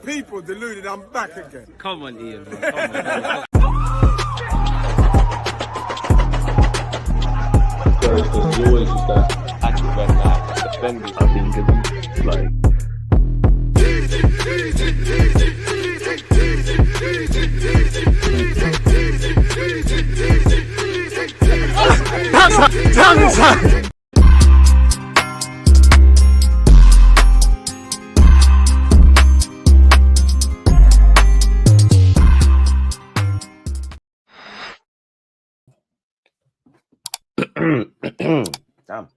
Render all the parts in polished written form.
People deluded, I'm back again. Come on, Ian, man. Come on. Because you always use that active red light defending. I think it's like. Damn.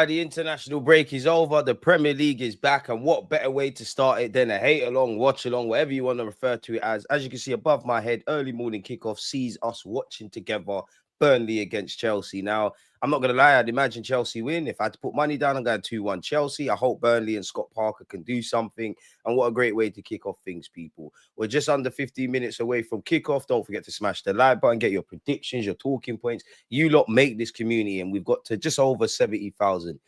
The international break is over. The Premier League is back, and what better way to start it than a hate along, watch along, whatever you want to refer to it as. As you can see above my head, early morning kickoff sees us watching together Burnley against Chelsea. Now, I'm not going to lie, I'd imagine Chelsea win. If I had to put money down, I'm going 2-1 Chelsea. I hope Burnley and Scott Parker can do something. And what a great way to kick off things, people. We're just under 15 minutes away from kickoff. Don't forget to smash the like button, get your predictions, your talking points. You lot make this community, and we've got to just over 70,000.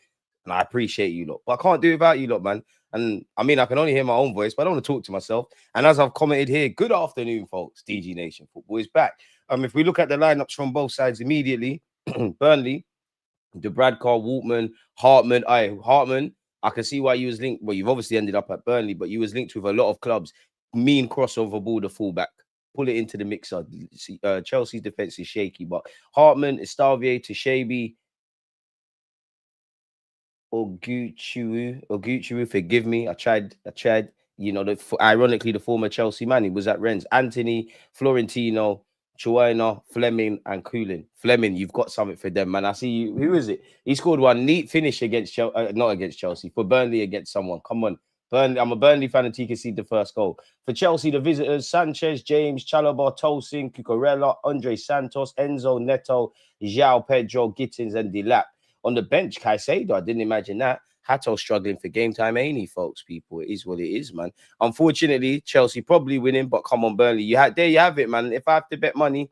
And I appreciate you lot. But I can't do it without you lot, man. And I mean, I can only hear my own voice, but I don't want to talk to myself. And as I've commented here, good afternoon, folks. DG Nation Football is back. If we look at the lineups from both sides immediately, Burnley, the Bradcar, Waltman, Hartman. Hartman, I can see why you was linked. Well, you've obviously ended up at Burnley, but you was linked with a lot of clubs. Mean crossover ball, the fullback. Pull it into the mixer. Chelsea's defense is shaky, but Hartman, Estavier, Tashabi, Oguchuru, forgive me. I tried. You know, ironically, the former Chelsea man, he was at Rennes. Anthony, Florentino, Chuena, Fleming, and Coolin. Fleming, you've got something for them, man. I see you. Who is it? He scored one neat finish against Chelsea, not against Chelsea, for Burnley against someone. Come on. Burnley, I'm a Burnley fan until you can see the first goal. For Chelsea, the visitors, Sanchez, James, Chalobah, Tosin, Cucurella, Andre Santos, Enzo, Neto, João Pedro, Gittins, and Delap. On the bench, Caicedo, I didn't imagine that. Hato struggling for game time, ain't he, folks? People, it is what it is, man. Unfortunately, Chelsea probably winning, but come on, Burnley. There you have it, man. If I have to bet money,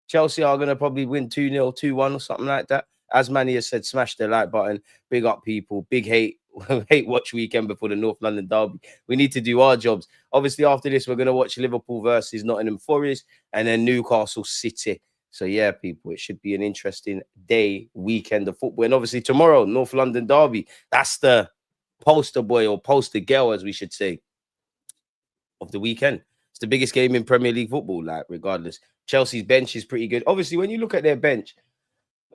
Chelsea are going to probably win 2-0, 2-1 or something like that. As Manny has said, smash the like button. Big up, people. Big hate watch weekend before the North London derby. We need to do our jobs. Obviously, after this, we're going to watch Liverpool versus Nottingham Forest and then Newcastle City. So, yeah, people, it should be an interesting weekend of football. And obviously, tomorrow, North London derby. That's the poster boy or poster girl, as we should say, of the weekend. It's the biggest game in Premier League football, like, regardless. Chelsea's bench is pretty good. Obviously, when you look at their bench,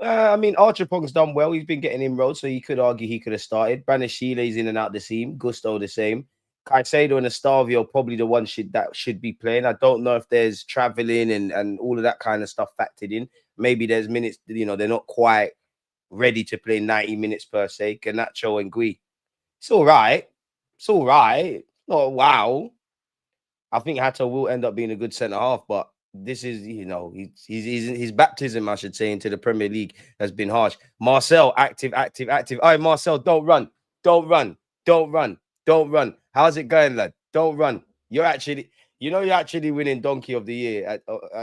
I mean, Archipong's done well. He's been getting inroads, so you could argue he could have started. Brandon Shealy's in and out the team. Gusto the same. Caicedo and Estavio are probably the ones that should be playing. I don't know if there's traveling and all of that kind of stuff factored in. Maybe there's minutes, you know, they're not quite ready to play 90 minutes per se. Garnacho and Gui. It's all right. It's all right. Not wow. I think Hato will end up being a good centre half, but this is, you know, his baptism, I should say, into the Premier League has been harsh. Marcel, active. All right, Marcel, don't run. How's it going, lad? Don't run. You're actually winning Donkey of the Year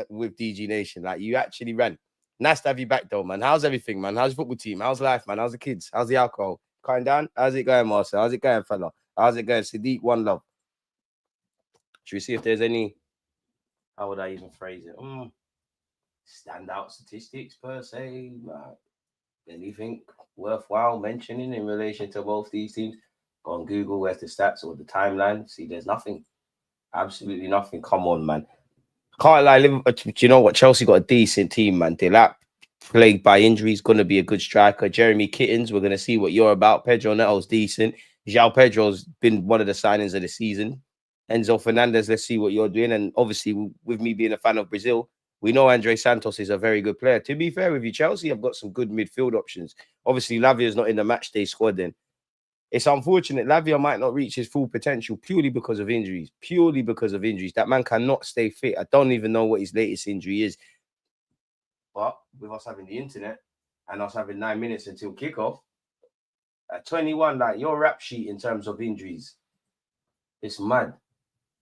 with DG Nation. Like, you actually ran. Nice to have you back, though, man. How's everything, man? How's the football team? How's life, man? How's the kids? How's the alcohol? Calm down. How's it going, Marcel? How's it going, fella? How's it going? Sadiq, one love. Should we see if there's any, how would I even phrase it? Standout statistics, per se. Anything worthwhile mentioning in relation to both these teams? Go on Google, where's the stats or the timeline? See, there's nothing. Absolutely nothing. Come on, man. Can't lie. Do you know what? Chelsea got a decent team, man. Delap, plagued by injuries, going to be a good striker. Jeremy Kittens, we're going to see what you're about. Pedro Neto's decent. João Pedro's been one of the signings of the season. Enzo Fernandez, let's see what you're doing. And obviously, with me being a fan of Brazil, we know Andre Santos is a very good player. To be fair with you, Chelsea have got some good midfield options. Obviously, Lavia's not in the matchday squad then. It's unfortunate Lavia might not reach his full potential purely because of injuries. That man cannot stay fit. I don't even know what his latest injury is. But with us having the internet and us having 9 minutes until kickoff, At 21, like your rap sheet in terms of injuries, it's mad.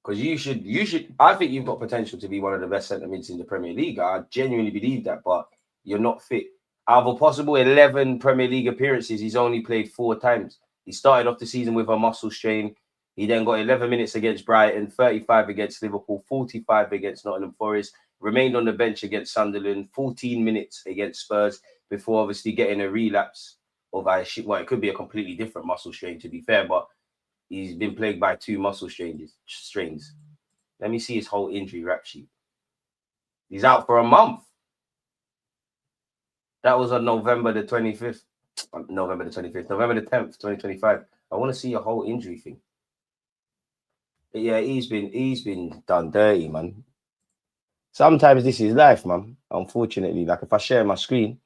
Because you should. I think you've got potential to be one of the best centre mids in the Premier League. I genuinely believe that, but you're not fit. Out of a possible 11 Premier League appearances, he's only played 4 times. He started off the season with a muscle strain. He then got 11 minutes against Brighton, 35 against Liverpool, 45 against Nottingham Forest, remained on the bench against Sunderland, 14 minutes against Spurs, before obviously getting a relapse of well, it could be a completely different muscle strain, to be fair, but he's been plagued by 2 muscle strains. Let me see his whole injury rap sheet. He's out for a month. That was on November the 25th. November the 25th. November the 10th, 2025. I want to see a whole injury thing. But yeah, he's been done dirty, man. Sometimes this is life, man. Unfortunately, like if I share my screen,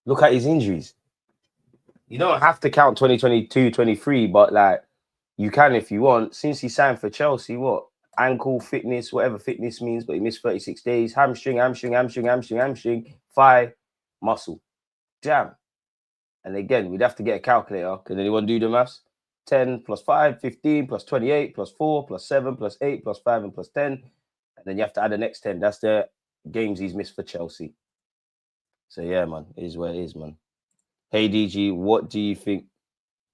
look at his injuries. You don't have to count 2022, 23, but like you can if you want. Since he signed for Chelsea, what? Ankle fitness, whatever fitness means, but he missed 36 days. Hamstring, thigh, muscle. Damn. And again, we'd have to get a calculator. Can anyone do the maths? 10 plus 5, 15 plus 28 plus 4 plus 7 plus 8 plus 5 and plus 10. And then you have to add the next 10. That's the games he's missed for Chelsea. So yeah, man, it is what it is, man. Hey, DG, what do you think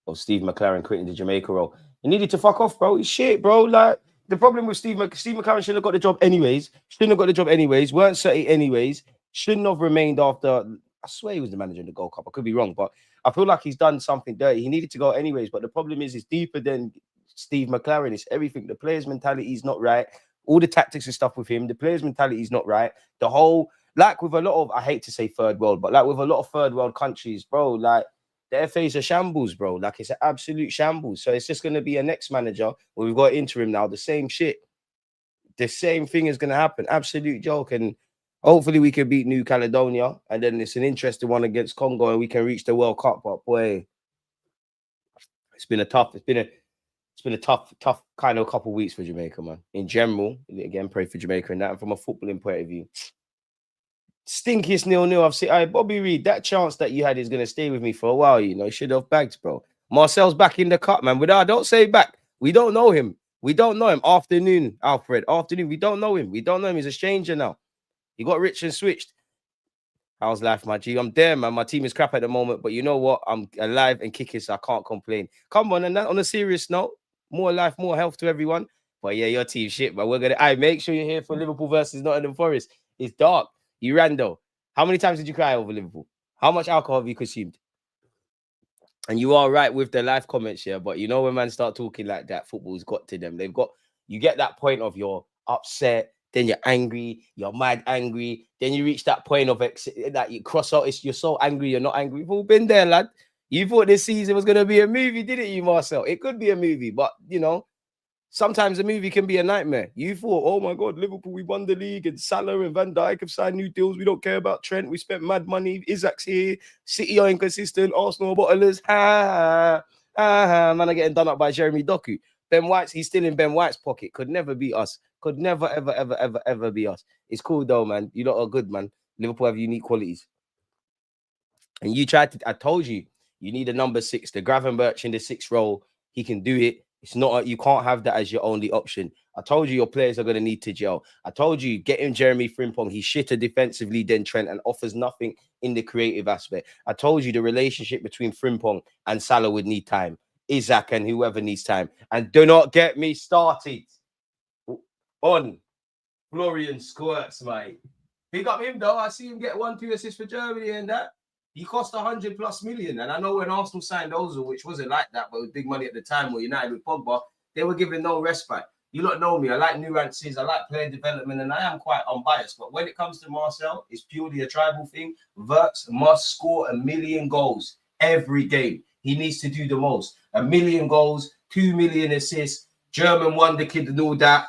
of Steve McLaren quitting the Jamaica role? He needed to fuck off, bro. He's shit, bro. Like, the problem with Steve McLaren shouldn't have got the job anyways. Weren't 30 anyways. Shouldn't have remained after. I swear he was the manager in the Gold Cup. I could be wrong, but I feel like he's done something dirty. He needed to go anyways. But the problem is, it's deeper than Steve McLaren. It's everything. The players' mentality is not right. All the tactics and stuff with him. The players' mentality is not right. The whole, like with a lot of, I hate to say third world, but like with a lot of third world countries, bro, like the FA's a shambles, bro. Like it's an absolute shambles. So it's just going to be a next manager where we've got interim now. The same shit. The same thing is going to happen. Absolute joke. And hopefully we can beat New Caledonia. And then it's an interesting one against Congo and we can reach the World Cup. But boy, it's been a tough kind of couple of weeks for Jamaica, man. In general, again, pray for Jamaica and that. And from a footballing point of view, stinkiest 0-0 I've seen. Bobby Reed, that chance that you had is going to stay with me for a while. You know, should have bagged, bro. Marcel's back in the cut, man. Don't say back. We don't know him. Afternoon, Alfred. Afternoon. We don't know him. He's a stranger now. He got rich and switched. How's life, my G? I'm there, man. My team is crap at the moment, but you know what? I'm alive and kicking, so I can't complain. Come on, and that, on a serious note, more life, more health to everyone. But yeah, your team shit, but we're gonna. Make sure you're here for Liverpool versus Nottingham Forest. It's dark. You ran though. How many times did you cry over Liverpool? How much alcohol have you consumed? And you are right with the live comments here, but you know when man start talking like that, football's got to them. You get that point of you're upset, then you're angry, you're mad angry, then you reach that point of that you cross out. You're so angry, you're not angry. We've all been there, lad. You thought this season was gonna be a movie, didn't you, Marcel? It could be a movie, but you know, sometimes a movie can be a nightmare. You thought, oh my God, Liverpool, we won the league, and Salah and Van Dijk have signed new deals. We don't care about Trent. We spent mad money. Isaac's here. City are inconsistent. Arsenal bottlers. Man are getting done up by Jeremy Doku. Ben White's, he's still in Ben White's pocket. Could never beat us. Could never, ever be us. It's cool though, man. You lot are good, man. Liverpool have unique qualities. And I told you, you need a number 6. The Gravenberch in the 6th role, he can do it. It's not, you can't have that as your only option. I told you your players are going to need to gel. I told you, get him Jeremy Frimpong. He's shitter defensively than Trent and offers nothing in the creative aspect. I told you the relationship between Frimpong and Salah would need time. Isaac and whoever needs time. And do not get me started on Florian Squirts, mate. Big up him, though. I see him get 1-2 assists for Germany and that. He cost 100+ million. And I know when Arsenal signed Ozil, which wasn't like that, but it was big money at the time, or United with Pogba, they were giving no respite. You lot know me. I like nuances. I like player development, and I am quite unbiased. But when it comes to Marcel, it's purely a tribal thing. Wirtz must score 1 million goals every game. He needs to do the most. 1 million goals, 2 million assists, German wonder kid and all that.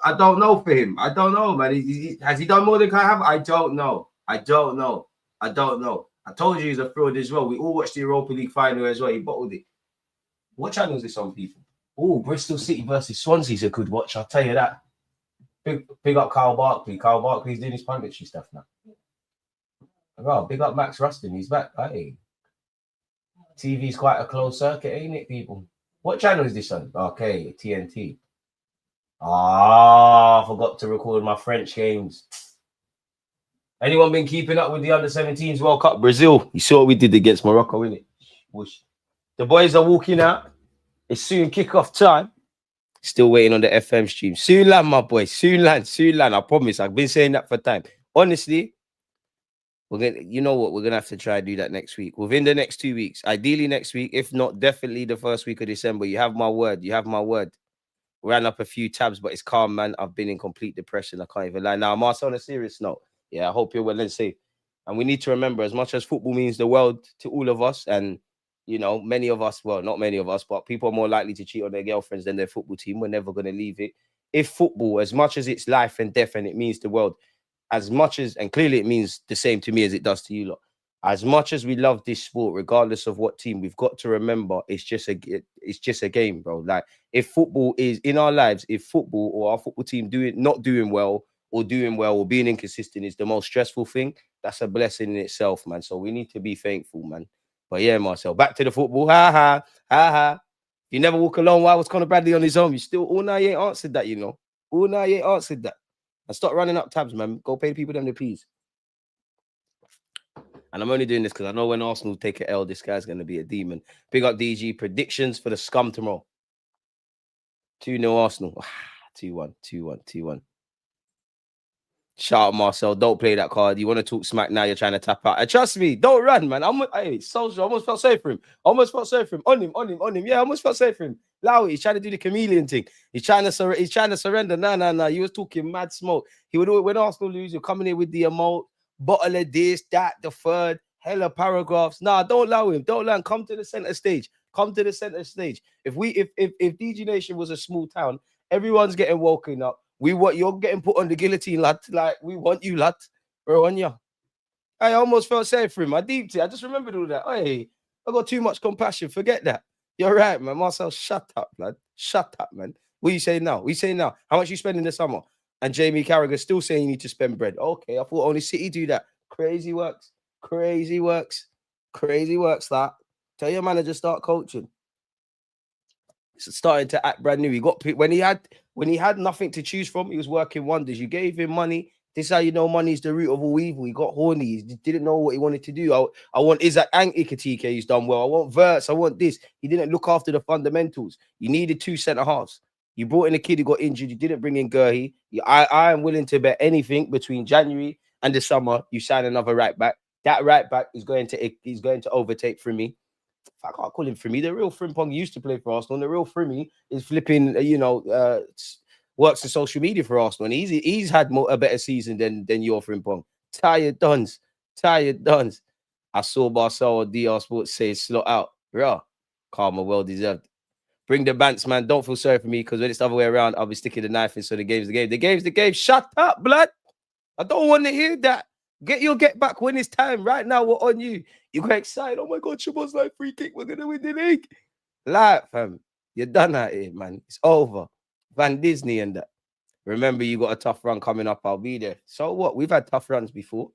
I don't know for him. I don't know, man. Has he done more than Kai Havertz? I don't know. I don't know. I told you he's a fraud as well. We all watched the Europa League final as well. He bottled it. What channel is this on, people? Oh, Bristol City versus Swansea's a good watch. I'll tell you that. Big up Kyle Barkley. Kyle Barkley's doing his punditry stuff now. Well, big up Max Rustin. He's back. Hey. TV's quite a closed circuit, ain't it, people? What channel is this on? Okay, TNT. I forgot to record my French games. Anyone been keeping up with the under-17s World Cup? Brazil. You saw what we did against Morocco, innit? Whoosh. The boys are walking out. It's soon kick-off time. Still waiting on the FM stream. Soon land, my boy. Soon land. Soon land. I promise. I've been saying that for time. Honestly, you know what? We're gonna have to try to do that next week. Within the next 2 weeks. Ideally next week. If not, definitely the first week of December. You have my word. You have my word. Ran up a few tabs, but it's calm, man. I've been in complete depression. I can't even lie. Now, Marcel, on a serious note, yeah, I hope you're well and safe. And we need to remember, as much as football means the world to all of us, and you know, many of us, well, not many of us, but people are more likely to cheat on their girlfriends than their football team. We're never going to leave it. If football, as much as it's life and death and it means the world, as much as, and clearly it means the same to me as it does to you lot, as much as we love this sport, regardless of what team, we've got to remember it's just a game, bro. Like, if football is in our lives, if football or our football team not doing well or being inconsistent is the most stressful thing, that's a blessing in itself, man. So we need to be thankful, man. But yeah, Marcel, back to the football. Ha ha, ha ha. You never walk alone. Why was Conor Bradley on his own? You still all now you ain't answered that, you know. All now you ain't answered that. And stop running up tabs, man. Go pay people them the peas. And I'm only doing this because I know when Arsenal take an L, this guy's going to be a demon. Big up DG. Predictions for the scum tomorrow. 2-0 Arsenal. 2-1, 2-1, 2-1. Shout out, Marcel. Don't play that card. You want to talk smack now, you're trying to tap out. And trust me, don't run, man. Soldier, I almost felt safe for him. On him. Yeah, I almost felt safe for him. Lowy, he's trying to do the chameleon thing. He's trying to surrender. Nah. You was talking mad smoke. He would do it when Arsenal lose. You're coming in with the emote, bottle of this, that, the third, hella paragraphs. Nah, don't allow him. Don't allow him. Come to the center stage. If DG Nation was a small town, everyone's getting woken up. You're getting put on the guillotine, lad. Like, we want you, lad. Bro, on ya. I almost felt safe for him. I deeped it. I just remembered all that. Hey, I got too much compassion. Forget that. You're right, man. Marcel, shut up, lad. Shut up, man. What are you saying now? How much you spending this summer? And Jamie Carragher still saying you need to spend bread. Okay, I thought only City do that. Crazy works. That. Tell your manager start coaching. It's starting to act brand new. He got when he had nothing to choose from, he was working wonders. You gave him money. This is how you know money is the root of all evil. He got horny. He didn't know what he wanted to do. I want Isaac and Ikatike. He's done well. I want Verts. I want this. He didn't look after the fundamentals. You needed 2 centre halves. You brought in a kid who got injured. You didn't bring in Gurhey. I am willing to bet anything between January and the summer. You sign another right back. That right back is going to overtake for me. I can't call him Frimmy. The real Frimpong used to play for Arsenal. And the real Frimmy is flipping, works in social media for Arsenal. And he's had a better season than your Frimpong. Tired duns. I saw Barcelona DR Sports say slot out. Yeah, karma well deserved. Bring the bants, man. Don't feel sorry for me because when it's the other way around, I'll be sticking the knife in. So the game's the game. The game's the game. Shut up, blood. I don't want to hear that. Get back when it's time. Right now, we're on you. You got excited. Oh my God, Shabazz like free kick. We're gonna win the league. Like, fam, you're done out here, man. It's over. Van Disney and that. Remember, you got a tough run coming up. I'll be there. So what? We've had tough runs before.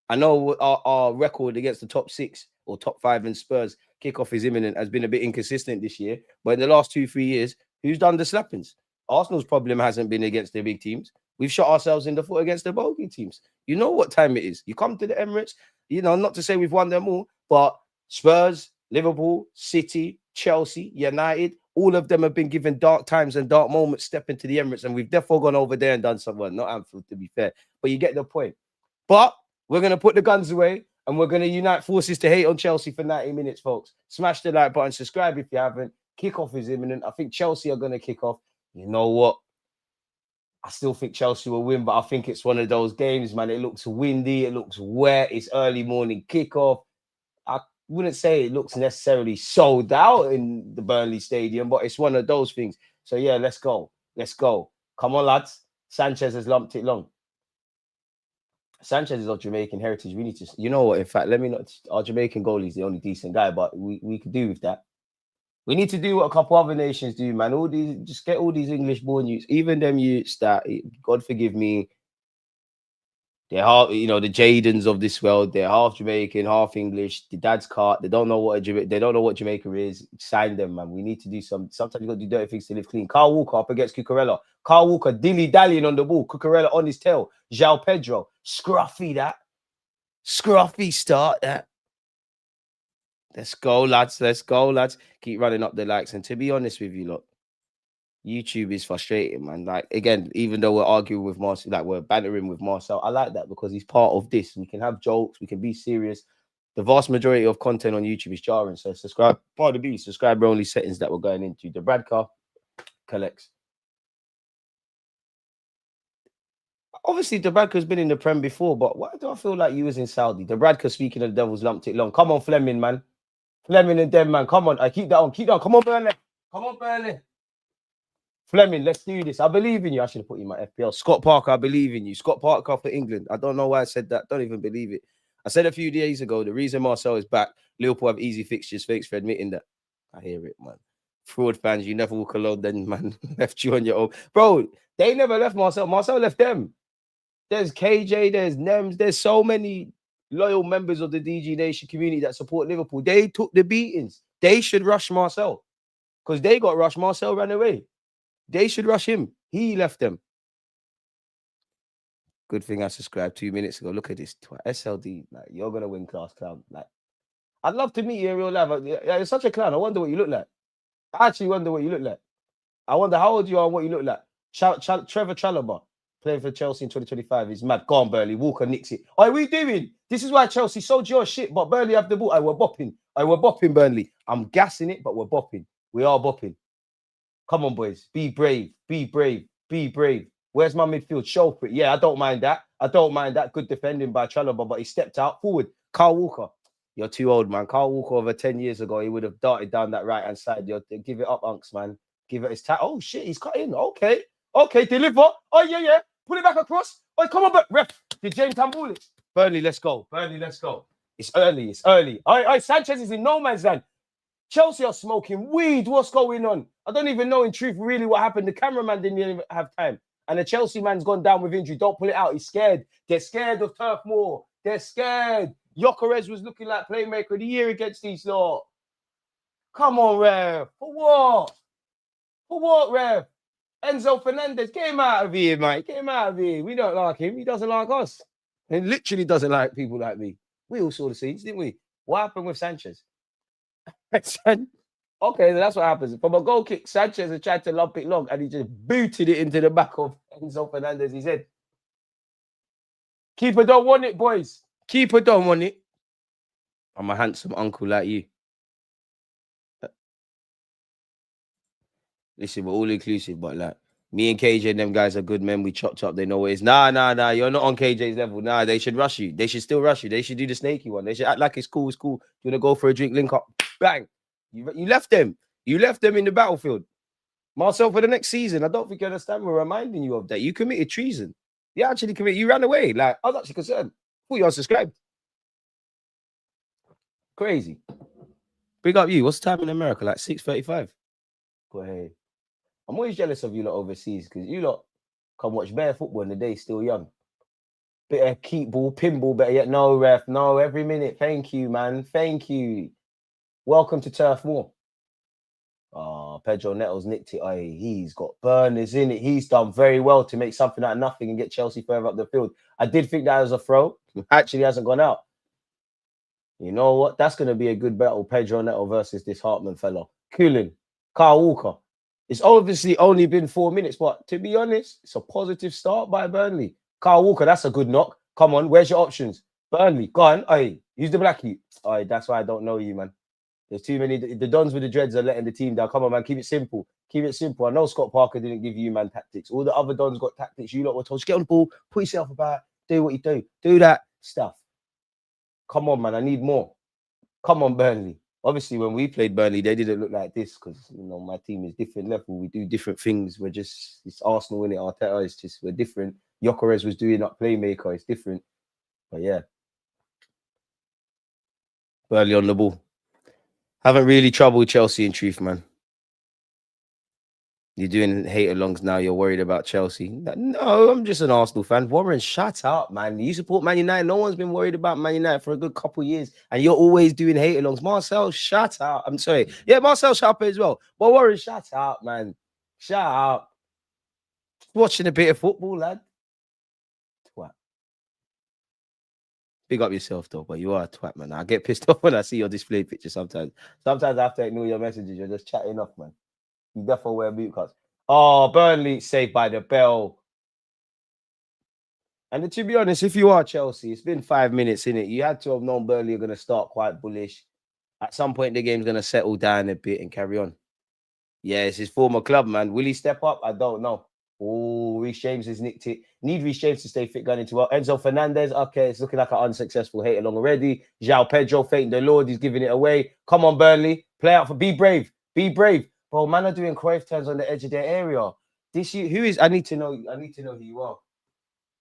I know our record against the top 6 or top 5 in Spurs kickoff is imminent has been a bit inconsistent this year. But in the last 2-3 years, who's done the slappings? Arsenal's problem hasn't been against the big teams. We've shot ourselves in the foot against the bogey teams. You know what time it is. You come to the Emirates, not to say we've won them all, but Spurs, Liverpool, City, Chelsea, United, all of them have been given dark times and dark moments stepping to the Emirates, and we've therefore gone over there and done something. Not Anfield, to be fair, but you get the point. But we're going to put the guns away, and we're going to unite forces to hate on Chelsea for 90 minutes, folks. Smash the like button, subscribe if you haven't. Kickoff is imminent. I think Chelsea are going to kick off. You know what? I still think Chelsea will win, but I think it's one of those games, man. It looks windy. It looks wet. It's early morning kickoff. I wouldn't say it looks necessarily sold out in the Burnley Stadium, but it's one of those things. So, yeah, let's go. Come on, lads. Sanchez has lumped it long. Sanchez is of Jamaican heritage. We need to, you know what? In fact, our Jamaican goalie is the only decent guy, but we could do with that. We need to do what a couple other nations do, man. Just get all these English-born youths, even them youths that, God forgive me, They're half, you know, the Jadens of this world. They're half Jamaican, half English. The dad's cart. They don't know what they don't know what Jamaica is. Sign them, man. We need to do some. Sometimes you got to do dirty things to live clean. Carl Walker up against Cucurella. Carl Walker dilly dallying on the ball. Cucurella on his tail. João Pedro scruffy that. Scruffy start that. Let's go, lads. Let's go, lads. Keep running up the likes. And to be honest with you, look, YouTube is frustrating, man. Like, again, even though we're arguing with Marcel, like we're bantering with Marcel, I like that because he's part of this. We can have jokes, we can be serious. The vast majority of content on YouTube is jarring. So subscribe, part of the subscriber only settings that we're going into. The Bradcar collects. Obviously, the Bradcar's been in the Prem before, but why do I feel like you was in Saudi? The Bradcar, speaking of the Devils, lumped it long. Come on, Fleming, man. Fleming and them, man. Come on. I keep that on. Keep that on. Come on, Burnley. Come on, Burnley. Fleming, let's do this. I believe in you. I should have put you in my FPL. Scott Parker, I believe in you. Scott Parker for England. I don't know why I said that. Don't even believe it. I said a few days ago, the reason Marcel is back, Liverpool have easy fixtures. Thanks for admitting that. I hear it, man. Fraud fans, you never walk alone then, man. Left you on your own. Bro, they never left Marcel. Marcel left them. There's KJ, there's Nems, there's so many loyal members of the DG Nation community that support Liverpool. They took the beatings. They should rush Marcel because they got rushed. Marcel ran away. They should rush him. He left them. Good thing I subscribed 2 minutes ago. Look at this. SLD. Like, you're going to win, class clown. Like, I'd love to meet you in real life. You're such a clown. I wonder what you look like. I actually wonder what you look like. I wonder how old you are and what you look like. Trevor Chalobah, playing for Chelsea in 2025. He's mad. Go on, Burnley. Walker nicks it. What are we doing? This is why Chelsea sold your shit, but Burnley have the ball. We're bopping. We're bopping, Burnley. I'm gassing it, but we're bopping. We are bopping. Come on, boys. Be brave. Be brave. Be brave. Where's my midfield? Show for it. Yeah, I don't mind that. I don't mind that. Good defending by Chalobah, but he stepped out forward. Carl Walker. You're too old, man. Carl Walker over 10 years ago, he would have darted down that right-hand side. Give it up, Unks, man. Give it his tap. Oh, shit. He's cut in. Okay. Okay. Deliver. Oh, yeah, yeah. Pull it back across. Oh, come on, back. Ref. Did James handball it? Burnley, let's go. Burnley, let's go. It's early. It's early. All right, Sanchez is in no man's land. Chelsea are smoking weed. What's going on? I don't even know in truth really what happened. The cameraman didn't even have time. And the Chelsea man's gone down with injury. Don't pull it out. He's scared. They're scared of Turf Moor. They're scared. Gyökeres was looking like playmaker of the year against these lot. Come on, Rev. For what? For what, Rev? Enzo Fernandez, get him out of here, mate. Get him out of here. We don't like him. He doesn't like us. He literally doesn't like people like me. We all saw the scenes, didn't we? What happened with Sanchez? Okay, that's what happens. From a goal kick, Sanchez has tried to lump it long and he just booted it into the back of Enzo Fernandez. He said, keeper don't want it, boys. Keeper don't want it. I'm a handsome uncle like you. Listen, we're all inclusive, but like me and KJ and them guys are good men. We chopped up. They know what it is. Nah. You're not on KJ's level. Nah, they should rush you. They should still rush you. They should do the snaky one. They should act like it's cool. It's cool. You want to go for a drink, link up. Bang. You left them. You left them in the battlefield. Marcel, for the next season, I don't think you understand. We're reminding you of that. You committed treason. You actually committed. You ran away. Like, I was actually concerned. I thought you unsubscribed. Crazy. Big up you. What's the time in America? Like 6:35. But hey, I'm always jealous of you lot overseas because you lot can watch bare football and the day's still young. Bit of keep ball, pinball, better yet. No, ref. No, every minute. Thank you, man. Thank you. Welcome to Turf Moor. Oh, Pedro Neto's nicked it. Aye, he's got burners in it. He's done very well to make something out of nothing and get Chelsea further up the field. I did think that was a throw. Actually hasn't gone out. You know what? That's going to be a good battle. Pedro Neto versus this Hartman fella. Cooling. Carl Walker. It's obviously only been 4 minutes, but to be honest, it's a positive start by Burnley. Carl Walker, that's a good knock. Come on, where's your options? Burnley, go on. Aye, use the blackie. Aye, that's why I don't know you, man. There's too many. The Dons with the dreads are letting the team down. Come on, man. Keep it simple. Keep it simple. I know Scott Parker didn't give you, man, tactics. All the other Dons got tactics. You lot were told, just get on the ball, put yourself about, do what you do. Do that stuff. Come on, man. I need more. Come on, Burnley. Obviously, when we played Burnley, they didn't look like this because, you know, my team is different level. We do different things. We're just, it's Arsenal in it. Arteta is just, we're different. Gyökeres was doing up playmaker. It's different. But yeah. Burnley on the ball. Haven't really troubled Chelsea in truth, man. You're doing hate-alongs now. You're worried about Chelsea. No, I'm just an Arsenal fan. Warren, shut up, man. You support Man United. No one's been worried about Man United for a good couple of years, and you're always doing hate-alongs. Marcel, shut up. I'm sorry. Yeah, Marcel, shut up as well. But Warren, shut up, man. Shut up. Watching a bit of football, lad. Twat. Big up yourself, though, but you are a twat, man. I get pissed off when I see your display picture sometimes. Sometimes I have to ignore your messages. You're just chatting off, man. You definitely wear boot cuts. Oh, Burnley saved by the bell. And to be honest, if you are Chelsea, it's been 5 minutes in it. You had to have known Burnley are going to start quite bullish. At some point, the game's going to settle down a bit and carry on. Yeah, it's his former club, man. Will he step up? I don't know. Oh, Reece James has nicked it. Need Reece James to stay fit going into well. Enzo Fernandez, okay, it's looking like an unsuccessful hate along already. João Pedro, faking the Lord, he's giving it away. Come on, Burnley. Play out for be brave. Be brave. Bro, man are doing Cruyff turns on the edge of their area. This year, who is? I need to know who you are.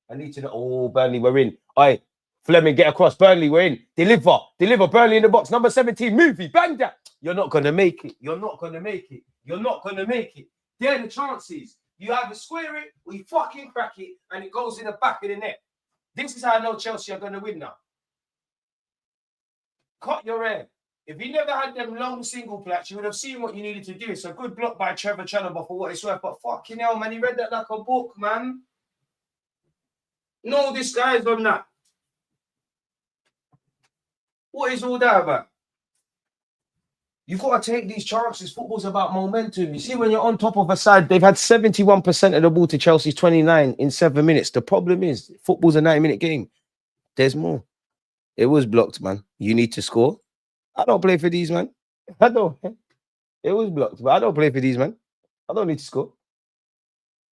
I need to know. Oh, Burnley, we're in. All right, Fleming, get across. Burnley, we're in. Deliver. Burnley in the box. Number 17, movie. Bang that. You're not going to make it. You're not going to make it. You're not going to make it. There are the chances. You either square it or you fucking crack it and it goes in the back of the net. This is how I know Chelsea are going to win now. Cut your hair. If you never had them long single plats, you would have seen what you needed to do. It's a good block by Trevor Chalobah for what it's worth. But fucking hell, man, he read that like a book, man. No disguise on that. What is all that about? You've got to take these chances. Football's about momentum. You see, when you're on top of a side, they've had 71% of the ball to Chelsea's 29 in 7 minutes. The problem is, football's a 90-minute game. There's more. It was blocked, man. You need to score. I don't play for these, man. I don't. It was blocked, but I don't play for these, man. I don't need to score.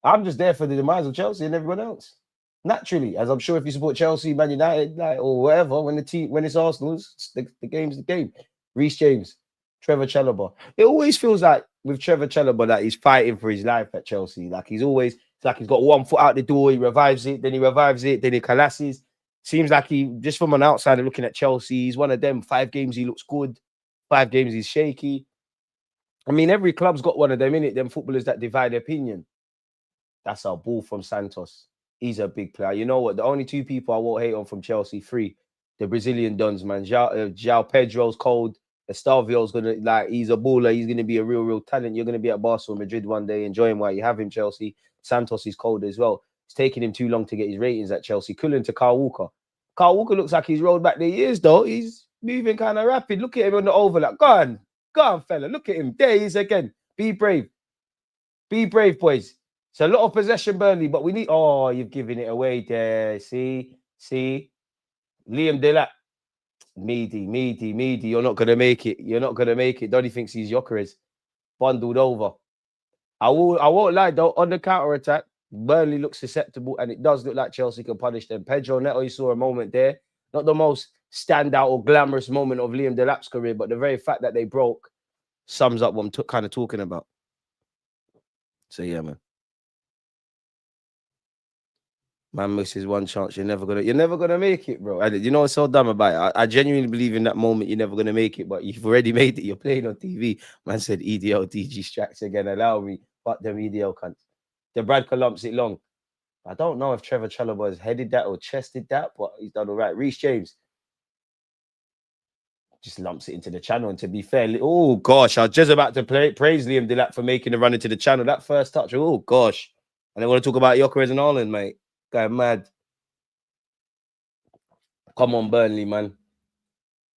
I'm just there for the demise of Chelsea and everyone else. Naturally, as I'm sure if you support Chelsea, Man United, or whatever, when it's Arsenal, the game's the game. Reece James, Trevor Chalobah. It always feels like with Trevor Chalobah that he's fighting for his life at Chelsea. Like it's like he's got one foot out the door, he revives it, then he collapses. Seems like he, just from an outsider looking at Chelsea, he's one of them. 5 games he looks good, 5 games he's shaky. I mean, every club's got one of them in it, them footballers that divide opinion. That's our ball from Santos. He's a big player. You know what? The only 2 people I won't hate on from Chelsea, 3, the Brazilian Dons, man. João Pedro's cold. Estavio's he's a baller. He's gonna be a real talent. You're gonna be at Barcelona, Madrid one day, enjoying while you have him. Chelsea. Santos is cold as well. It's taking him too long to get his ratings at Chelsea. Cullen to Kyle Walker. Kyle Walker looks like he's rolled back the years, though. He's moving kind of rapid. Look at him on the overlap. Go on, fella. Look at him. There he is again. Be brave. Be brave, boys. It's a lot of possession, Burnley, but we need... Oh, you've given it away there. See? Liam Delap. Meaty. You're not going to make it. Donny thinks he's Gyökeres. Bundled over. I won't lie, though. On the counter-attack, Burnley looks susceptible, and it does look like Chelsea can punish them. Pedro Neto, you saw a moment there. Not the most standout or glamorous moment of Liam Delap's career, but the very fact that they broke sums up what I'm kind of talking about. So, yeah, man. Man misses one chance. You're never gonna make it, bro. And you know what's so dumb about it? I genuinely believe in that moment you're never gonna make it, but you've already made it. You're playing on TV. Man said EDL DG Stracks again. Allow me. Fuck them EDL cunts. The Bradker lumps it long. I don't know if Trevor Chalobah has headed that or chested that, but he's done all right. Reece James just lumps it into the channel. And to be fair, oh gosh, I was just about to praise Liam Delap for making the run into the channel. That first touch, oh gosh. And I want to talk about Gyökeres and Haaland, mate. Guy mad. Come on, Burnley, man.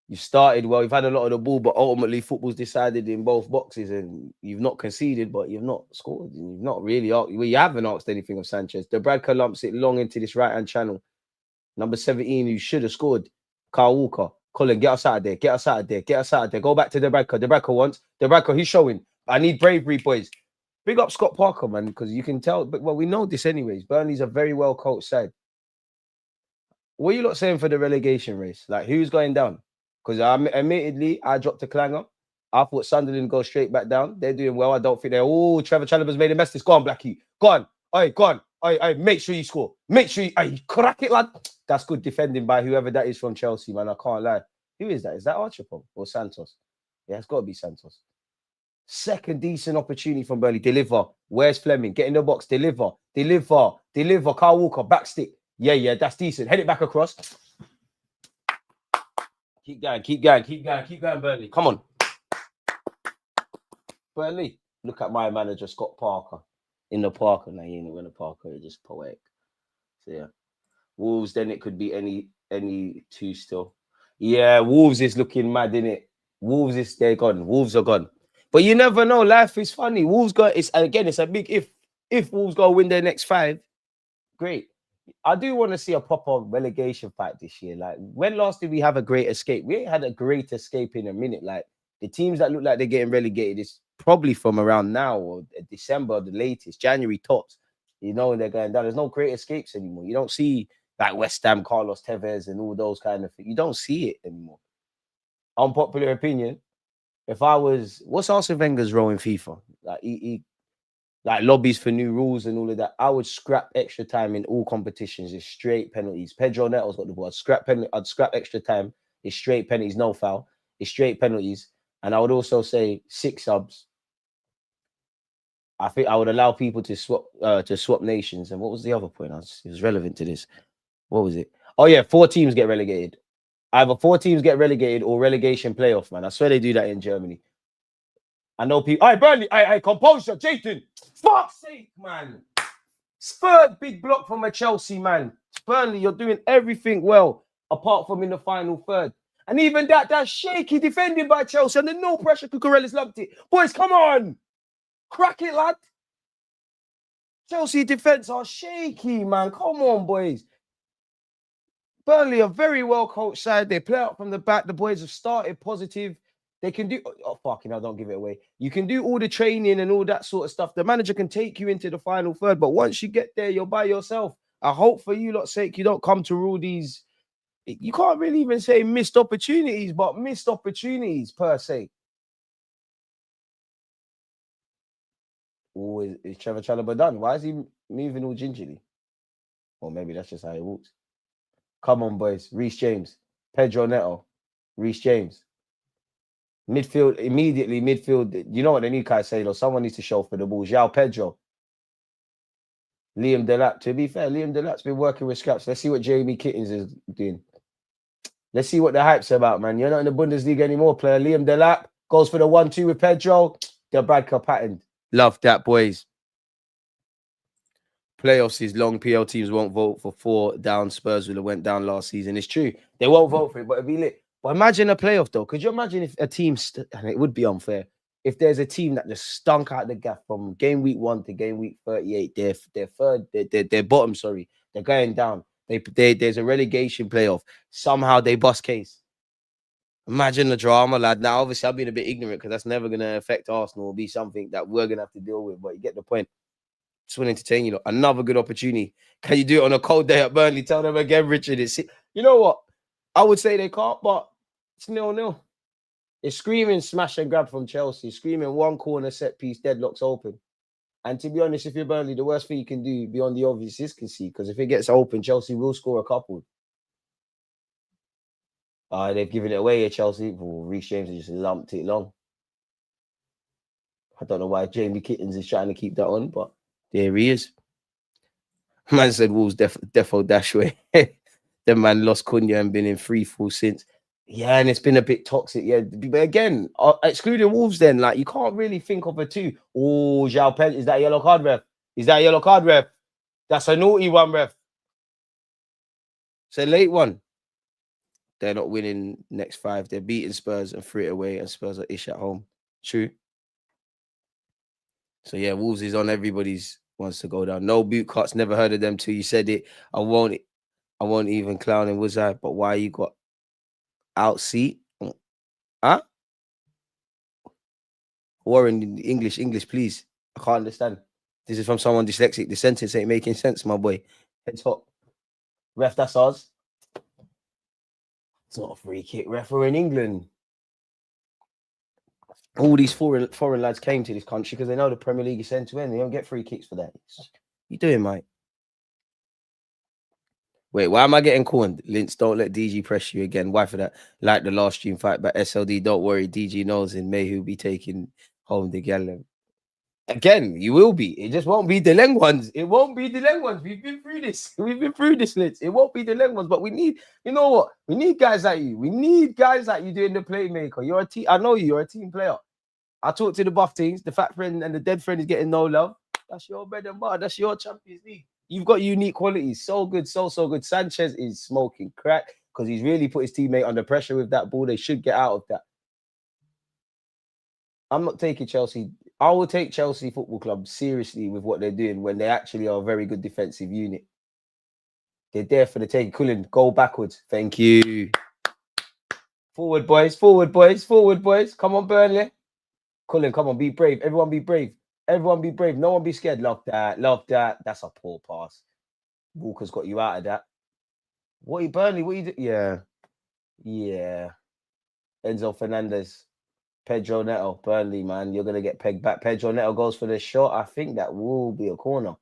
You started well. You've had a lot of the ball, but ultimately football's decided in both boxes, and you've not conceded, but you've not scored. You've not really you haven't asked anything of Sanchez. The Bradker lumps it long into this right-hand channel. Number 17, who should have scored. Kyle Walker. Colin, get us out of there. Get us out of there. Go back to the Bradker. The Bradker wants. The Bradker, he's showing. I need bravery, boys. Big up Scott Parker, man, because you can tell. But well, we know this anyways. Burnley's a very well coached side. What are you lot saying for the relegation race? Like, who's going down? Because admittedly, I dropped a clanger. I thought Sunderland go straight back down. They're doing well. I don't think they're... Oh, Trevor Chalobah's made a mess. Go on, Blackie. Go on. Go on. Make sure you score. Make sure you crack it, lad. That's good defending by whoever that is from Chelsea, man. I can't lie. Who is that? Is that Archibald or Santos? Yeah, it's got to be Santos. Second decent opportunity from Burnley. Deliver. Where's Fleming? Get in the box. Deliver. Deliver. Kyle Walker. Back stick. Yeah. That's decent. Head it back across. Keep going, Burnley. Come on. Burnley. Look at my manager, Scott Parker. In the Parker. Now, he ain't in the Parker. It's just poetic. So, yeah. Wolves, then it could be any two still. Yeah, Wolves is looking mad, innit? They're gone. Wolves are gone. But you never know. Life is funny. Wolves it's a big if. If Wolves go win their next 5, great. I do want to see a proper relegation fight this year. Like, when last did we have a great escape? We ain't had a great escape in a minute. Like, the teams that look like they're getting relegated is probably from around now or December, the latest, January tops. You know, they're going down. There's no great escapes anymore. You don't see like West Ham, Carlos Tevez, and all those kind of things. You don't see it anymore. Unpopular opinion. If I was, what's Arsene Wenger's role in FIFA? Like he like lobbies for new rules and all of that. I would scrap extra time in all competitions. It's straight penalties. Pedro Neto's got the ball. I'd scrap extra time. It's straight penalties, no foul. It's straight penalties. And I would also say 6 subs. I think I would allow people to swap nations. And what was the other point? It was relevant to this. What was it? Oh yeah, 4 teams get relegated. Either 4 teams get relegated or relegation playoff, man. I swear they do that in Germany. I know people. Hey, Burnley, hey, composure, Jason. Fuck's sake, man. Third big block from a Chelsea, man. Burnley, you're doing everything well, apart from in the final third. And even that shaky defending by Chelsea, and then no pressure, Cucurella's lumped it. Boys, come on. Crack it, lad. Chelsea defense are shaky, man. Come on, boys. Burnley are very well coached side. They play out from the back. The boys have started positive. They can do, fucking hell, don't give it away. You can do all the training and all that sort of stuff. The manager can take you into the final third, but once you get there, you're by yourself. I hope for you lot's sake, you don't come to rule these. You can't really even say missed opportunities, but missed opportunities per se. Oh, is Trevor Chalobah done? Why is he moving all gingerly? Or maybe that's just how he walks. Come on, boys. Reece James. Pedro Neto. Reece James. Midfield, immediately midfield. You know what they need, Caicedo? Someone needs to show for the ball. João Pedro. Liam Delap. To be fair, Liam Delap's been working with scraps. Let's see what Jamie Kittens is doing. Let's see what the hype's about, man. You're not in the Bundesliga anymore, player. Liam Delap goes for the 1-2 with Pedro. The Bradker patterned. Love that, boys. Playoffs is long. PL teams won't vote for 4 down. Spurs will have went down last season. It's true. They won't vote for it, but it'll be lit. But imagine a playoff, though. Could you imagine if a team, and it would be unfair, if there's a team that just stunk out the gaff from game week 1 to game week 38, they're bottom, sorry. They're going down. There's a relegation playoff. Somehow they bust case. Imagine the drama, lad. Now, obviously, I've been a bit ignorant because that's never going to affect Arsenal or be something that we're going to have to deal with. But you get the point. Just want to entertain you. Another good opportunity. Can you do it on a cold day at Burnley? Tell them again, Richard. You know what? I would say they can't, but it's 0-0. It's screaming smash and grab from Chelsea. Screaming one corner set piece, deadlocks open. And to be honest, if you're Burnley, the worst thing you can do beyond the obvious is concede. Because if it gets open, Chelsea will score a couple. They've given it away here, Chelsea. Reece James has just lumped it long. I don't know why Jamie Kittens is trying to keep that on, but there he is. Man said Wolves defo Dashway. The man lost Cunha and been in free fall since. Yeah, and it's been a bit toxic. Yeah, but again, excluding Wolves, then like you can't really think of a 2. Oh, João Pedro, is that yellow card, ref? That's a naughty one, ref. It's a late one. They're not winning next 5. They're beating Spurs and 3 away, and Spurs are ish at home. True. So yeah, Wolves is on everybody's wants to go down. No boot cuts. Never heard of them till you said it. I won't even clown him, was I? But why you got out seat? Huh? Warren, English, please. I can't understand. This is from someone dyslexic. The sentence ain't making sense, my boy. Heads up. Ref, that's ours. It's not a free kick. Ref, we're in England. All these foreign lads came to this country because they know the Premier League is end to end. They don't get free kicks for that. What you doing, mate? Wait, why am I getting corned? Linz, don't let DG press you again. Why for that? Like the last stream fight by SLD. Don't worry, DG knows in May he'll be taking Home the Gallon. Again, you will be. It just won't be the Leng ones. It won't be the Leng ones. We've been through this. We've been through this, Lids. It won't be the Leng ones. But we need, you know what? We need guys like you. We need guys like you doing the playmaker. You're a team. I know you. You're a team player. I talk to the buff teams. The fat friend and the dead friend is getting no love. That's your bread and butter. That's your Champions League. You've got unique qualities. So good, so good. Sanchez is smoking crack because he's really put his teammate under pressure with that ball. They should get out of that. I'm not taking Chelsea. I will take Chelsea Football Club seriously with what they're doing when they actually are a very good defensive unit. They're there for the take. Cullen, go backwards. Thank you. Forward, boys. Forward, boys. Forward, boys. Come on, Burnley. Cullen, come on. Be brave. Everyone be brave. Everyone be brave. No one be scared. Love that. Love that. That's a poor pass. Walker's got you out of that. What are you, Burnley? What are you do? Yeah. Yeah. Enzo Fernandez. Pedro Neto. Burnley, man. You're going to get pegged back. Pedro Neto goes for the shot. I think that will be a corner.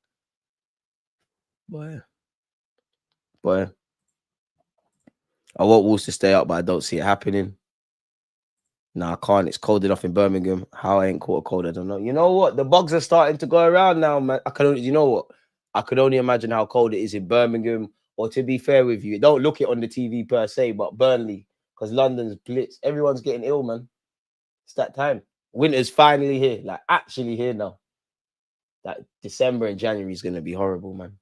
Boy. I want Wolves to stay up, but I don't see it happening. No, I can't. It's cold enough in Birmingham. How I ain't caught a cold, I don't know. You know what? The bugs are starting to go around now, man. You know what? I could only imagine how cold it is in Birmingham. Or to be fair with you, don't look it on the TV per se, but Burnley, because London's blitz. Everyone's getting ill, man. It's that time. Winter's finally here, like actually here now. That December and January is going to be horrible, man.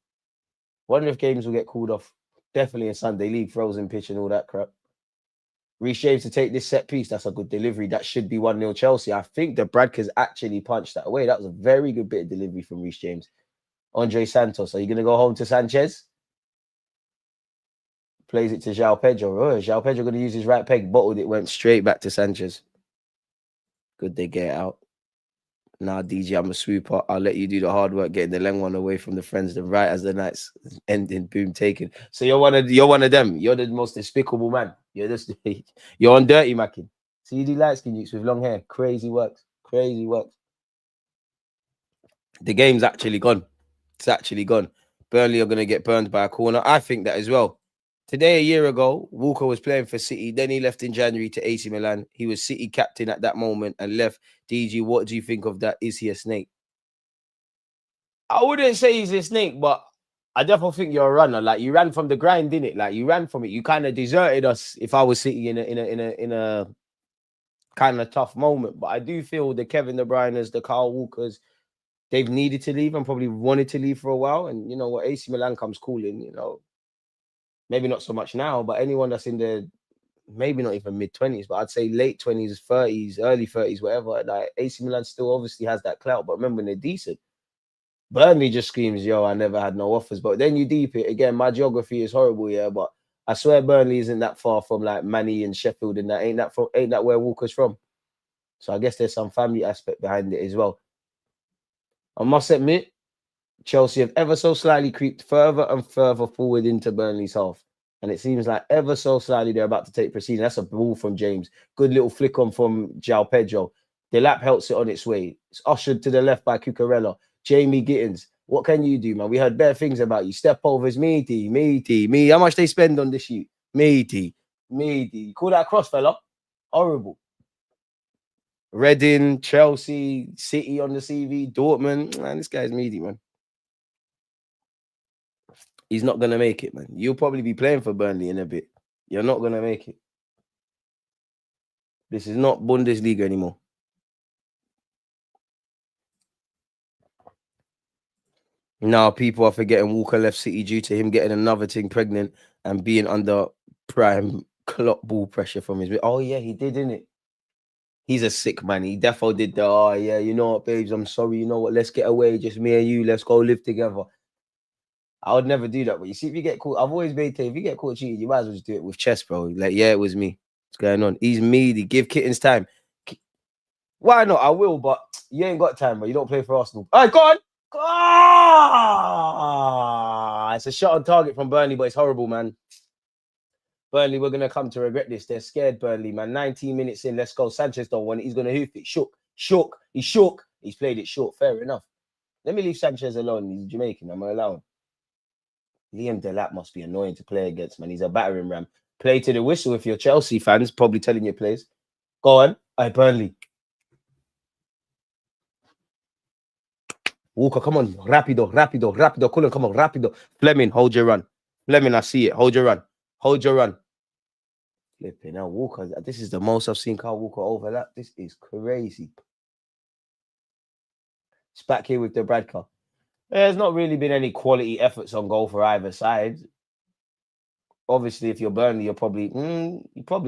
Wonder if games will get called off. Definitely in Sunday League, frozen pitch and all that crap. Reece James to take this set piece. That's a good delivery. That should be 1-0 Chelsea. I think the Bradkers actually punched that away. That was a very good bit of delivery from Reece James. Andre Santos. Are you going to go home to Sanchez? Plays it to João Pedro. Oh, João Pedro going to use his right peg. Bottled it. Went straight back to Sanchez. Good they get it out. Nah, DJ, I'm a sweeper. I'll let you do the hard work getting the Leng one away from the friends. Then right as the night's ending, boom, taken. So you're one of them. You're the most despicable man. You're on dirty macking. So you do light skin youths with long hair. Crazy works. Crazy works. The game's actually gone. It's actually gone. Burnley are going to get burned by a corner. I think that as well. Today, a year ago, Walker was playing for City. Then he left in January to AC Milan. He was City captain at that moment and left. DG, what do you think of that? Is he a snake? I wouldn't say he's a snake, but I definitely think you're a runner. Like, you ran from the grind, didn't it? Like, you ran from it. You kind of deserted us if I was City in a kind of tough moment. But I do feel the Kevin De Bruyne's, the Kyle Walkers, they've needed to leave and probably wanted to leave for a while. And you know what? AC Milan comes calling, you know. Maybe not so much now, but anyone that's in the maybe not even mid-20s, but I'd say late 20s, 30s, early 30s, whatever. Like AC Milan still obviously has that clout, but remember when they're decent. Burnley just screams, yo, I never had no offers. But then you deep it again. My geography is horrible, yeah. But I swear Burnley isn't that far from like Manny and Sheffield, and that ain't that where Walker's from. So I guess there's some family aspect behind it as well. I must admit, Chelsea have ever so slightly creeped further and further forward into Burnley's half. And it seems like ever so slightly they're about to take proceeding. That's a ball from James. Good little flick on from João Pedro. Delap helps it on its way. It's ushered to the left by Cucurella. Jamie Gittins. What can you do, man? We heard better things about you. Step overs, meaty. How much they spend on this shoot? Meaty. Call that cross, fella. Horrible. Reading, Chelsea, City on the CV, Dortmund. Man, this guy's meaty, man. He's not going to make it, man. You'll probably be playing for Burnley in a bit. You're not going to make it. This is not Bundesliga anymore. Now, people are forgetting Walker left City due to him getting another thing pregnant and being under prime clock ball pressure from his... Oh, yeah, he did, didn't it? He's a sick man. He defo did the, oh, yeah, you know what, babes, I'm sorry. You know what, let's get away. Just me and you. Let's go live together. I would never do that. But you see, if you get caught, I've always maintained, if you get caught cheating, you might as well just do it with chest, bro. Like, yeah, it was me. What's going on? He's meaty. Give Kittens time. Why not? I will, but you ain't got time, bro. You don't play for Arsenal. All right, go on. Ah, it's a shot on target from Burnley, but it's horrible, man. Burnley, we're going to come to regret this. They're scared, Burnley, man. 19 minutes in, let's go. Sanchez don't want it. He's going to hoof it. Shook. He's shook. He's played it short. Fair enough. Let me leave Sanchez alone. He's Jamaican. I'm going to allow him. Liam Delap must be annoying to play against, man. He's a battering ram. Play to the whistle if you're Chelsea fans, probably telling your players. Go on. All right, Burnley. Walker, come on. Rapido, rapido, rapido. Cullen, come on. Rapido. Fleming, hold your run. Fleming, I see it. Hold your run. Hold your run. Flipping now, Walker. This is the most I've seen Carl Walker overlap. This is crazy. It's back here with the Bradker. There's not really been any quality efforts on goal for either side. Obviously, if you're Burnley, you're probably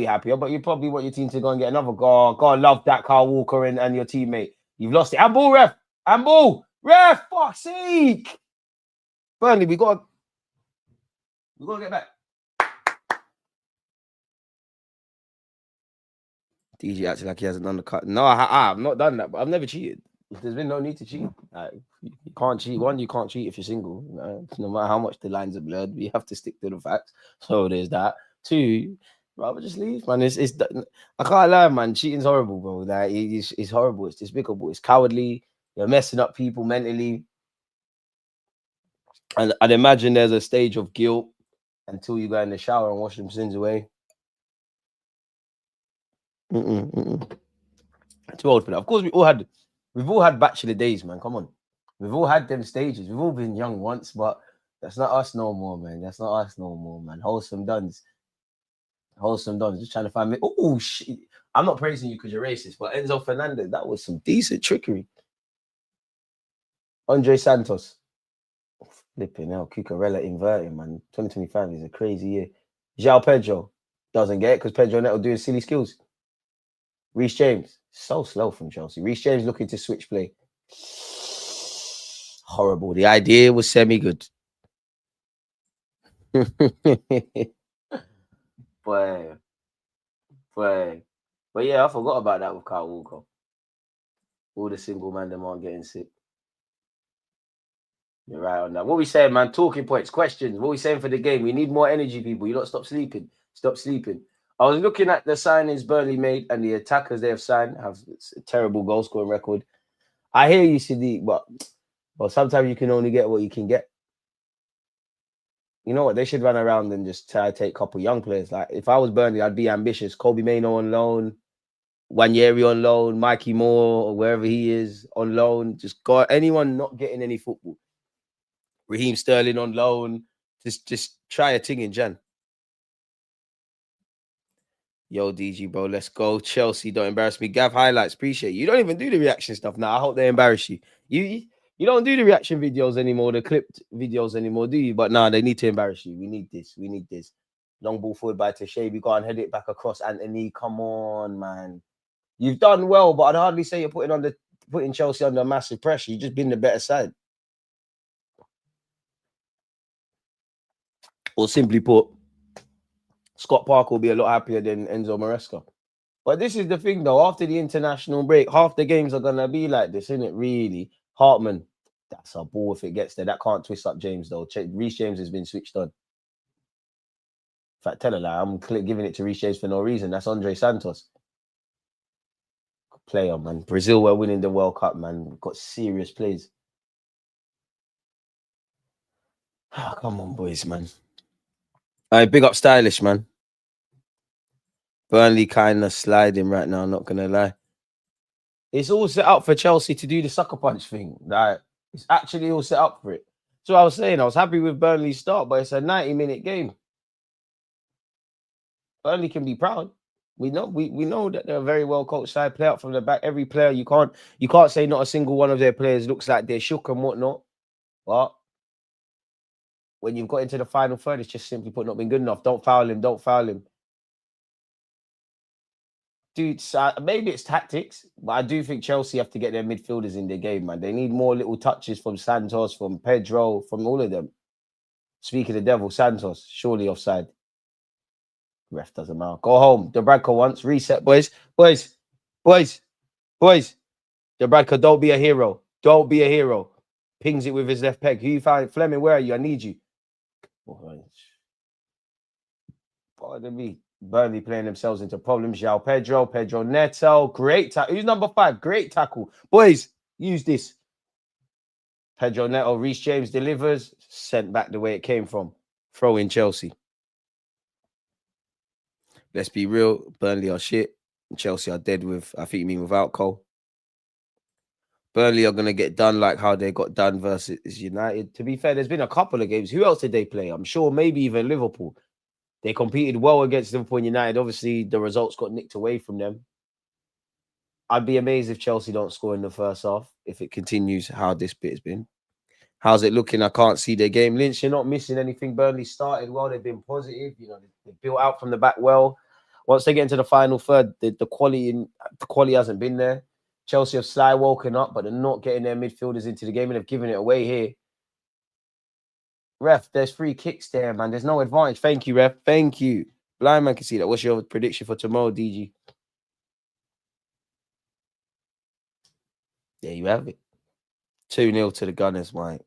happier, but you probably want your team to go and get another goal. God, love that Carl Walker and your teammate. You've lost it. Handball, ref. Handball. Ref, fuck's sake. Burnley, we got to get back. DG acting like he hasn't done the cut. No, I've not done that, but I've never cheated. There's been no need to cheat. Like, you can't cheat. One, you can't cheat if you're single. You know? No matter how much the lines are blurred, we have to stick to the facts. So there's that. Two, rather just leave, man. It's I can't lie, man. Cheating's horrible, bro. Like, it's horrible. It's despicable. It's cowardly. You're messing up people mentally. And I'd imagine there's a stage of guilt until you go in the shower and wash them sins away. Too old for that. Of course, we've all had bachelor days, man. Come on. We've all had them stages. We've all been young once, but that's not us no more, man. That's not us no more, man. Wholesome duns. Just trying to find me. Oh, shit. I'm not praising you because you're racist, but Enzo Fernandez, that was some decent trickery. Andre Santos. Flipping hell. Cucurella inverting, man. 2025 is a crazy year. João Pedro doesn't get it because Pedro Neto doing silly skills. Reece James, so slow from Chelsea. Reece James looking to switch play. Horrible. The idea was semi-good. But yeah, I forgot about that with Kyle Walker. All the single man them aren't getting sick. You're right on that. What we saying, man? Talking points, questions. What we saying for the game? We need more energy, people. You don't stop sleeping. Stop sleeping. I was looking at the signings Burnley made and the attackers they have signed have a terrible goal scoring record. I hear you, Sadiq, but sometimes you can only get what you can get. You know what? They should run around and just try to take a couple young players. Like, if I was Burnley, I'd be ambitious. Kobe Mainoo on loan, Wanyeri on loan, Mikey Moore, or wherever he is on loan. Just got anyone not getting any football. Raheem Sterling on loan. Just try a thing in Jan. Yo, DG, bro, let's go. Chelsea, don't embarrass me. Gav highlights, appreciate you. You don't even do the reaction stuff now. I hope they embarrass you. You don't do the reaction videos anymore, the clipped videos anymore, do you? But nah, they need to embarrass you. We need this. We need this. Long ball forward by Teixeira. We go and head it back across Anthony. Come on, man. You've done well, but I'd hardly say you're putting Chelsea under massive pressure. You've just been the better side. Or simply put, Scott Parker will be a lot happier than Enzo Maresca. But this is the thing, though. After the international break, half the games are going to be like this, isn't it, really? Hartman, that's a ball if it gets there. That can't twist up James, though. Reece James has been switched on. In fact, tell a lie. I'm giving it to Reece James for no reason. That's Andre Santos. Player, man. Brazil were winning the World Cup, man. We've got serious plays. Oh, come on, boys, man. All right, big up Stylish, man. Burnley kind of sliding right now, not going to lie. It's all set up for Chelsea to do the sucker punch thing. Like, it's actually all set up for it. So I was saying, I was happy with Burnley's start, but it's a 90-minute game. Burnley can be proud. We know that they're a very well coached side. Play out from the back. Every player, you can't say not a single one of their players looks like they're shook and whatnot. But when you've got into the final third, it's just simply put not been good enough. Don't foul him. Don't foul him. Dude, maybe it's tactics, but I do think Chelsea have to get their midfielders in their game, man. They need more little touches from Santos, from Pedro, from all of them. Speaking of the devil, Santos, surely offside. Ref doesn't matter. Go home. Dubravka once. Reset, boys. Boys. Dubravka, don't be a hero. Don't be a hero. Pings it with his left peg. Who you found? Fleming, where are you? I need you. Pardon me. Burnley playing themselves into problems. João Pedro Neto. Great tackle. Who's number 5? Great tackle. Boys, use this. Pedro Neto. Reece James delivers. Sent back the way it came from. Throw in Chelsea. Let's be real. Burnley are shit. Chelsea are dead with, I think you mean without Cole. Burnley are going to get done like how they got done versus United. To be fair, there's been a couple of games. Who else did they play? I'm sure maybe even Liverpool. They competed well against Liverpool and United. Obviously, the results got nicked away from them. I'd be amazed if Chelsea don't score in the first half if it continues how this bit has been. How's it looking? I can't see their game. Lynch, you're not missing anything. Burnley started well. They've been positive. You know, they built out from the back well. Once they get into the final third, the quality hasn't been there. Chelsea have sly woken up, but they're not getting their midfielders into the game and they've given it away here. Ref, there's free kicks there, man. There's no advantage. Thank you, ref. Thank you. Blind man can see that. What's your prediction for tomorrow, DG? There you have it. 2-0 to the Gunners, mate.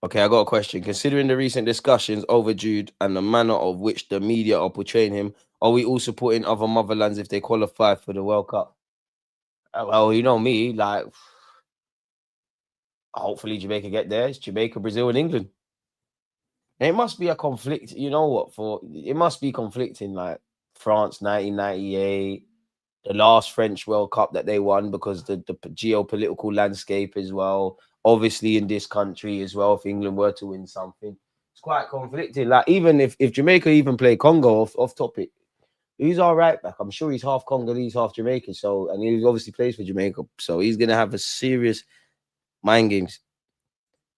Okay, I got a question. Considering the recent discussions over Jude and the manner of which the media are portraying him, are we all supporting other motherlands if they qualify for the World Cup? Well, you know me, like, hopefully Jamaica get there. It's Jamaica, Brazil, and England. And it must be a conflict. You know what? It must be conflicting, like France 1998, the last French World Cup that they won because the geopolitical landscape as well. Obviously, in this country as well, if England were to win something, it's quite conflicting. Like, even if Jamaica even play Congo off topic, he's all right back. I'm sure he's half Congolese, half Jamaican. So, and he obviously plays for Jamaica. So he's gonna have a serious mind games.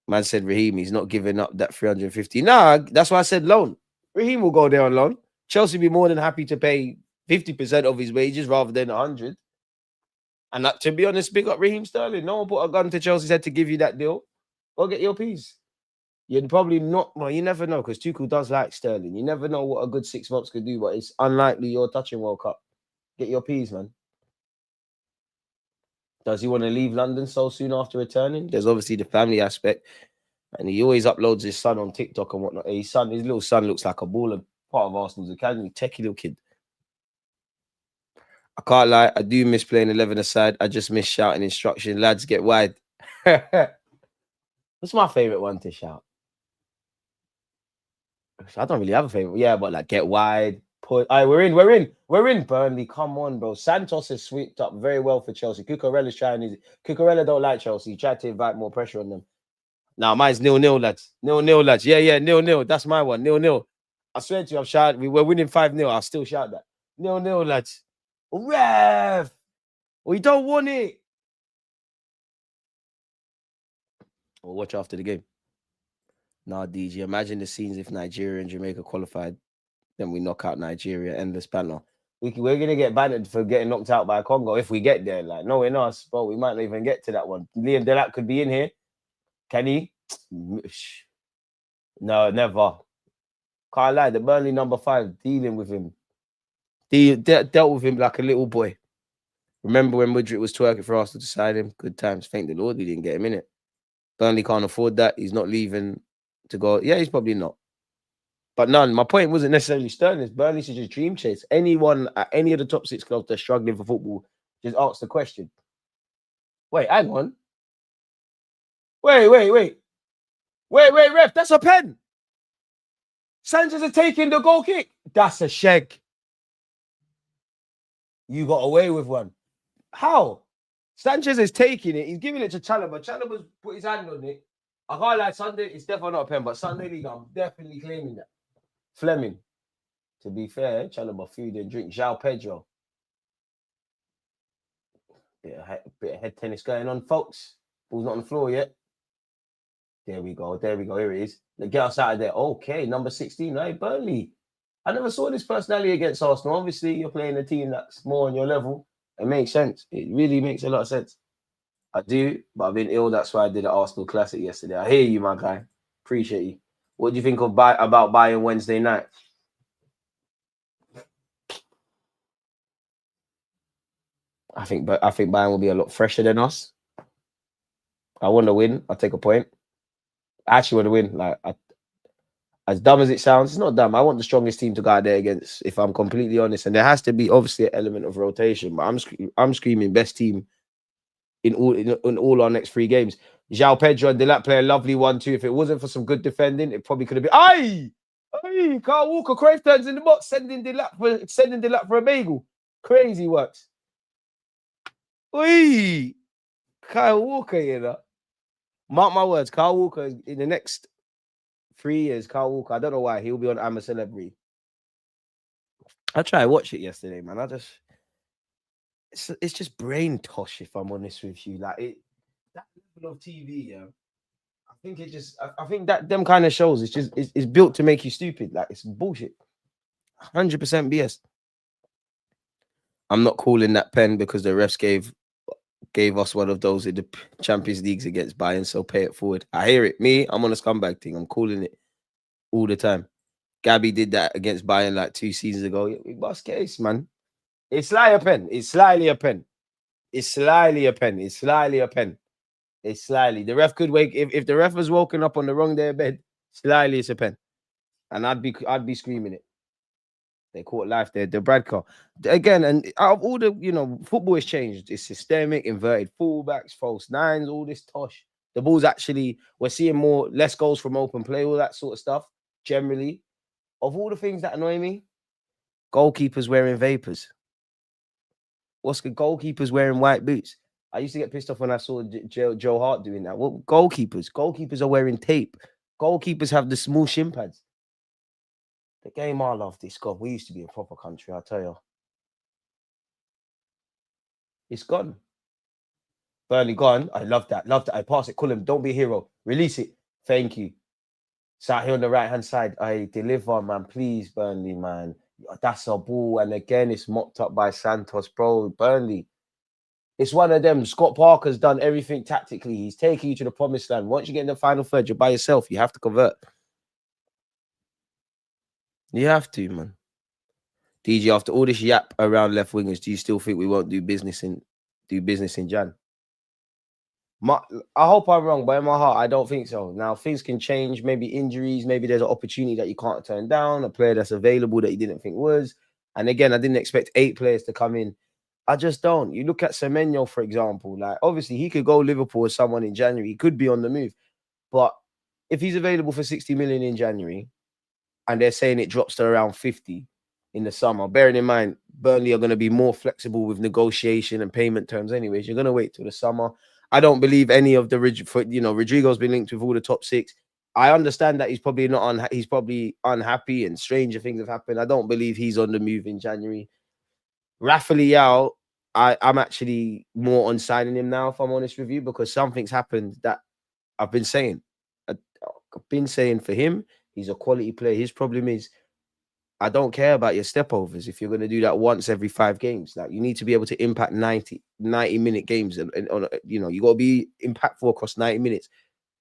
Man said Raheem, he's not giving up that 350. Nah, that's why I said loan. Raheem will go there on loan. Chelsea will be more than happy to pay 50% of his wages rather than 100. And that, to be honest, big up Raheem Sterling. No one put a gun to Chelsea's head to give you that deal. Go get your piece. You'd probably not. Well, you never know because Tuchel does like Sterling. You never know what a good 6 months could do, but it's unlikely you're touching World Cup. Get your piece, man. Does he want to leave London so soon after returning? There's obviously the family aspect. And he always uploads his son on TikTok and whatnot. His little son looks like a baller, part of Arsenal's academy. Techie little kid. I can't lie, I do miss playing 11 aside. I just miss shouting instruction. Lads, get wide. What's my favourite one to shout? I don't really have a favourite. Yeah, but like get wide. Put. All right, we're in. Burnley, come on, bro. Santos has swept up very well for Chelsea. Cucurella's trying. Cucurella don't like Chelsea. He tried to invite more pressure on them. Now mine's 0-0, lads. 0-0, lads. Yeah, 0-0. That's my one. 0-0. I swear to you, I've shouted. We were winning 5-0. I'll still shout that. 0-0, lads. Ref! We don't want it. We'll watch after the game. Nah, DG, imagine the scenes if Nigeria and Jamaica qualified. Then we knock out Nigeria, endless banner. We're going to get banned for getting knocked out by Congo if we get there. Like, knowing us, but we might not even get to that one. Liam Delap could be in here. Can he? No, never. Can't lie. The Burnley number 5 dealing with him. Dealt with him like a little boy. Remember when Mudryk was twerking for Arsenal to sign him? Good times. Thank the Lord we didn't get him in it. Burnley can't afford that. He's not leaving to go. Yeah, he's probably not. But none. My point wasn't necessarily Sterling. Burnley should just dream chase. Anyone at any of the top 6 clubs that's struggling for football, just ask the question. Wait, hang on. Wait, ref, that's a pen. Sanchez is taking the goal kick. That's a sheg. You got away with one. How? Sanchez is taking it. He's giving it to Chalobah. Chalobah's put his hand on it. I can't lie, Sunday, it's definitely not a pen, but Sunday League, I'm definitely claiming that. Fleming. To be fair, Chalobah food and drink. João Pedro. Bit of head tennis going on, folks. Ball's not on the floor yet. There we go. Here it is. Get us out of there. Okay, number 16. Right, Burnley. I never saw this personality against Arsenal. Obviously, you're playing a team that's more on your level. It makes sense. It really makes a lot of sense. I do, but I've been ill. That's why I did an Arsenal Classic yesterday. I hear you, my guy. Appreciate you. What do you think about Bayern Wednesday night? I think Bayern will be a lot fresher than us. I want to win. I'll take a point. I actually want to win. Like, as dumb as it sounds, it's not dumb. I want the strongest team to go out there against, if I'm completely honest. And there has to be obviously an element of rotation. But I'm screaming best team in all our next 3 games. João Pedro and Delap play a lovely 1-2. If it wasn't for some good defending, it probably could have been. Aye! Carl Walker, Crave turns in the box, sending Delap for a bagel. Crazy works. Oi! Kyle Walker, you know. Mark my words, Kyle Walker in the next 3 years, Kyle Walker, I don't know why, he'll be on I'm a Celebrity. I tried to watch it yesterday, man. It's just brain tosh, if I'm honest with you. Like that level of TV, yeah. I think that them kind of shows it's built to make you stupid. Like it's bullshit. 100% BS. I'm not calling that pen because the refs gave us one of those in the Champions Leagues against Bayern, so pay it forward. I hear it. Me, I'm on a scumbag thing. I'm calling it all the time. Gabby did that against Bayern like 2 seasons ago. We bust case, man. It's slightly a pen. It's slightly a pen. It's slightly a pen. It's slightly a pen. It's slightly. The ref could wake if the ref was woken up on the wrong day of bed. Slightly, it's a pen, and I'd be screaming it. They caught life there. The Brad car again, and out of all the football has changed. It's systemic, inverted fullbacks, false nines, all this tosh. The ball's actually we're seeing less goals from open play, all that sort of stuff. Generally, of all the things that annoy me, goalkeepers wearing vapors. What's the goalkeepers wearing white boots? I used to get pissed off when I saw Joe Hart doing that. What goalkeepers are wearing tape. Goalkeepers have the small shin pads. The game I love this. God, we used to be a proper country, I tell you. It's gone. Burnley gone. I love that. I pass it. Call him. Don't be a hero. Release it. Thank you. Sat here on the right-hand side. I deliver, man. Please, Burnley, man. That's a ball. And again, it's mopped up by Santos, bro. Burnley. It's one of them. Scott Parker's done everything tactically. He's taking you to the promised land. Once you get in the final third, you're by yourself. You have to convert. You have to, man. DG, after all this yap around left wingers, do you still think we won't do business in Jan? I hope I'm wrong, but in my heart, I don't think so. Now, things can change. Maybe injuries. Maybe there's an opportunity that you can't turn down. A player that's available that you didn't think was. And again, I didn't expect 8 players to come in. I just don't. You look at Semenyo, for example. Like, obviously, he could go Liverpool as someone in January. He could be on the move. But if he's available for 60 million in January, and they're saying it drops to around 50 in the summer, bearing in mind, Burnley are going to be more flexible with negotiation and payment terms anyways. You're going to wait till the summer. I don't believe any of the, Rodrigo's been linked with all the top 6. I understand that he's probably he's probably unhappy and stranger things have happened. I don't believe he's on the move in January. Rafa Leao, I'm actually more on signing him now, if I'm honest with you, because something's happened that I've been saying. I've been saying for him, he's a quality player. His problem is, I don't care about your stepovers if you're going to do that once every 5 games. Like, you need to be able to impact 90-minute games. And you got to be impactful across 90 minutes.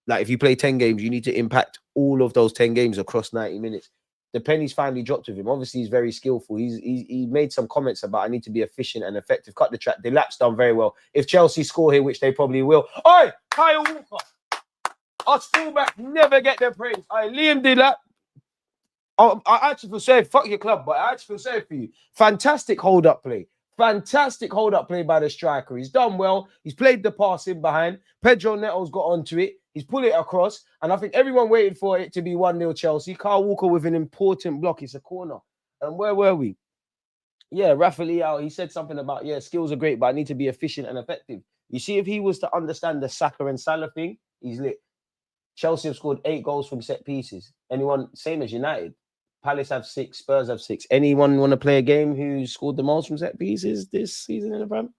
Like, if you play 10 games, you need to impact all of those 10 games across 90 minutes. The penny's finally dropped with him. Obviously, he's very skillful. He made some comments about I need to be efficient and effective. Cut the track. The lap's done very well. If Chelsea score here, which they probably will. Oi, Kyle Walker. Us fullback never get their praise. Liam did that. I actually feel sorry. Fuck your club, but I actually feel sorry for you. Fantastic hold-up play. Fantastic hold-up play by the striker. He's done well. He's played the pass in behind. Pedro Neto's got onto it. He's pulled it across. And I think everyone waited for it to be 1-0 Chelsea. Kyle Walker with an important block. It's a corner. And where were we? Yeah, Rafa Leao, he said something about, skills are great, but I need to be efficient and effective. You see, if he was to understand the Saka and Salah thing, he's lit. Chelsea have scored 8 goals from set pieces. Anyone, same as United. Palace have 6, Spurs have 6. Anyone want to play a game who scored the most from set pieces this season in the Prem?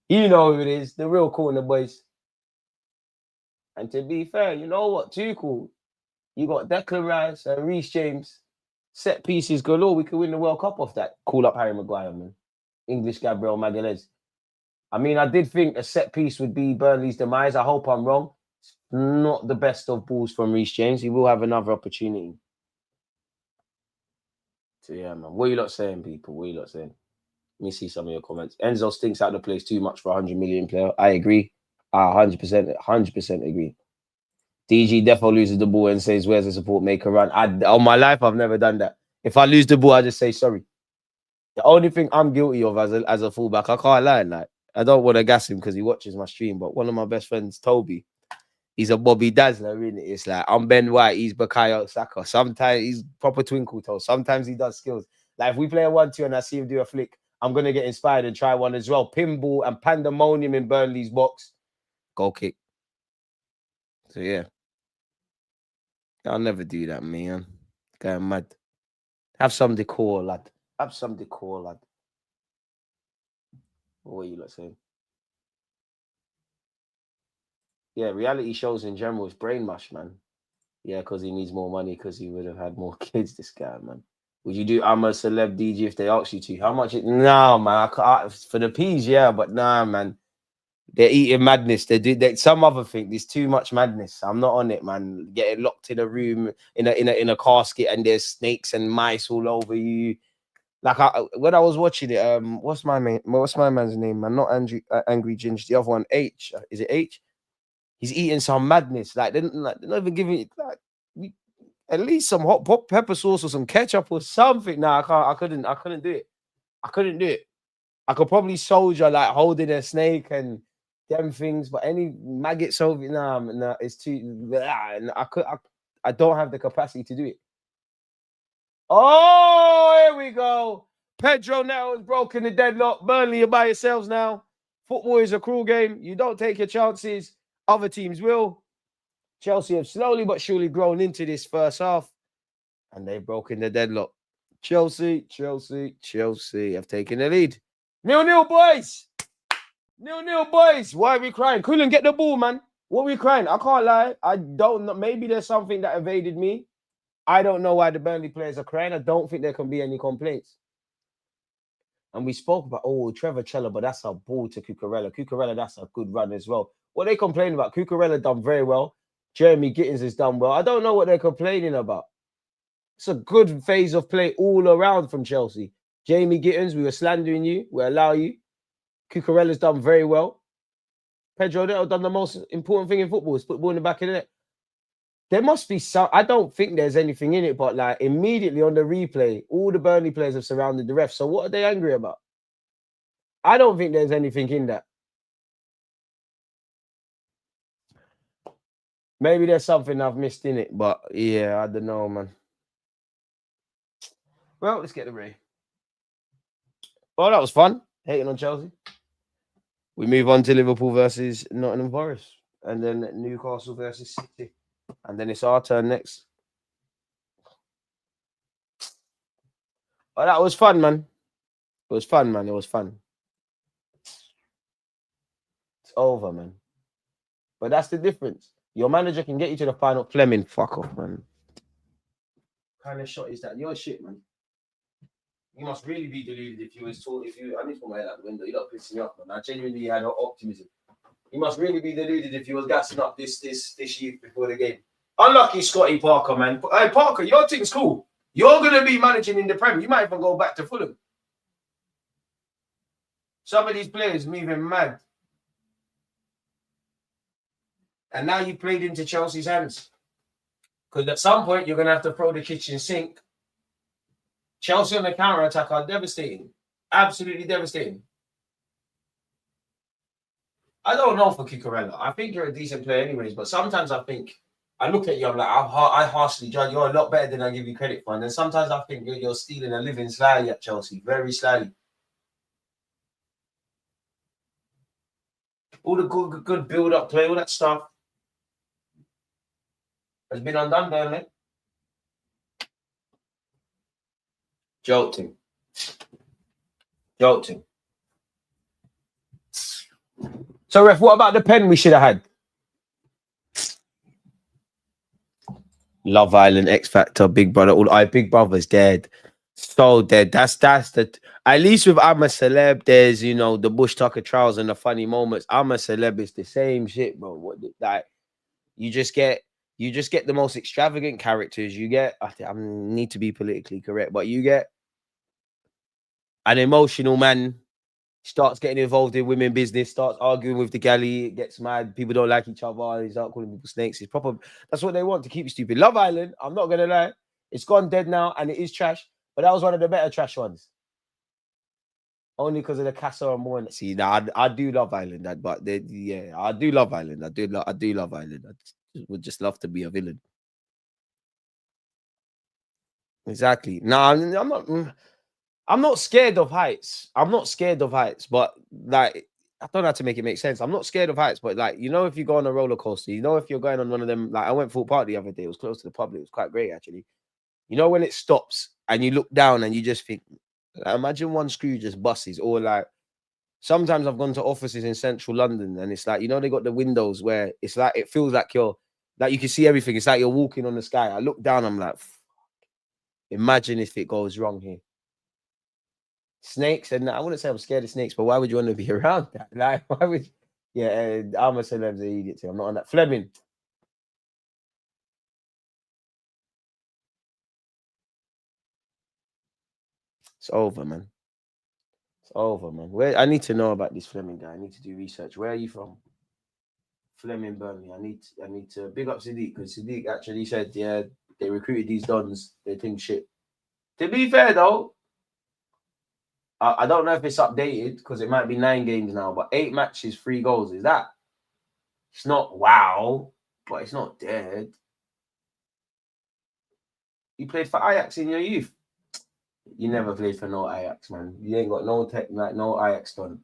You know who it is, the real corner boys. And to be fair, you know what? Too cool. You got Declan Rice and Reece James. Set pieces galore. We could win the World Cup off that. Call up Harry Maguire, man. English Gabriel Magalhaes. I mean, I did think a set piece would be Burnley's demise. I hope I'm wrong. It's not the best of balls from Reece James. He will have another opportunity. So yeah, man. What are you lot saying, people? What are you lot saying? Let me see some of your comments. Enzo stinks out of the place too much for a 100 million player. I agree. 100% agree. DG defo loses the ball and says, "Where's the support? Make a run." On my life, I've never done that. If I lose the ball, I just say sorry. The only thing I'm guilty of as a fullback, I can't lie. Like, I don't want to gas him because he watches my stream, but one of my best friends, Toby, he's a Bobby Dazzler, innit? It's like, I'm Ben White, he's Bukayo Saka. Sometimes he's proper twinkle toes. Sometimes he does skills. Like, if we play a 1-2 and I see him do a flick, I'm gonna get inspired and try one as well. Pinball and pandemonium in Burnley's box. Goal kick. So yeah. I'll never do that, man. Going mad. Have some decor, lad. Have some decor, lad. What are you lot saying? Yeah, reality shows in general is brain mush, man. Yeah, because he needs more money because he would have had more kids, this guy, man. Would you do I'm a celeb DJ if they asked you to? How much? No, man. For the peas, yeah, but nah, man. They're eating madness. They some other thing. There's too much madness. I'm not on it, man. Getting locked in a room in a casket and there's snakes and mice all over you. Like when I was watching it, what's my man's name, man? Not Angry Ginger. The other one, H. Is it H? He's eating some madness. Like they're not even giving it at least some hot pepper sauce or some ketchup or something. Nah, I couldn't do it. I couldn't do it. I could probably soldier like holding a snake and them things, but any maggots over nah, it's too. I don't have the capacity to do it. Oh, here we go. Pedro now has broken the deadlock. Burnley, you're by yourselves now. Football is a cruel game. You don't take your chances. Other teams will. Chelsea have slowly but surely grown into this first half, and they've broken the deadlock. Chelsea have taken the lead. 0-0, boys. 0-0, boys. Why are we crying? Couldn't get the ball, man. What are we crying? I can't lie. I don't know. Maybe there's something that evaded me. I don't know why the Burnley players are crying. I don't think there can be any complaints. And we spoke about, Trevor Cella, but that's a ball to Cucurella. Cucurella, that's a good run as well. What are they complaining about? Cucurella done very well. Jeremy Gittins has done well. I don't know what they're complaining about. It's a good phase of play all around from Chelsea. Jamie Gittins, we were slandering you. We allow you. Cucurella's done very well. Pedro Neto done the most important thing in football is put the ball in the back of the net. There must be some. I don't think there's anything in it, but like immediately on the replay, all the Burnley players have surrounded the ref. So what are they angry about? I don't think there's anything in that. Maybe there's something I've missed in it, but yeah, I don't know, man. Well, let's get the Ray. Well, that was fun. Hating on Chelsea. We move on to Liverpool versus Nottingham Forest, and then Newcastle versus City. And then it's our turn next. Oh, that was fun, man. It was fun, man. It was fun. It's over, man. But that's the difference. Your manager can get you to the final. Fleming, fuck off, man. What kind of shot is that? You're shit, man. You must really be deluded if you was told. I need to put my head out the window. You're not pissing me off, man. I genuinely had optimism. You must really be deluded if you was gassing up this youth before the game. Unlucky Scotty Parker, man. Hey, Parker, your team's cool. You're going to be managing in the Prem. You might even go back to Fulham. Some of these players moving mad. And now you played into Chelsea's hands. Because at some point, you're going to have to throw the kitchen sink. Chelsea on the counter-attack are devastating. Absolutely devastating. I don't know for Cucurella. I think you're a decent player anyways, but sometimes I think, I look at you, I'm like, I harshly judge. You're a lot better than I give you credit for. And then sometimes I think you're stealing a living slyly at Chelsea, very slyly. All the good build-up play, all that stuff has been undone, Burnley. Jolting. So, ref, what about the pen we should have had? Love Island, X Factor, Big Brother. Big Brother's dead. So dead. That's the. At least with I'm a Celeb, there's the Bush Tucker trials and the funny moments. I'm a Celeb is the same shit, bro. You just get the most extravagant characters. You get. I need to be politically correct, but you get an emotional man. Starts getting involved in women business, starts arguing with the galley, gets mad, people don't like each other, he starts calling people snakes. It's proper. That's what they want to keep you stupid. Love Island, I'm not gonna lie, it's gone dead now and it is trash, but that was one of the better trash ones. Only because of the Casa and more. See, now I do love Island, I do love Island. I do love Island. Would just love to be a villain. Exactly. No, I'm not. I'm not scared of heights. I'm not scared of heights, but like I don't know how to make it make sense. I'm not scared of heights, but like if you go on a roller coaster, if you're going on one of them, like I went Thorpe Park the other day, it was close to the public, it was quite great actually. When it stops and you look down and you just think, like, imagine one screw just busts, or like sometimes I've gone to offices in central London and it's like, they got the windows where it's like it feels like you can see everything. It's like you're walking on the sky. I look down, I'm like, imagine if it goes wrong here. Snakes, and I wouldn't say I'm scared of snakes, but why would you want to be around that? Like, why would? Yeah, I'm a celeb's an idiot too. I'm not on that. Fleming. It's over, man. It's over, man. Where I need to know about this Fleming guy. I need to do research. Where are you from? Fleming, Burnley. I need to big up Sadiq, because Sadiq actually said, yeah, they recruited these dons. They think shit. To be fair though, I don't know if it's updated because it might be 9 games now, but 8 matches, 3 goals. Is that? It's not wow, but it's not dead. You played for Ajax in your youth. You never played for no Ajax, man. You ain't got no tech, like no Ajax done.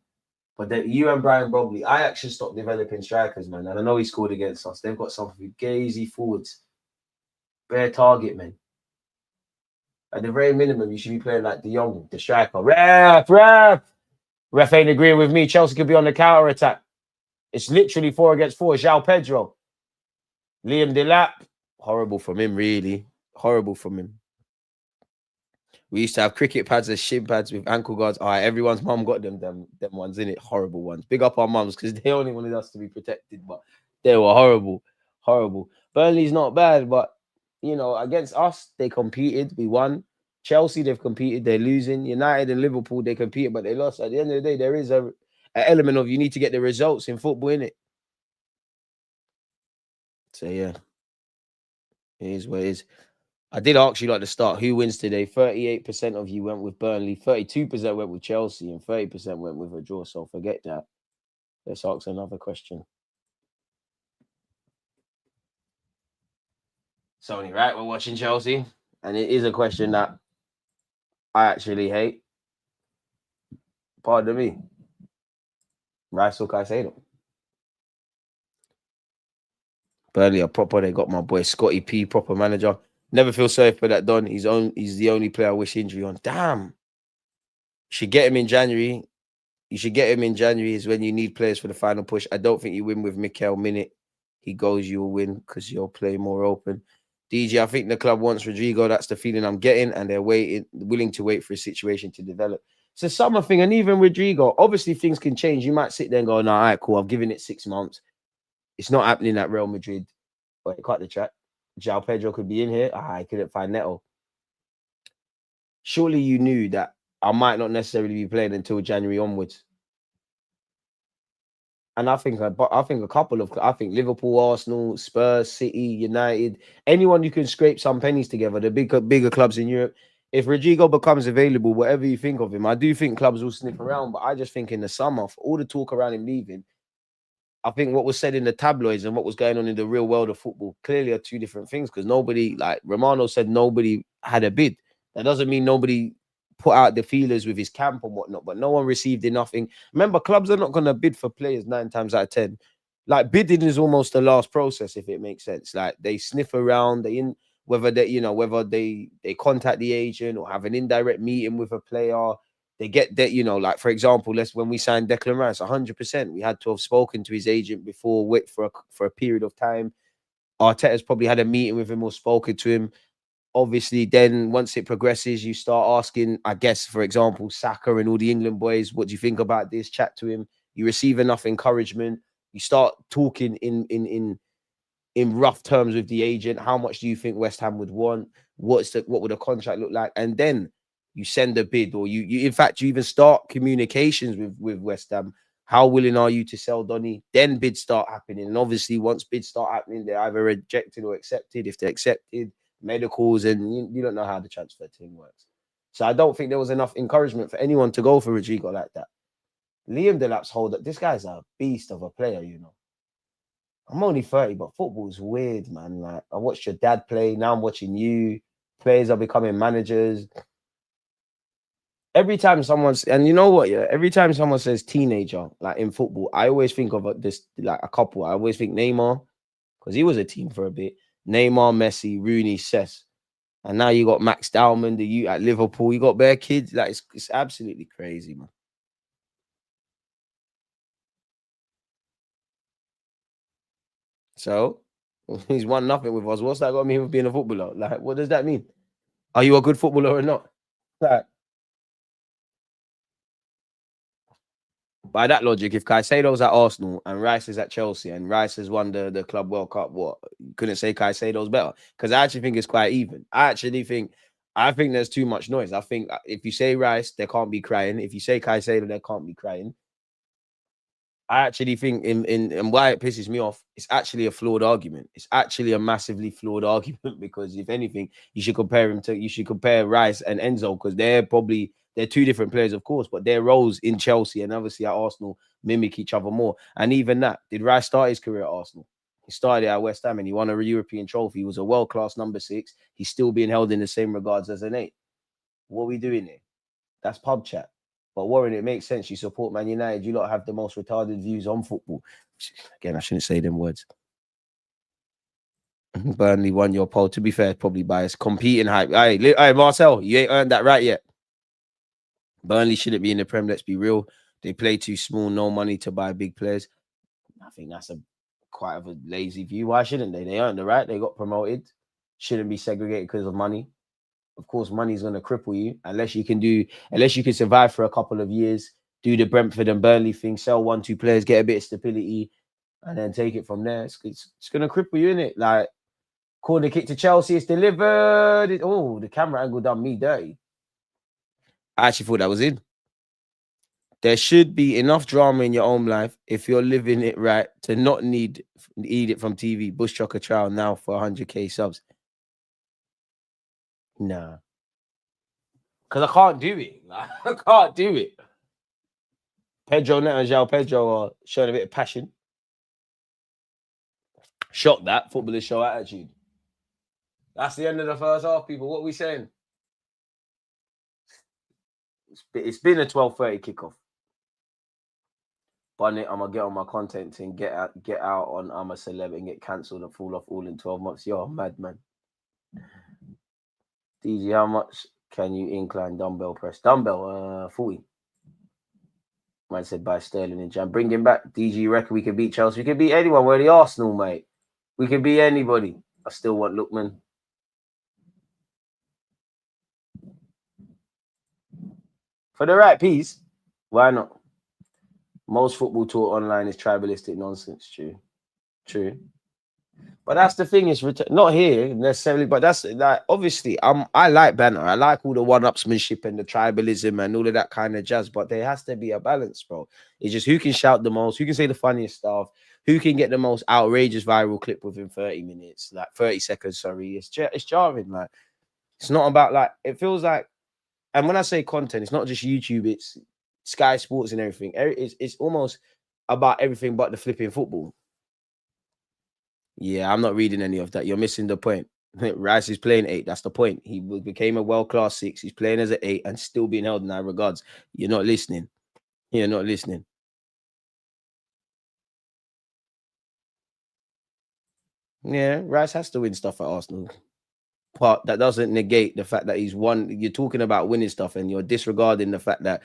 But you and Brian Brobley, Ajax should stop developing strikers, man. And I know he scored against us. They've got some gazy forwards. Bare target, man. At the very minimum, you should be playing like De Jong, the striker. Ref ain't agreeing with me. Chelsea could be on the counter attack. It's literally 4 against 4. João Pedro. Liam Delap. Horrible from him, really. Horrible from him. We used to have cricket pads as shin pads with ankle guards. All right, everyone's mum got them ones in it. Horrible ones. Big up our mums because they only wanted us to be protected, but they were horrible. Horrible. Burnley's not bad, but against us, they competed. We won. Chelsea, they've competed. They're losing. United and Liverpool, they competed, but they lost. At the end of the day, there is an element of you need to get the results in football, innit? So yeah, it is what it is. I did ask you at the start, who wins today? 38% of you went with Burnley, 32% went with Chelsea, and 30% went with a draw. So forget that. Let's ask another question. Sony, right? We're watching Chelsea, and it is a question that I actually hate. Pardon me. Rice or Caicedo? Burnley are proper. They got my boy Scotty P, proper manager. Never feel sorry for that Don. He's the only player I wish injury on. Damn. Should get him in January. You should get him in January is when you need players for the final push. I don't think you win with Mikel Minute. He goes, you'll win because you'll play more open. DJ, I think the club wants Rodrigo. That's the feeling I'm getting. And they're willing to wait for a situation to develop. It's a summer thing. And even Rodrigo, obviously things can change. You might sit there and go, no, all right, cool. I've given it 6 months. It's not happening at Real Madrid. But cut the track. João Pedro could be in here. I couldn't find Neto. Surely you knew that I might not necessarily be playing until January onwards. And I think Liverpool, Arsenal, Spurs, City, United, anyone you can scrape some pennies together, the bigger clubs in Europe. If Rodrigo becomes available, whatever you think of him, I do think clubs will sniff around. But I just think in the summer, for all the talk around him leaving, I think what was said in the tabloids and what was going on in the real world of football clearly are 2 different things. Because nobody, like Romano said, nobody had a bid. That doesn't mean nobody put out the feelers with his camp and whatnot, but no one received nothing. Remember, clubs are not going to bid for players 9 times out of 10. Like bidding is almost the last process, if it makes sense. Like they sniff around, whether they contact the agent or have an indirect meeting with a player. They get that, like for example, when we signed Declan Rice, 100%, we had to have spoken to his agent before, wait for a period of time. Arteta's probably had a meeting with him or spoken to him. Obviously, then once it progresses, you start asking, I guess, for example, Saka and all the England boys, what do you think about this? Chat to him. You receive enough encouragement. You start talking in rough terms with the agent. How much do you think West Ham would want? What would a contract look like? And then you send a bid, or you in fact, you even start communications with West Ham. How willing are you to sell Donny? Then bids start happening. And obviously, once bids start happening, they're either rejected or accepted. If they're accepted, medicals, and you don't know how the transfer thing works. So I don't think there was enough encouragement for anyone to go for Rodrigo like that. Liam Delap's hold up. This guy's a beast of a player, I'm only 30, but football's weird, man. Like I watched your dad play. Now I'm watching you. Players are becoming managers. every time someone's, and you know what, yeah, every time someone says teenager, like in football, I always think of this, like a couple. I always think Neymar, because he was a team for a bit. Neymar, Messi, Rooney, Cess. And now you got Max Dowman, the you at Liverpool. You got bare kids. Like it's absolutely crazy, man. So he's 1-0 with us. What's that got to mean with being a footballer? Like, what does that mean? Are you a good footballer or not? Like, by that logic, if Caicedo's at Arsenal and Rice is at Chelsea and Rice has won the Club World Cup, what, you couldn't say Caicedo's better? Because I actually think it's quite even. I think there's too much noise. I think if you say Rice, there can't be crying. If you say Caicedo, there can't be crying. I actually think in why it pisses me off, it's actually a flawed argument. It's actually a massively flawed argument because if anything, you should compare Rice and Enzo because they're two different players, of course, but their roles in Chelsea and obviously at Arsenal mimic each other more. And even that, did Rice start his career at Arsenal? He started at West Ham and he won a European trophy. He was a world-class number 6. He's still being held in the same regards as an 8. What are we doing here? That's pub chat. But Warren, it makes sense. You support Man United. You lot have the most retarded views on football. Again, I shouldn't say them words. Burnley won your poll. To be fair, probably biased. Competing hype. Hey, Marcel, you ain't earned that right yet. Burnley shouldn't be in the Prem. Let's be real. They play too small. No money to buy big players. I think that's quite of a lazy view. Why shouldn't they? They earned the right. They got promoted. Shouldn't be segregated because of money. Of course, money is going to cripple you unless you can survive for a couple of years, do the Brentford and Burnley thing, sell 1-2 players, get a bit of stability, and then take it from there. It's going to cripple you, innit? Like, corner kick to Chelsea, it's delivered. The camera angle done me dirty. I actually thought that was in. There should be enough drama in your own life if you're living it right to not need it from TV. Bush Chocker trial now for 100k subs. Nah. Because I can't do it. Like, I can't do it. Pedro Neto and João Pedro are showing a bit of passion. Shot that. Footballers show attitude. That's the end of the first half, people. What are we saying? It's been a 12:30 kickoff. Bonnet, I'm going to get on my content and get out on I'm a Celeb and get cancelled and fall off all in 12 months. You're a madman. DG, how much can you incline dumbbell press? Dumbbell, 40. Man said by Sterling and Jam. Bring him back. DG reckon we can beat Chelsea. We can beat anyone. We're the Arsenal, mate. We can beat anybody. I still want Lookman. For the right piece, why not? Most football taught online is tribalistic nonsense. True. But that's the thing, is not here necessarily, but that's like obviously I like banter. I like all the one-upsmanship and the tribalism and all of that kind of jazz, but there has to be a balance, bro. It's just who can shout the most, who can say the funniest stuff, who can get the most outrageous viral clip within 30 minutes, like 30 seconds, sorry. It's jarring. Like, it's not about, like, it feels like, and when I say content, it's not just YouTube, it's Sky Sports and everything. It's almost about everything but the flipping football. Yeah, I'm not reading any of that. You're missing the point. Rice is playing 8. That's the point. He became a world-class 6. He's playing as an 8 and still being held in that regards. You're not listening. You're not listening. Yeah, Rice has to win stuff at Arsenal. But that doesn't negate the fact that he's won. You're talking about winning stuff and you're disregarding the fact that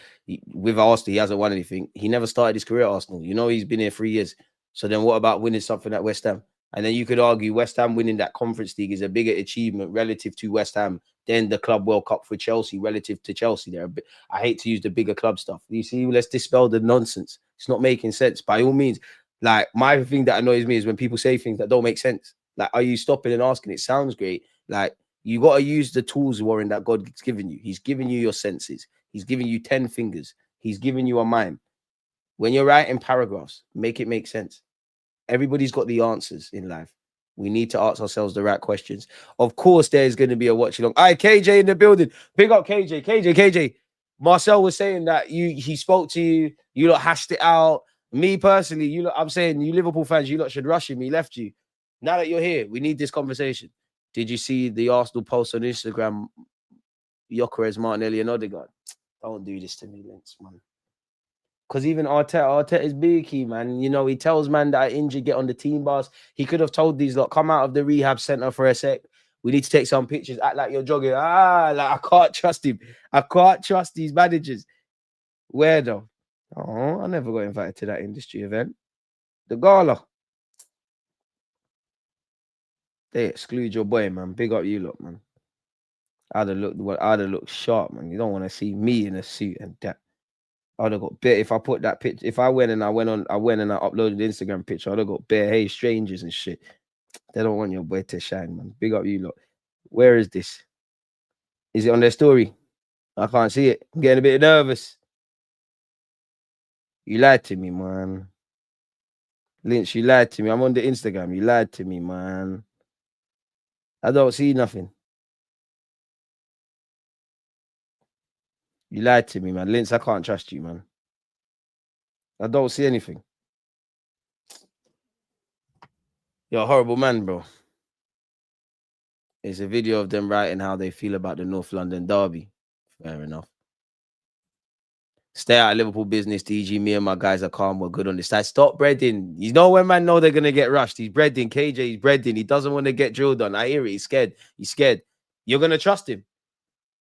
with Arsenal, he hasn't won anything. He never started his career at Arsenal. You know, he's been here 3 years. So then what about winning something at West Ham? And then you could argue West Ham winning that Conference League is a bigger achievement relative to West Ham than the Club World Cup for Chelsea relative to Chelsea. I hate to use the bigger club stuff. You see, let's dispel the nonsense. It's not making sense. By all means, like, my thing that annoys me is when people say things that don't make sense. Like, are you stopping and asking? It sounds great. Like, you got to use the tools, Warren, that God's given you. He's given you your senses. He's giving you 10 fingers. He's giving you a mind. When you're writing paragraphs, make it make sense. Everybody's got the answers in life. We need to ask ourselves the right questions. Of course, there's going to be a watch along. All right, KJ in the building. Big up KJ. KJ. Marcel was saying that he spoke to you. You lot hashed it out. Me personally, I'm saying you Liverpool fans, you lot should rush him. He left you. Now that you're here, we need this conversation. Did you see the Arsenal post on Instagram? Gyökeres, Martinelli, and Odegaard. Don't do this to me, Links, man. Because even Arteta's beaky, man. You know, he tells man that I injured, get on the team bus. He could have told these lot, come out of the rehab center for a sec. We need to take some pictures. Act like you're jogging. Like I can't trust him. I can't trust these managers. Where though? Oh, I never got invited to that industry event. The gala. They exclude your boy, man. Big up you lot, man. I'd have looked sharp, man. You don't want to see me in a suit and that. I'd have got bare if I put that picture. If I went and I uploaded the Instagram picture, I'd have got bare, hey, strangers and shit. They don't want your boy to shine, man. Big up you lot. Where is this? Is it on their story? I can't see it. I'm getting a bit nervous. You lied to me, man. Lynch, you lied to me. I'm on the Instagram. You lied to me, man. I don't see nothing. You lied to me, man. Lynch, I can't trust you, man. I don't see anything. You're a horrible man, bro. It's a video of them writing how they feel about the North London derby. Fair enough. Stay out of Liverpool business, DG. Me and my guys are calm. We're good on this side. Stop breading. You know when man know they're going to get rushed. He's breading. KJ, he's breading. He doesn't want to get drilled on. I hear it. He's scared. He's scared. You're going to trust him.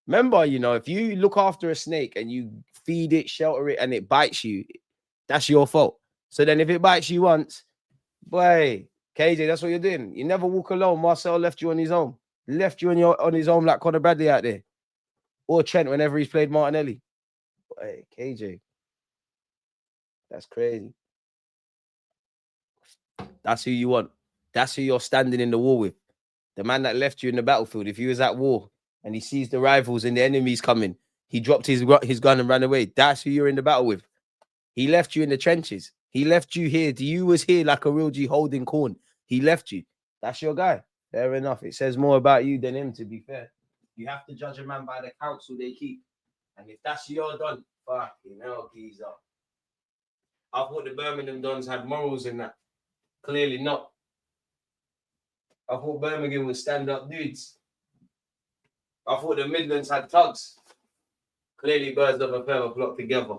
Remember, you know, if you look after a snake and you feed it, shelter it, and it bites you, that's your fault. So then if it bites you once, boy, KJ, that's what you're doing. You never walk alone. Marcel left you on his own. Left you on his own like Conor Bradley out there. Or Trent whenever he's played Martinelli. Hey, KJ. That's crazy. That's who you want. That's who you're standing in the war with. The man that left you in the battlefield. If he was at war and he sees the rivals and the enemies coming, he dropped his gun and ran away. That's who you're in the battle with. He left you in the trenches. He left you here. You was here like a real G holding corn. He left you. That's your guy. Fair enough. It says more about you than him, to be fair. You have to judge a man by the counsel they keep. And if that's your done, fucking hell, geezer. I thought the Birmingham Dons had morals in that. Clearly not. I thought Birmingham would stand up dudes. I thought the Midlands had thugs. Clearly birds of a feather flock together.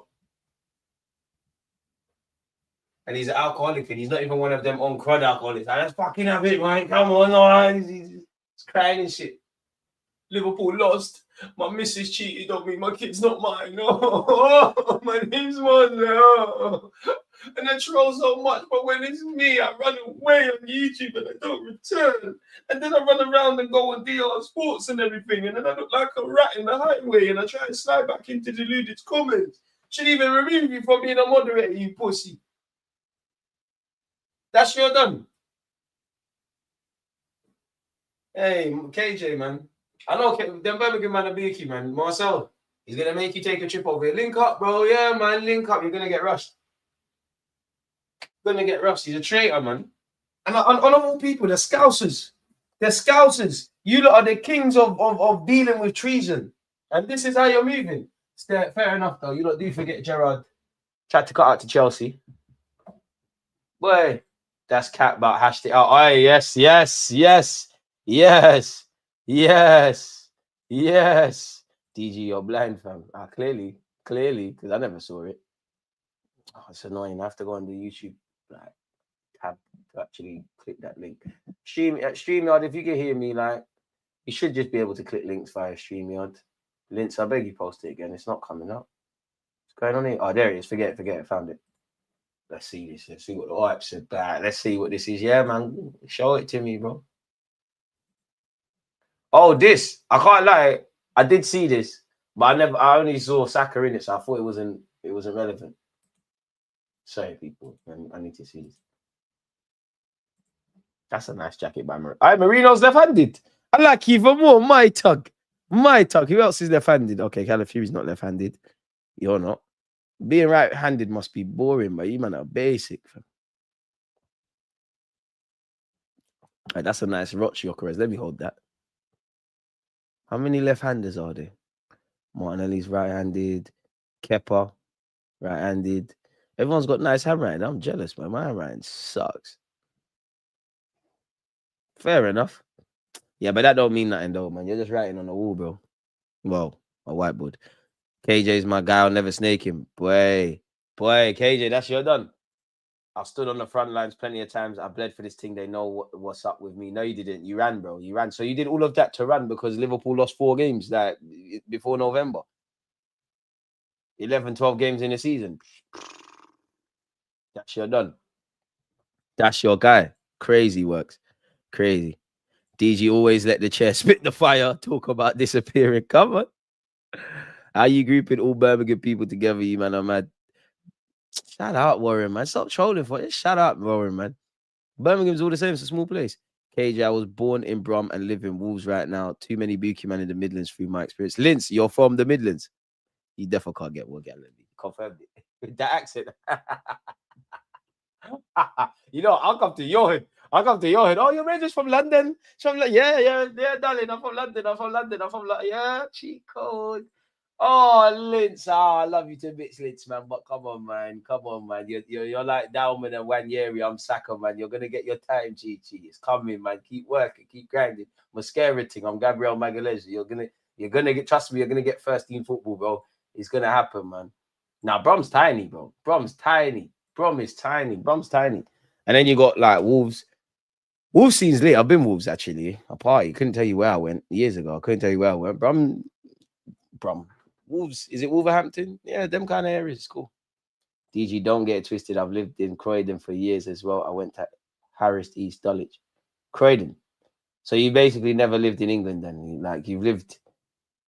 And he's an alcoholic and he's not even one of them on crud alcoholics. I just fucking have it, man. Come on, no. He's crying and shit. Liverpool lost. My missus cheated on me. My kid's not mine. Oh, my name's one. Oh. And I troll so much, but when it's me, I run away on YouTube and I don't return. And then I run around and go on DR Sports and everything. And then I look like a rat in the highway and I try and slide back into deluded comments. Should even remove you from being a moderator, you pussy. That's your done. Hey, KJ, man. I know them Birmingham man are beaky, man. Marcel, he's going to make you take a trip over here. Link up, bro. Yeah, man. Link up. You're going to get rushed. Going to get rushed. He's a traitor, man. And on all people, they're scousers. They're scousers. You lot are the kings of dealing with treason. And this is how you're moving. Fair enough, though. You lot do forget Gerrard tried to cut out to Chelsea. Boy, that's cat about hashtag. Oh, yes. DG, you're blind, fam. Clearly, because I never saw it. Oh, it's annoying. I have to go on the YouTube tab to actually click that link. StreamYard, if you can hear me, like, you should just be able to click links via StreamYard. Links, I beg you, post it again. It's not coming up. What's going on here? Oh, there it is. Forget it. Found it. Let's see this. Let's see what the hype said back. Let's see what this is. Yeah, man. Show it to me, bro. Oh, this. I can't lie. I did see this, but I only saw Saka in it, so I thought it wasn't relevant. Sorry, people. I need to see this. That's a nice jacket by Marino. Marino's left-handed. I like even more. My tug. Who else is left-handed? Okay, Calafiori's not left-handed. You're not. Being right-handed must be boring, but you man are basic. Right, that's a nice Rochi Ocarez. Let me hold that. How many left-handers are there? Martinelli's right-handed. Kepa, right-handed. Everyone's got nice handwriting. I'm jealous, man. My handwriting sucks. Fair enough. Yeah, but that don't mean nothing, though, man. You're just writing on the wall, bro. Well, a whiteboard. KJ's my guy. I'll never snake him. Boy, KJ, that's your done. I stood on the front lines plenty of times. I bled for this thing. They know what's up with me. No, you didn't. You ran, bro. You ran. So you did all of that to run because Liverpool lost 4 games that before November. 11, 12 games in the season. That's your done. That's your guy. Crazy works. Crazy. DG always let the chair spit the fire. Talk about disappearing. Come on. How you grouping all Birmingham people together, you man? I'm mad. Shout out, Warren, man. Stop trolling for it. Shout out, Warren, man. Birmingham's all the same. It's a small place. KJ, I was born in Brum and live in Wolves right now. Too many Buki man in the Midlands through my experience. Linz, you're from the Midlands. You definitely can't get one Gallon. Confirmed it. With that accent. You know, I'll come to your head. Oh, you're just from London? Yeah, darling. I'm from London. Yeah, cheat code. Oh, Linz. I love you to bits, Linz, man. But come on, man. You're like Dalman and Wanyeri. I'm Saka, man. You're gonna get your time, Chi. It's coming, man. Keep working, keep grinding. Mascara thing. I'm Gabriel Magalhaes. You're gonna get. Trust me, you're gonna get first team football, bro. It's gonna happen, man. Now, Brum's tiny, bro. Brum's tiny. And then you got like Wolves. Wolves scene's lit. I've been Wolves actually. A party. Couldn't tell you where I went years ago. Brum. Wolves. Is it Wolverhampton? Yeah, them kind of areas. Cool. DG, don't get it twisted. I've lived in Croydon for years as well. I went to Harris, East Dulwich. Croydon. So you basically never lived in England then. Like you've lived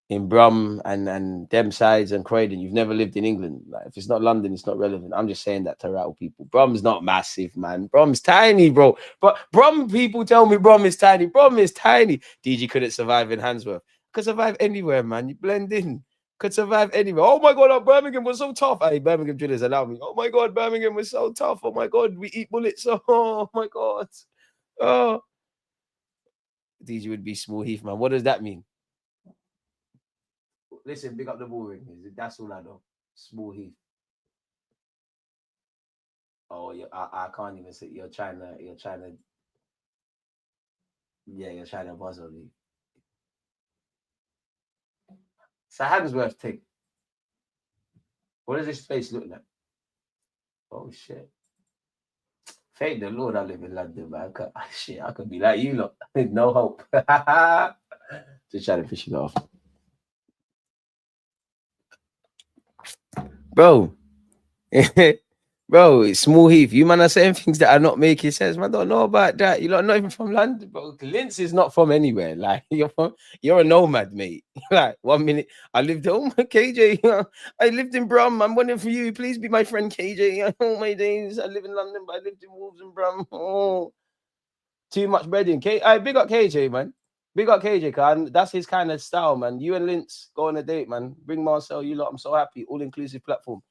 in Brum and them sides and Croydon. You've never lived in England. Like if it's not London, it's not relevant. I'm just saying that to rattle people. Brum's not massive, man. Brum's tiny, bro. But Brum people tell me Brum is tiny. DG couldn't survive in Handsworth. Could survive anywhere, man. You blend in. Could survive anywhere. Oh my God, Birmingham was so tough. Hey, Birmingham drillers allow me. Oh my God, Birmingham was so tough. Oh my God, we eat bullets. Oh my God. Oh. DG would be Small Heath, man. What does that mean? Listen, big up the ball ring. That's all I know. Small Heath. Oh, I can't even say you're trying to. Yeah, you're trying to buzz on me. So Hagsworth thing. What does this place look like? Oh shit. Thank the Lord I live in London, man. I could be like you lot. No hope. Just trying to fish it off. Bro. Bro, it's Small Heath. You man are saying things that are not making sense. Man, don't know about that. You're not even from London, bro. Linz is not from anywhere. Like you're a nomad, mate. Like 1 minute I lived. Oh my KJ, I lived in Brum. I'm wondering for you. Please be my friend, KJ. All my days I live in London, but I lived in Wolves and Brum. Oh, too much breading. I big up KJ, man. Big up KJ, cause that's his kind of style, man. You and Linz go on a date, man. Bring Marcel, you lot. I'm so happy. All inclusive platform.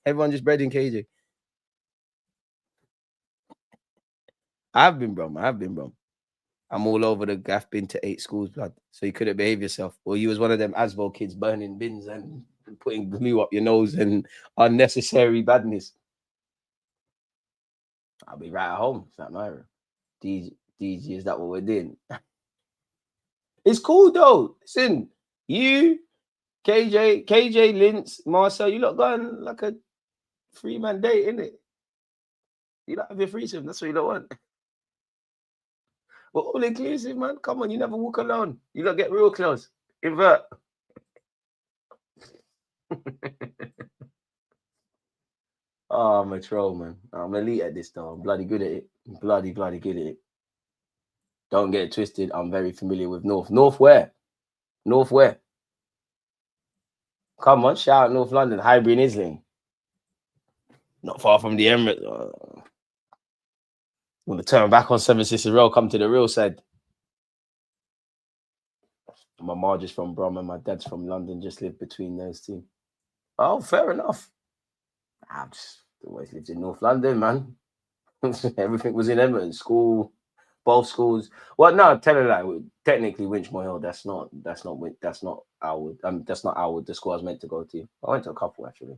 Everyone just breading KJ. I've been Brum. I'm all over the gaff, been to 8 schools, blood. So you couldn't behave yourself. Or you was one of them Asbo kids burning bins and putting glue up your nose and unnecessary badness. I'll be right at home. It's not Naira. DG, is that what we're doing? It's cool though. Listen, you, KJ, Linz, Marcel, you lot going like a 3-man date, innit? You don't have your threesome. That's what you don't want. We're all inclusive, man. Come on, you never walk alone. You don't get real close. Invert. Oh, I'm a troll, man. I'm elite at this, though. I'm bloody good at it. Bloody good at it. Don't get it twisted. I'm very familiar with North. North where? Come on, shout out North London. Highbury and Islington. Not far from the Emirates. Want to turn back on 7 Sisters Road, come to the real side. My mom just from Brum and my dad's from London, just lived between those two. Oh, fair enough. I've just always lived in North London, man. Everything was in Everton, school, both schools. Well, no, tell her that. Technically, Winchmore Hill. That's not our the school I was meant to go to. I went to a couple actually.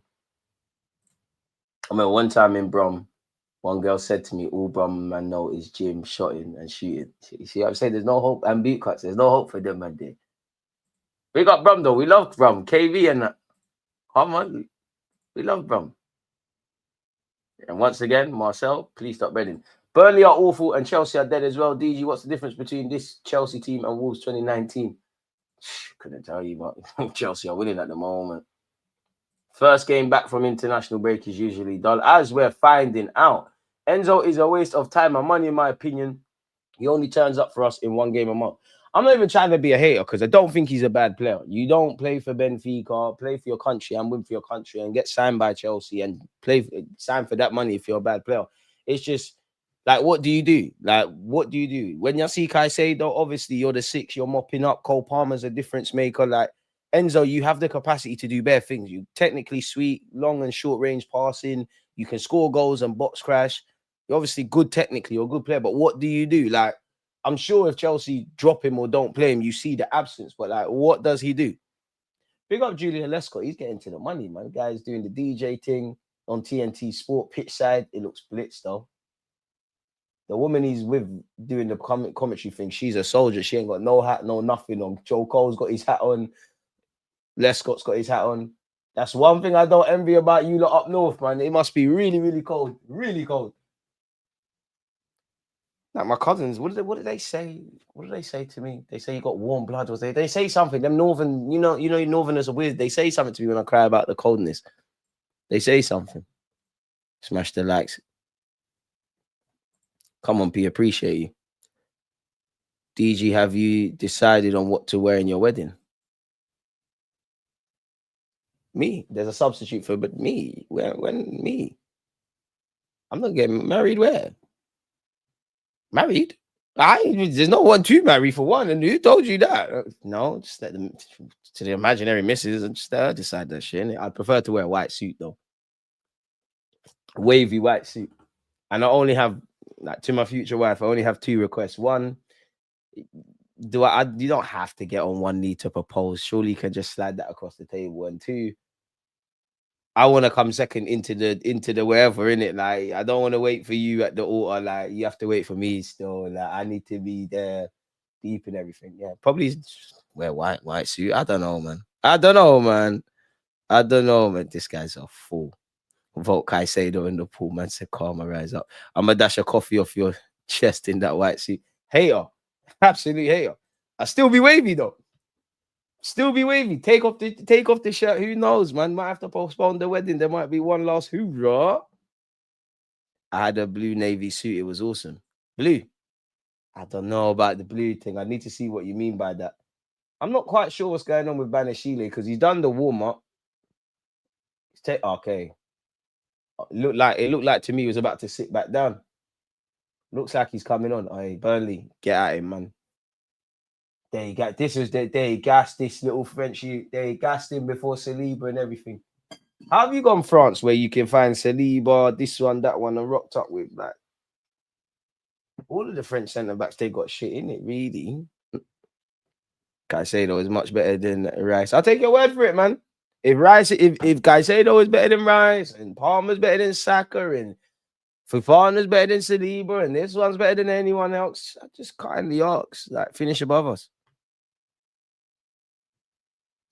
I remember one time in Brum, one girl said to me, all Brum man know is gym, shotting and shooting. You see what I'm saying? There's no hope. And boot cuts. There's no hope for them, man. We got Brum, though. We love Brum. KV and that. Come on. We love Brum. And once again, Marcel, please stop betting. Burnley are awful and Chelsea are dead as well. DG, what's the difference between this Chelsea team and Wolves 2019? Couldn't tell you, but Chelsea are winning at the moment. First game back from international break is usually dull, as we're finding out. Enzo is a waste of time and money, in my opinion. He only turns up for us in one game a month. I'm not even trying to be a hater because I don't think he's a bad player. You don't play for Benfica, play for your country and win for your country and get signed by Chelsea and sign for that money if you're a bad player. It's just like, what do you do? Like, what do you do? When you see Caicedo, obviously you're the six, you're mopping up. Cole Palmer's a difference maker. Like, Enzo, you have the capacity to do bare things. You technically sweet, long and short range passing. You can score goals and box crash. You're obviously good technically, you're a good player, but what do you do? Like, I'm sure if Chelsea drop him or don't play him, you see the absence, but like, what does he do? Big up Julian Lescott, he's getting to the money, man. The guy's doing the DJ thing on TNT Sport pitch side. It looks blitz though. The woman he's with doing the commentary thing, she's a soldier. She ain't got no hat, no nothing on. Joe Cole's got his hat on. Lescott's got his hat on. That's one thing I don't envy about you lot up north, man. It must be really, really cold. Really cold. Like my cousins, what did they say? What did they say to me? They say you got warm blood. Was they say something? Them northern, you know, northerners are weird. They say something to me when I cry about the coldness. They say something. Smash the likes. Come on, P, appreciate you. DG, have you decided on what to wear in your wedding? Me. There's a substitute for, but me. When me? I'm not getting married where? Married? There's no one to marry for one, and who told you that? No, just let them to the imaginary missus and just decide that shit. I'd prefer to wear a white suit though, wavy white suit. And I only have, like, to my future wife, I only have two requests. One, you don't have to get on one knee to propose. Surely you can just slide that across the table. And two, I want to come second into the wherever, in it. Like, I don't want to wait for you at the altar. Like, you have to wait for me still. Like, I need to be there, deep and everything. Yeah, probably wear white suit. I don't know, man. This guy's a fool. Vote Caicedo in the pool, man. Said karma rise up. I'm gonna dash a coffee off your chest in that white suit. Hater, absolute hater. I still be wavy though. Still be wavy. Take off the shirt. Who knows, man? Might have to postpone the wedding. There might be one last hoorah. I had a blue navy suit. It was awesome. Blue. I don't know about the blue thing. I need to see what you mean by that. I'm not quite sure what's going on with Banashile because he's done the warm up. Okay. It looked like to me he was about to sit back down. Looks like he's coming on. Hey, Burnley, get at him, man. They gassed this little Frenchie. They gassed him before Saliba and everything. How have you gone France where you can find Saliba, this one, that one, and rocked up with that? All of the French centre backs, they got shit in it, really. Caicedo is much better than Rice. I'll take your word for it, man. If Caicedo is better than Rice, and Palmer's better than Saka, and Fofana's better than Saliba, and this one's better than anyone else, I just kindly ask, like, finish above us.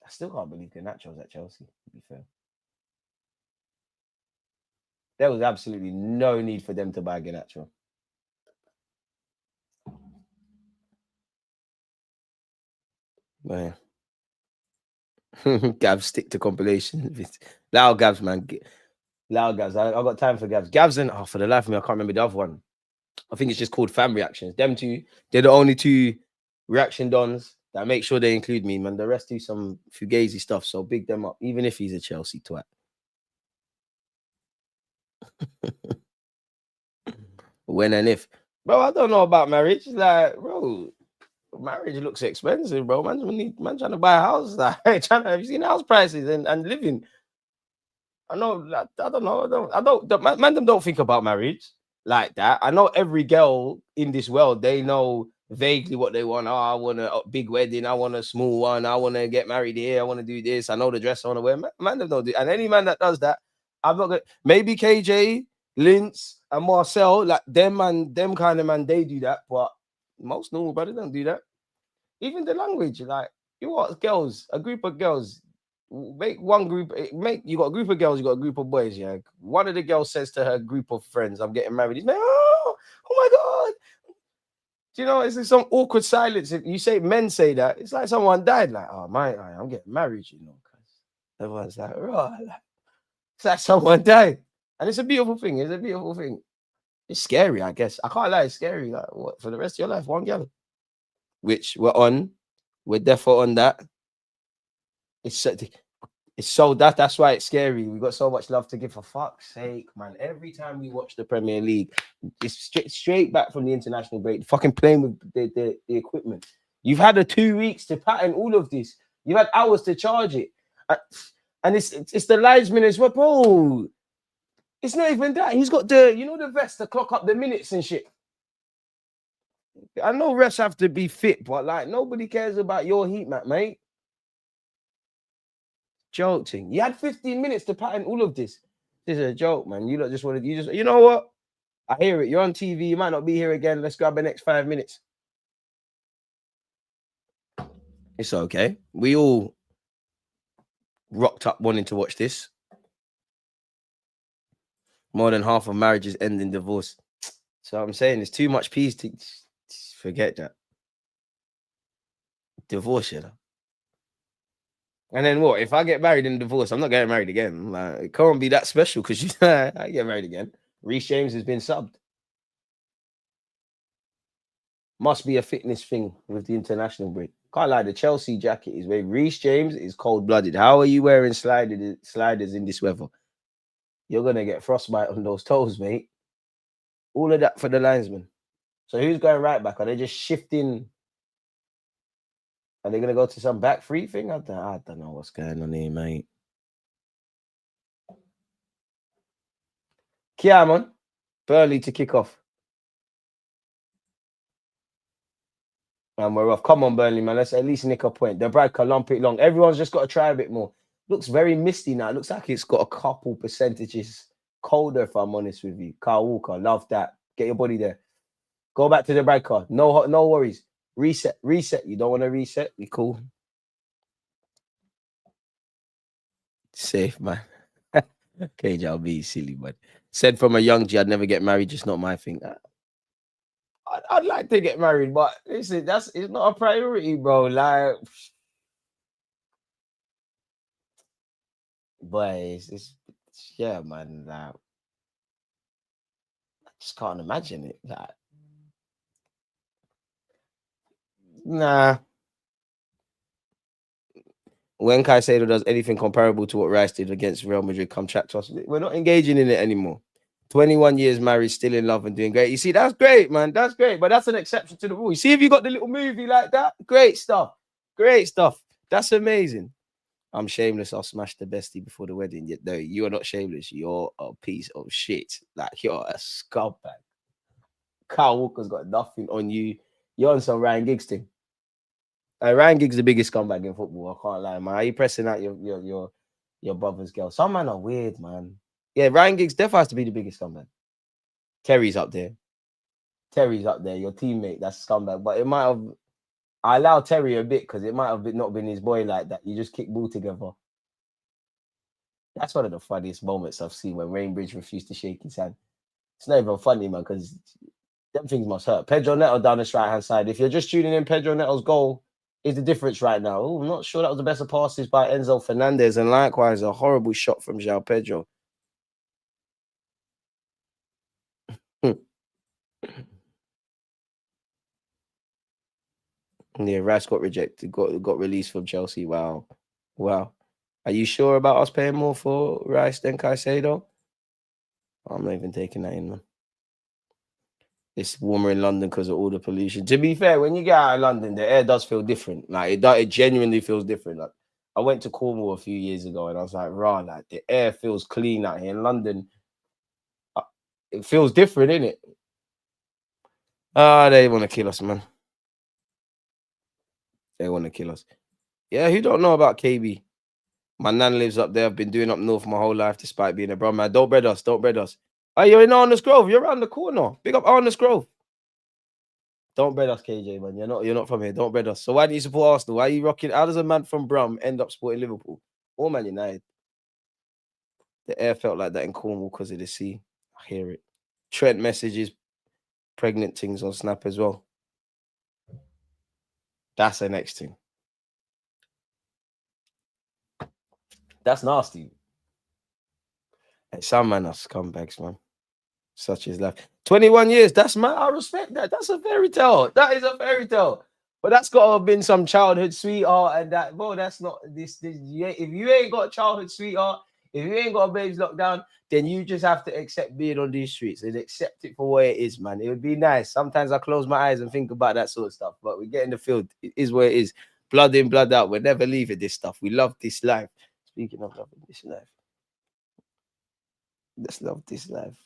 I still can't believe Garnacho's at Chelsea, to be fair. There was absolutely no need for them to buy Garnacho. Man. Gavs, stick to compilation. Loud Gavs, man. Loud Gavs. I got time for Gavs. Gavs and for the life of me, I can't remember the other one. I think it's just called Fan Reactions. Them two, they're the only two reaction dons that make sure they include me, man. The rest do some fugazi stuff, so big them up, even if he's a Chelsea twat. When and if. Bro, I don't know about marriage. Like, bro, marriage looks expensive, bro. Man trying to buy a house. Like, have you seen house prices and living? I know, I don't know. Man, don't think about marriage like that. I know every girl in this world, they know vaguely what they want. Oh, I want a big wedding. I want a small one. I want to get married here. I want to do this. I know the dress I want to wear. Man, don't do. And any man that does that, I'm not gonna. Maybe KJ, Linz, and Marcel, like them kind of man, they do that. But most normal brothers don't do that. Even the language, like, you want girls, a group of girls, Make one group. You got a group of girls, you got a group of boys. Yeah, one of the girls says to her group of friends, "I'm getting married." He's like, "Oh my god!" Do you know? It's like some awkward silence. If you say men say that, it's like someone died. Like, "Oh my, I'm getting married," you know, because everyone's like, "Oh," it's like someone died, and it's a beautiful thing. It's a beautiful thing. It's scary, I guess. I can't lie. It's scary. Like, what for the rest of your life, one girl, which we're on. We're definitely on that. It's so that's why it's scary. We got so much love to give. For fuck's sake, man. Every time we watch the Premier League, it's straight back from the international break, fucking playing with the equipment. You've had 2 weeks to pattern all of this. You've had hours to charge it. And it's the linesman as well, bro. It's not even that. He's got the vest to clock up the minutes and shit. I know refs have to be fit, but like nobody cares about your heat map, mate. Joking. You had 15 minutes to pattern all of this. This is a joke, man. You just wanted, you know what? I hear it. You're on TV. You might not be here again. Let's grab the next 5 minutes. It's okay. We all rocked up wanting to watch this. More than half of marriages end in divorce. So I'm saying there's too much peace to forget that. Divorce, you know. And then what? If I get married and divorced, I'm not getting married again. Like, it can't be that special because I get married again. Reece James has been subbed. Must be a fitness thing with the international break. Can't lie, the Chelsea jacket is where Reece James is cold-blooded. How are you wearing sliders in this weather? You're going to get frostbite on those toes, mate. All of that for the linesman. So who's going right back? Are they just shifting? Are they going to go to some back three thing? I don't know what's going on here, mate. Kiamon, Burnley to kick off. And we're off. Come on, Burnley, man. Let's at least nick a point. The Bradker, lump it long. Everyone's just got to try a bit more. Looks very misty now. It looks like it's got a couple percentages colder, if I'm honest with you. Kyle Walker, love that. Get your body there. Go back to the Bradker. No worries. Reset. You don't want to reset? We cool. Safe, man. KJLB, silly, but said from a young G, I'd never get married, just not my thing. I'd like to get married, but listen, it's not a priority, bro. Like, boy, it's yeah, man. Like, I just can't imagine it. Like, nah. When Caicedo does anything comparable to what Rice did against Real Madrid, come chat to us. We're not engaging in it anymore. 21 years married, still in love and doing great. You see, that's great, man. That's great. But that's an exception to the rule. You see, if you got the little movie like that, great stuff. Great stuff. That's amazing. I'm shameless. I'll smash the bestie before the wedding. Yet, no, you're not shameless. You're a piece of shit. Like, you're a scumbag. Kyle Walker's got nothing on you. You're on some Ryan Giggs thing. Ryan Giggs the biggest scumbag in football. I can't lie, man. Are you pressing out your brother's girl? Some men are weird, man. Yeah, Ryan Giggs definitely has to be the biggest scumbag. Terry's up there. Your teammate, that's scumbag. But it might have. I allow Terry a bit because it might have not been his boy like that. You just kick ball together. That's one of the funniest moments I've seen when Rainbridge refused to shake his hand. It's not even funny, man, because them things must hurt. Pedro Neto down this right-hand side. If you're just tuning in, Pedro Neto's goal is the difference right now. Oh, I'm not sure that was the best of passes by Enzo Fernandez, and likewise a horrible shot from João Pedro. Yeah, Rice got rejected, got released from Chelsea. Wow. Are you sure about us paying more for Rice than Caicedo? I'm not even taking that in, man. It's warmer in London because of all the pollution. To be fair, when you get out of London, the air does feel different. Like, it genuinely feels different. Like, I went to Cornwall a few years ago and I was like, rah, like, the air feels clean out here. In London, it feels different, innit? They want to kill us, man. They want to kill us. Yeah, who don't know about KB? My nan lives up there. I've been doing up north my whole life despite being a brown man. Don't bread us. Oh, you're in Arnold's Grove. You're around the corner. Big up Arnold's Grove. Don't bread us, KJ, man. You're not from here. Don't bread us. So why do you support Arsenal? Why are you rocking? How does a man from Brum end up supporting Liverpool? Or Man United. The air felt like that in Cornwall because of the sea. I hear it. Trent messages pregnant things on Snap as well. That's the next thing. That's nasty. And some man are scumbags, man. Such is life. 21 years. That's man. I respect that. That's a fairy tale. That is a fairy tale. But that's got to have been some childhood sweetheart and that. Bro, that's not this. If you ain't got a childhood sweetheart, if you ain't got a baby's lockdown, then you just have to accept being on these streets and accept it for what it is, man. It would be nice. Sometimes I close my eyes and think about that sort of stuff. But we get in the field. It is what it is. Blood in, blood out. We're never leaving this stuff. We love this life. Speaking of loving this life. Let's love this life.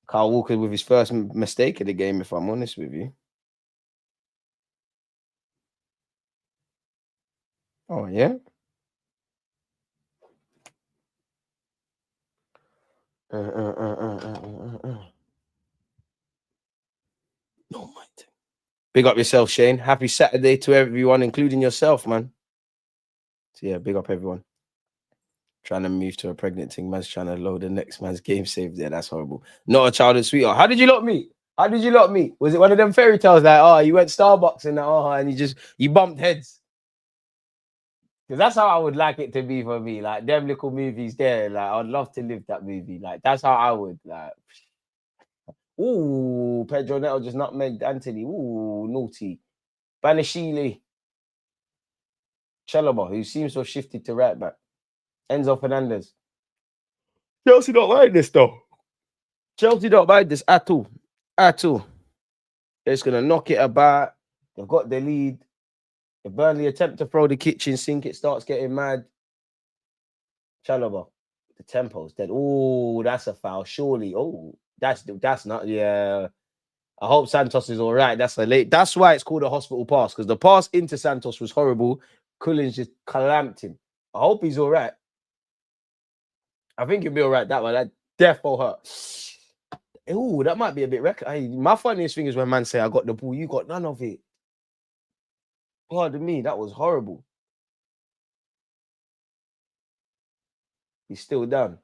Carl Walker with his first mistake of the game, if I'm honest with you. Oh, yeah? No, mate. Big up yourself, Shane. Happy Saturday to everyone, including yourself, man. So, yeah, big up everyone. Trying to move to a pregnant thing, man's trying to load the next man's game save there. That's horrible. Not a childhood sweetheart. How did you lot meet? How did you lot meet? Was it one of them fairy tales like, oh, you went Starbucks and and you bumped heads? Because that's how I would like it to be for me. Like them little movies there. Like I'd love to live that movie. Like that's how I would like. Ooh, Pedro Neto just nutmegged Anthony. Ooh, naughty. Banashile. Chalobah, who seems to have shifted to right back. Enzo Fernandez. Chelsea don't like this though. Chelsea don't like this at all. At all. They're just gonna knock it about. They've got the lead. If Burnley attempt to throw the kitchen sink, it starts getting mad. Chalobah. The tempo's dead. Oh, that's a foul. Surely. Oh, that's not. Yeah. I hope Santos is all right. That's a late. That's why it's called a hospital pass, because the pass into Santos was horrible. Cullen's just clamped him. I hope he's all right. I think he'll be all right. That one, that defo hurt. Oh, that might be a bit my funniest thing is when man say, I got the ball, you got none of it. Pardon me, that was horrible. He's still down.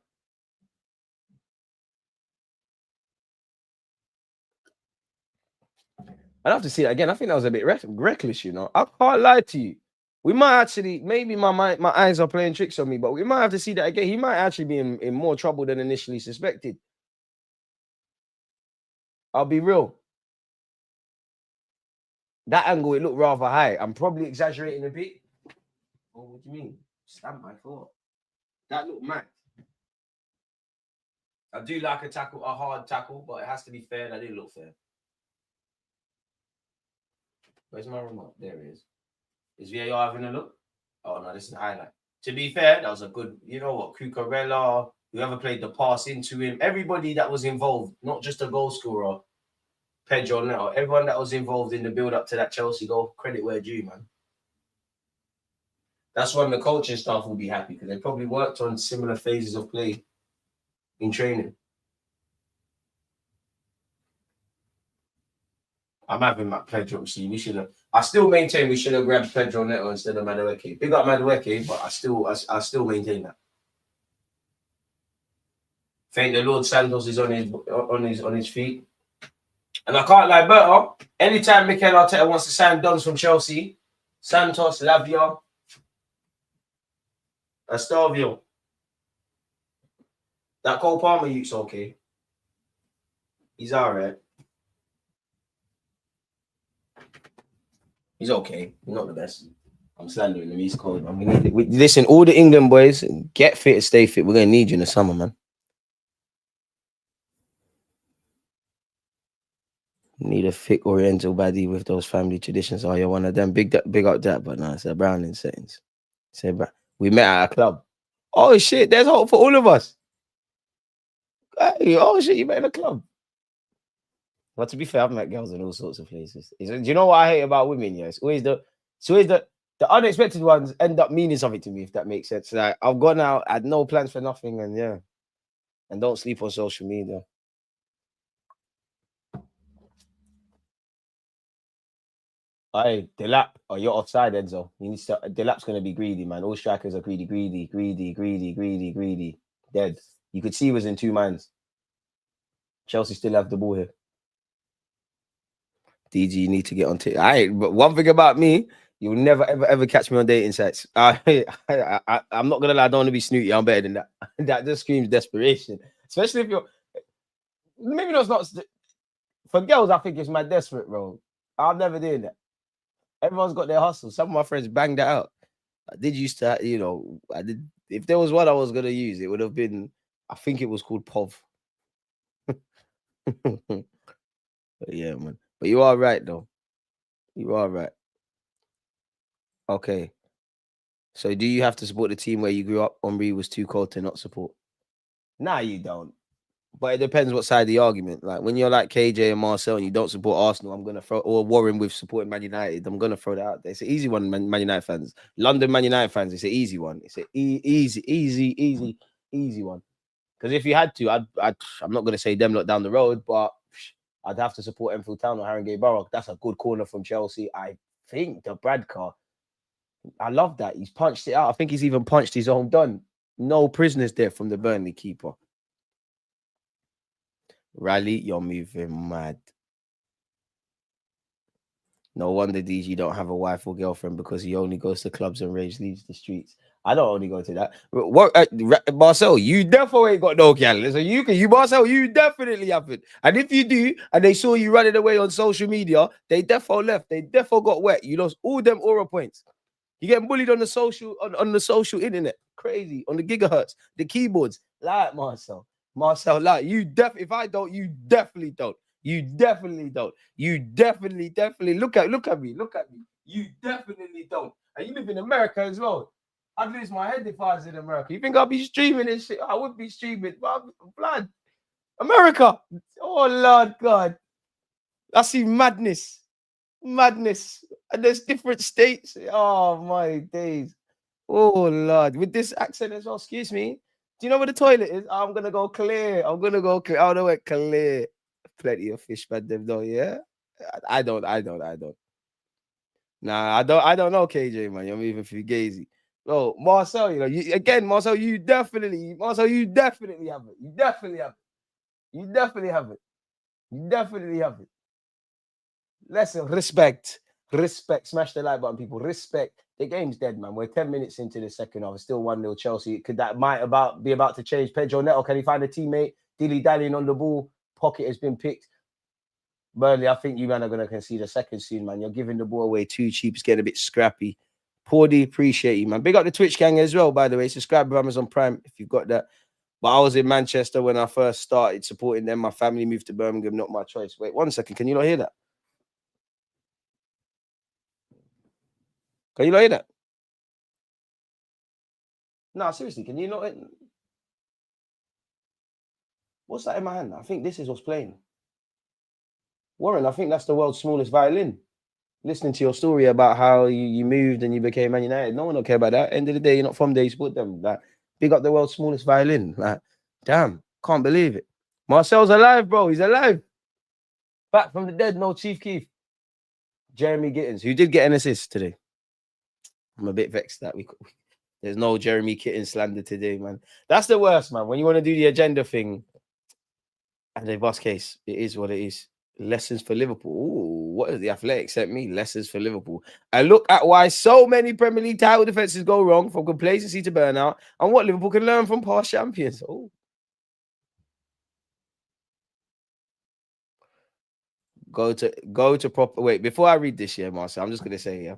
I'd have to see that again. I think that was a bit reckless, you know. I can't lie to you. We might actually, maybe my eyes are playing tricks on me, but we might have to see that again. He might actually be in more trouble than initially suspected. I'll be real. That angle, it looked rather high. I'm probably exaggerating a bit. Oh, what do you mean? Stand by thought. That looked mad. I do like a hard tackle, but it has to be fair. That didn't look fair. Where's my remote? There it is. Is VAR having a look? Oh, no, this is the highlight. To be fair, that was a good, you know what, Cucurella, whoever played the pass into him, everybody that was involved, not just a goal scorer, Pedro Neto, everyone that was involved in the build-up to that Chelsea goal, credit where due, man. That's when the coaching staff will be happy, because they probably worked on similar phases of play in training. I'm having Pedro. See, we should have. I still maintain we should have grabbed Pedro Neto instead of Madueke. Big up Madueke, but I still maintain that. Thank the Lord Santos is on his feet. And I can't lie, Berto, anytime Mikel Arteta wants to sign Dons from Chelsea, Santos, Lavia, Estavio, that Cole Palmer youth's okay. He's all right. He's okay. He's not the best. I'm slandering him. He's cold. Listen, all the England boys, get fit and stay fit. We're going to need you in the summer, man. Need a thick Oriental baddie with those family traditions. Oh, you're one of them. Big up that, but no, it's a Browning settings. We met at a club. Oh, shit. There's hope for all of us. Hey, oh, shit. You met in a club. But to be fair, I've met girls in all sorts of places. Do you know what I hate about women? Yeah, it's always the unexpected ones end up meaning something to me, if that makes sense. Like I've gone out, I had no plans for nothing, and yeah, and don't sleep on social media. Hey, Delap, oh, you're offside, Enzo. You need to. Delap's gonna be greedy, man. All strikers are greedy, greedy, greedy, greedy, greedy, greedy. Dead. You could see he was in two minds. Chelsea still have the ball here. DG, you need to get on to. But one thing about me, you'll never ever ever catch me on dating sites. I'm not gonna lie, I don't want to be snooty. I'm better than that. That just screams desperation, especially if you're. Maybe that's not for girls. I think it's my desperate, bro. I'm never doing that. Everyone's got their hustle. Some of my friends banged that out. I did used to, I did. If there was one I was gonna use, it would have been. I think it was called POV. But yeah, man. But you are right, though. You are right. Okay. So do you have to support the team where you grew up? Henri was too cold to not support. Nah, you don't. But it depends what side of the argument. Like when you're like KJ and Marcel and you don't support Arsenal, I'm gonna throw or Warren with supporting Man United. I'm gonna throw that out there. It's an easy one, Man United fans. London Man United fans. It's an easy one. It's an easy one. Because if you had to, I'm not gonna say them lot down the road, but I'd have to support Enfield Town or Haringey Borough. That's a good corner from Chelsea. I think the Bradcar. I love that. He's punched it out. I think he's even punched his own done. No prisoners there from the Burnley keeper. Rally, you're moving mad. No wonder DG don't have a wife or girlfriend because he only goes to clubs and rage, leaves the streets. I don't only go to that. What, Marcel, you definitely ain't got no gal. So Marcel, you definitely haven't. And if you do, and they saw you running away on social media, they defo left. They defo got wet. You lost all them aura points. You getting bullied on the social on the social internet. Crazy. On the gigahertz, the keyboards. Like Marcel, like you if I don't, you definitely don't. You definitely don't. You definitely look at me. You definitely don't. And you live in America as well. I'd lose my head if I was in America. You think I'll be streaming this shit? I would be streaming. Blood. America. Oh Lord God. I see madness. And there's different states. Oh my days. Oh Lord. With this accent as well. Excuse me. Do you know where the toilet is? I'm gonna go clear. I don't know where clear. Plenty of fish, but them though, yeah. I don't. Nah, I don't know, KJ, man. You're moving through gazy. Oh, Marcel, Marcel, you definitely have it. You definitely have it. Listen, respect. Smash the like button, people. Respect. The game's dead, man. We're 10 minutes into the second half. It's still 1-0 Chelsea. Could that be about to change? Pedro Neto, can he find a teammate? Dilly-dallying on the ball. Pocket has been picked. Burnley, I think you man are going to concede a second soon, man. You're giving the ball away too cheap. It's getting a bit scrappy. Paudy, appreciate you, man. Big up the Twitch gang as well, by the way. Subscribe with Amazon Prime if you've got that. But I was in Manchester when I first started supporting them. My family moved to Birmingham, not my choice. Wait 1 second. Can you not hear that? Can you not hear that? No, seriously, can you not? What's that in my hand? I think this is what's playing. Warren, I think that's the world's smallest violin. Listening to your story about how you moved and you became Man United. No one don't care about that. End of the day, you're not from there, you support them. Like, big up the world's smallest violin. Like, damn, can't believe it. Marcel's alive, bro. He's alive. Back from the dead, no Chief Keef. Jeremy Gittins, who did get an assist today. I'm a bit vexed that there's no Jeremy Kitten slander today, man. That's the worst, man. When you want to do the agenda thing, and the bus case, it is what it is. Lessons for Liverpool. Ooh, what has the Athletic sent me? Lessons for Liverpool. I look at why so many Premier League title defenses go wrong, from complacency to burnout, and what Liverpool can learn from past champions. Oh. Go to proper. Wait, before I read this, Marcel, I'm just gonna say,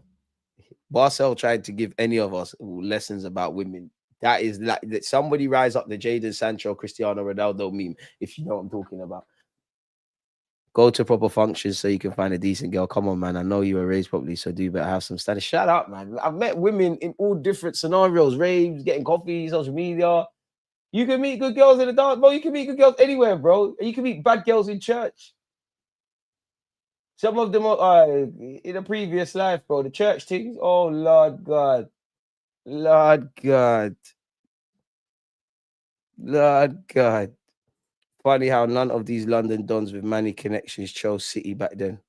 Marcel tried to give any of us lessons about women. That is like that somebody rise up the Jadon Sancho, Cristiano Ronaldo meme, if you know what I'm talking about. Go to proper functions so you can find a decent girl. Come on, man. I know you were raised properly, so do better have some standards. Shut up, man. I've met women in all different scenarios, raves, getting coffee, social media. You can meet good girls in the dance, bro. You can meet good girls anywhere, bro. You can meet bad girls in church. Some of them are in a previous life, bro. The church things. Oh, Lord God. Lord God. Lord God. Funny how none of these London dons with money connections chose City back then.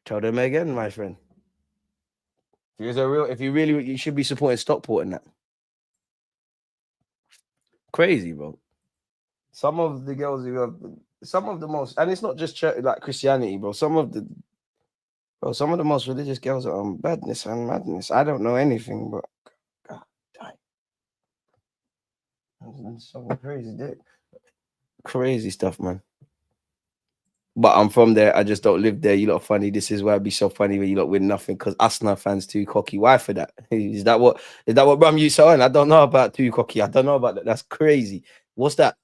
Tell them again, my friend. You should be supporting Stockport and that. Crazy, bro. Some of the girls who have some of the most, and it's not just church, like Christianity, bro. Some of the most religious girls are on badness and madness. I don't know anything, but God, some crazy stuff, man. But I'm from there. I just don't live there. You lot are funny. This is why it'd be so funny when you lot win nothing because Arsenal fans too cocky. Why for that? Is that what Bram you saw? I don't know about too cocky. I don't know about that. That's crazy. What's that?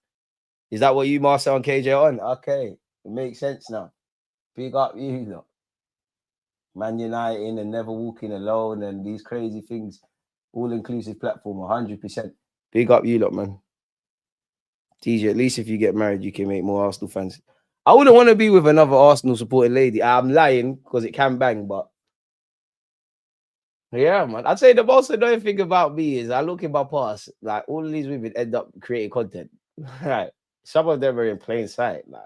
Is that what you, Marcel and KJ, are on? Okay, it makes sense now. Big up you lot. Man United and never walking alone and these crazy things. All-inclusive platform, 100%. Big up you lot, man. TJ, at least if you get married, you can make more Arsenal fans. I wouldn't want to be with another Arsenal supporting lady. I'm lying because it can bang, but yeah, man. I'd say the most annoying thing about me is I look in my past, like all of these women end up creating content. Right. Some of them are in plain sight. Like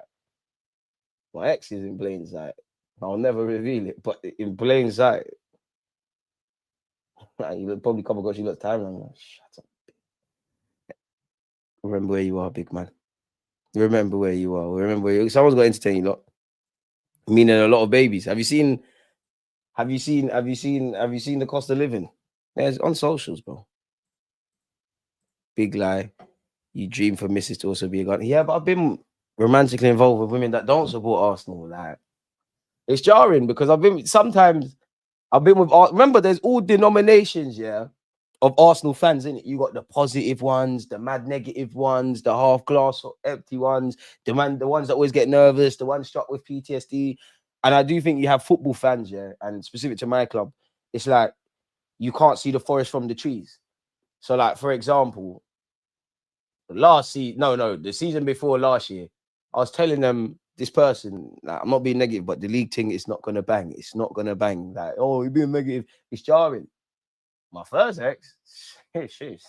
my ex is in plain sight. I'll never reveal it, but in plain sight. You'll probably come across you lot time. I'm like, shut up. Remember where you are, big man. Remember where you are. Remember where someone's got to entertain you lot. Meaning a lot of babies. Have you seen the cost of living? There's on socials, bro. Big lie. You dream for missus to also be a gun. Yeah, but I've been romantically involved with women that don't support Arsenal. Like, it's jarring because I've been with. Remember, there's all denominations, yeah, of Arsenal fans, in it. You got the positive ones, the mad negative ones, the half glass empty ones, the ones that always get nervous, the ones struck with PTSD. And I do think you have football fans, yeah, and specific to my club, it's like you can't see the forest from the trees. So, like, for example, the season before last year, I was telling them, this person, like, I'm not being negative, but the league thing is not gonna bang. It's not gonna bang. Like, oh, you're being negative. It's jarring. My first ex, shit.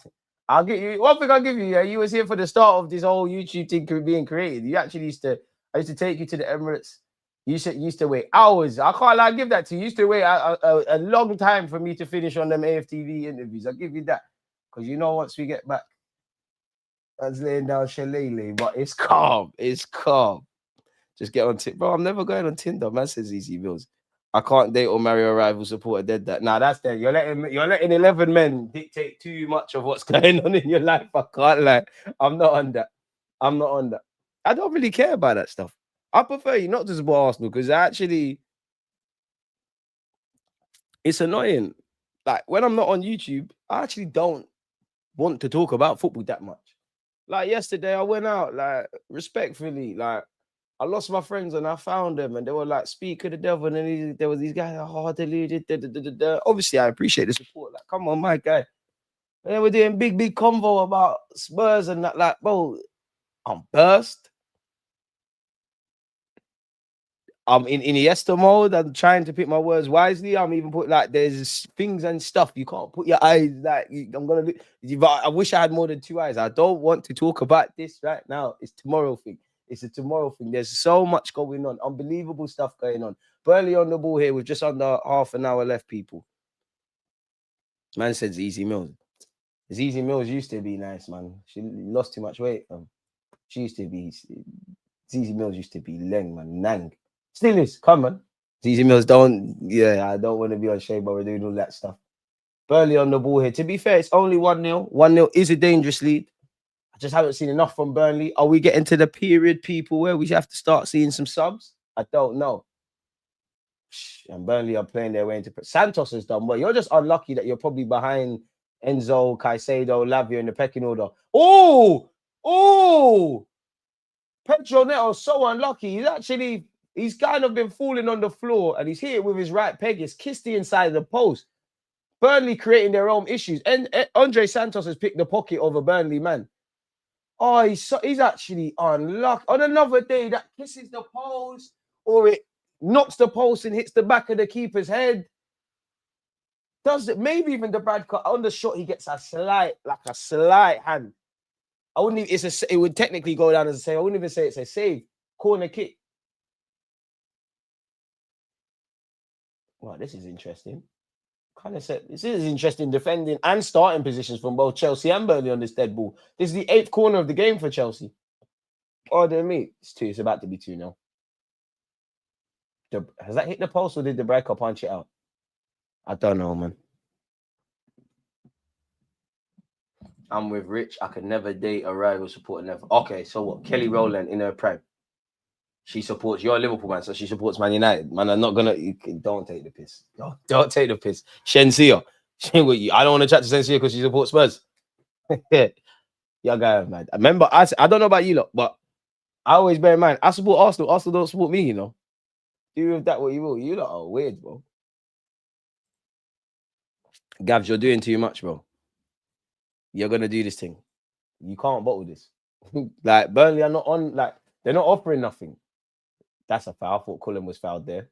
I'll give you one thing. I'll give you. Yeah, you was here for the start of this whole YouTube thing being created. You actually I used to take you to the Emirates. You used to wait hours. I can't lie, give that to you. You used to wait a long time for me to finish on them AFTV interviews. I'll give you that. Because once we get back, I was laying down shillelagh, but it's calm. It's calm. Just get on Tinder. Bro, I'm never going on Tinder. Man says easy bills. I can't date or marry a rival supporter dead that. Nah, that's dead. You're letting 11 men dictate too much of what's going on in your life. I can't lie. I'm not on that. I don't really care about that stuff. I prefer you not to support Arsenal because it's annoying. Like when I'm not on YouTube, I actually don't want to talk about football that much. Like yesterday, I went out, like respectfully, like I lost my friends and I found them, and they were like, "Speak of the devil," and then there was these guys, deluded. Obviously, I appreciate the support. Like, come on, my guy. And then we're doing big convo about Spurs and that. Like, bro, I'm burst. I'm in Iniesta mode. I'm trying to pick my words wisely. I'm even put like there's things and stuff you can't put your eyes like. I'm gonna. I wish I had more than 2 eyes. I don't want to talk about this right now. It's tomorrow thing. It's a tomorrow thing. There's so much going on. Unbelievable stuff going on. Burnley on the ball here with just under half an hour left, people. Man says Easy Mills. Easy Mills used to be nice, man. She lost too much weight. She used to be. Easy Mills used to be leng, man. Nang. Still is. Come on. Easy Mills don't. Yeah, I don't want to be on shade, but we're doing all that stuff. Burnley on the ball here. To be fair, it's only 1-0. 1-0 is a dangerous lead. I just haven't seen enough from Burnley. Are we getting to the period, people, where we have to start seeing some subs? I don't know. And Burnley are playing their way into... Santos has done well. You're just unlucky that you're probably behind Enzo, Caicedo, Lavia in the pecking order. Oh! Pedro Neto's so unlucky. He's kind of been falling on the floor and he's hit it with his right peg. He's kissed the inside of the post. Burnley creating their own issues. And Andre Santos has picked the pocket of a Burnley man. Oh, he's actually unlucky. On another day, that kisses the post or it knocks the post and hits the back of the keeper's head. Does it? Maybe even the bad cut on the shot, he gets a slight hand. I wouldn't even, it would technically go down as a save. I wouldn't even say it's a save. Corner kick. Well, this is interesting. Kind of set. This is interesting defending and starting positions from both Chelsea and Burnley on this dead ball. This is the 8th corner of the game for Chelsea. Oh, dear me. It's 2. It's about to be 2 now. Has that hit the post or did the breaker punch it out? I don't know, man. I'm with Rich. I could never date a rival supporter. Never. Okay, so what? Kelly Rowland in her prime. She supports. You're a Liverpool man, so she supports Man United. Man, I'm not gonna. Don't take the piss. Don't take the piss. Shensia. I don't want to chat to Shensia because she supports Spurs. Your guy, man. Remember, I don't know about you lot, but I always bear in mind I support Arsenal. Arsenal don't support me. You know. Do with that what you will. You lot are weird, bro. Gabs, you're doing too much, bro. You're gonna do this thing. You can't bottle this. Like Burnley are not on. Like they're not offering nothing. That's a foul. I thought Cullen was fouled there.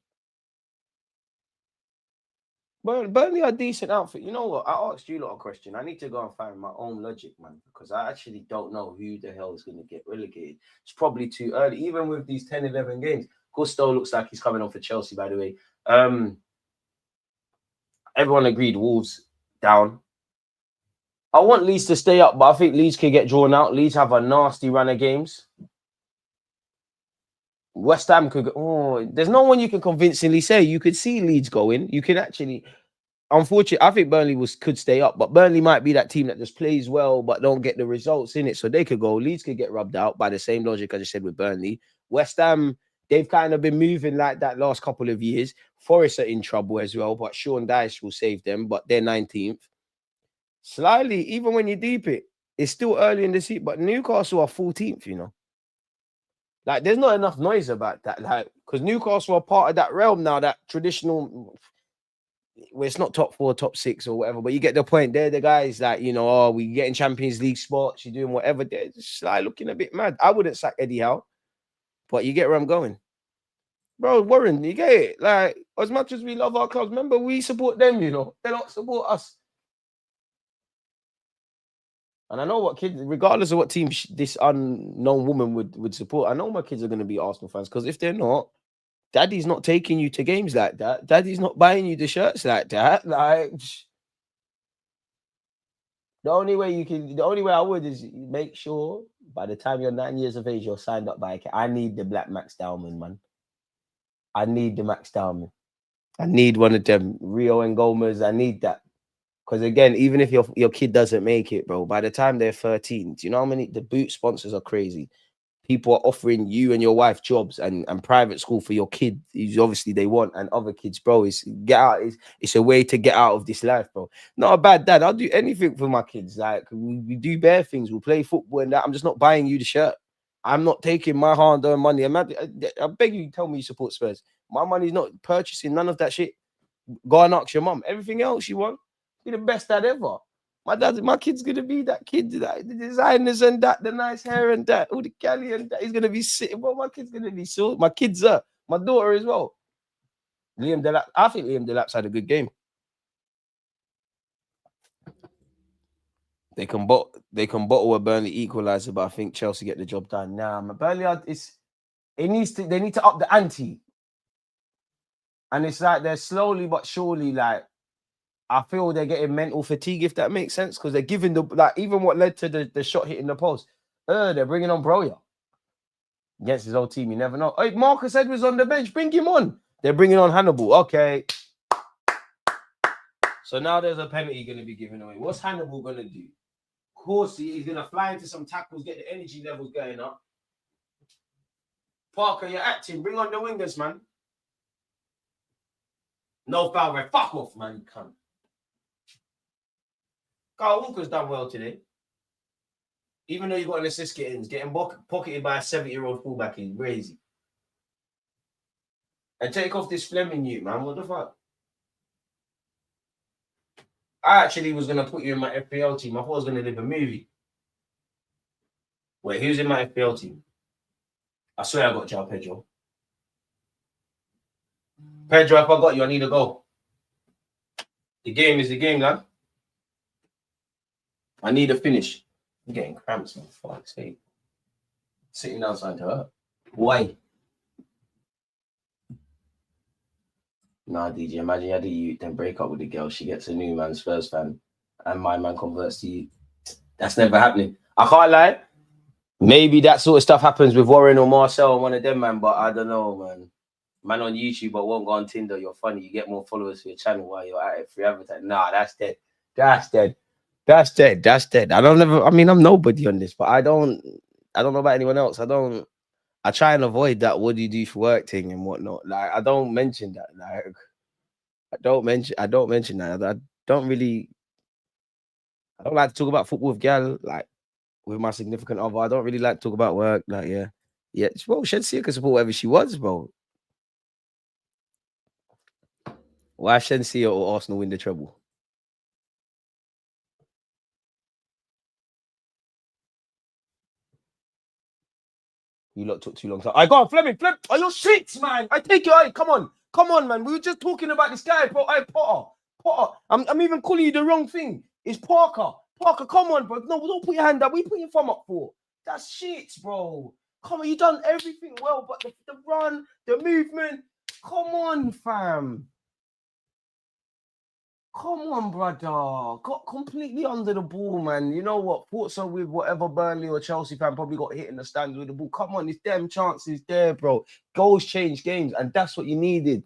Burnley are a decent outfit. You know what? I asked you lot a question. I need to go and find my own logic, man, because I actually don't know who the hell is going to get relegated. It's probably too early, even with these 10, 11 games. Gusto looks like he's coming on for Chelsea, by the way. Everyone agreed Wolves down. I want Leeds to stay up, but I think Leeds can get drawn out. Leeds have a nasty run of games. West Ham could go. Oh, there's no one you can convincingly say. You could see Leeds going. You can actually. Unfortunately, I think Burnley could stay up, but Burnley might be that team that just plays well but don't get the results in it. So they could go. Leeds could get rubbed out by the same logic I just said with Burnley. West Ham, they've kind of been moving like that last couple of years. Forest are in trouble as well, but Sean Dyche will save them, but they're 19th. Slightly, even when you deep it, it's still early in the season, but Newcastle are 14th, you know. Like, there's not enough noise about that. Like, because Newcastle are part of that realm now, that traditional, where it's not top 4, top 6 or whatever, but you get the point. They're the guys that, you know, oh, we getting Champions League spots, you're doing whatever. They're just like looking a bit mad. I wouldn't sack Eddie Howe, but you get where I'm going. Bro, Warren, you get it? Like, as much as we love our clubs, remember, we support them, you know. They don't support us. And I know what kids, regardless of what team this unknown woman would support, I know my kids are going to be Arsenal fans, because if they're not, Daddy's not taking you to games like that. Daddy's not buying you the shirts like that. Like, the only way I would is make sure by the time you're 9 years of age, you're signed up by a. I need the black Max Dowman, man. I need the Max Dowman. I need one of them, Rio and Gomez. I need that. Because again, even if your kid doesn't make it, bro, by the time they're 13, do you know how many the boot sponsors are crazy? People are offering you and your wife jobs and private school for your kid. Obviously they want, and other kids, bro. Get out. It's a way to get out of this life, bro. Not a bad dad. I'll do anything for my kids. Like we do bare things. We'll play football and that. I'm just not buying you the shirt. I'm not taking my hard-earned money. I beg you, tell me you support Spurs. My money's not purchasing none of that shit. Go and ask your mum. Everything else you want. Be the best dad ever. My kid's gonna be that kid, the designers and that, the nice hair and that, all the Cali and that. He's gonna be sitting. Well, my kid's gonna be so. My kids are. My daughter as well. Liam Delap. I think Liam Delap's had a good game. They can bottle a Burnley equalizer, but I think Chelsea get the job done. Nah, Burnley they need to up the ante. And it's like they're slowly but surely, like, I feel they're getting mental fatigue, if that makes sense, because they're giving even what led to the shot hitting the post. They're bringing on Broya against his old team. You never know. Hey, Marcus Edwards on the bench. Bring him on. They're bringing on Hannibal. Okay. So now there's a penalty going to be given away. What's Hannibal going to do? Of course, he's going to fly into some tackles, get the energy levels going up. Parker, you're acting. Bring on the wingers, man. No foul, red. Fuck off, man. You can't. Carl Walker's done well today. Even though you got an assist getting pocketed by a 70-year-old fullback is crazy. And take off this Fleming you, man. What the fuck? I actually was going to put you in my FPL team. I thought I was going to live a movie. Wait, who's in my FPL team? I swear I got João Pedro. Pedro, if I got you, I need a goal. The game is the game, lad. I need a finish. I'm getting cramps, man. Fuck's sake. Sitting outside hurt. Why? Nah, DJ, imagine you had a youth, then break up with the girl. She gets a new man, Spurs fan, and my man converts to you. That's never happening. I can't lie. Maybe that sort of stuff happens with Warren or Marcel or one of them, man. But I don't know, man. Man on YouTube, but won't go on Tinder. You're funny. You get more followers for your channel while you're at it. Free advertising. Nah, that's dead. That's dead. That's dead. That's dead. I mean, I'm nobody on this, but I don't know about anyone else. I try and avoid that what do you do for work thing and whatnot. Like, I don't mention that. Like, I don't mention that. I don't like to talk about football with gal, like with my significant other. I don't really like to talk about work. Like, yeah. Well, Shensia can support whatever she wants, bro. Why Shensia or Arsenal win the treble? You lot took too long. I go on, Fleming. Are you shit, man? I take you. Hey, come on, man. We were just talking about this guy, bro. Hey, Potter. I'm even calling you the wrong thing. It's Parker. Come on, bro. No, don't put your hand up. What are you putting your thumb up for? That's shit, bro. Come on, you done everything well, but the run, the movement. Come on, fam. Come on, brother. Got completely under the ball, man. You know what? Thoughts are with whatever Burnley or Chelsea fan probably got hit in the stands with the ball. Come on, it's them chances there, bro. Goals change games, and that's what you needed.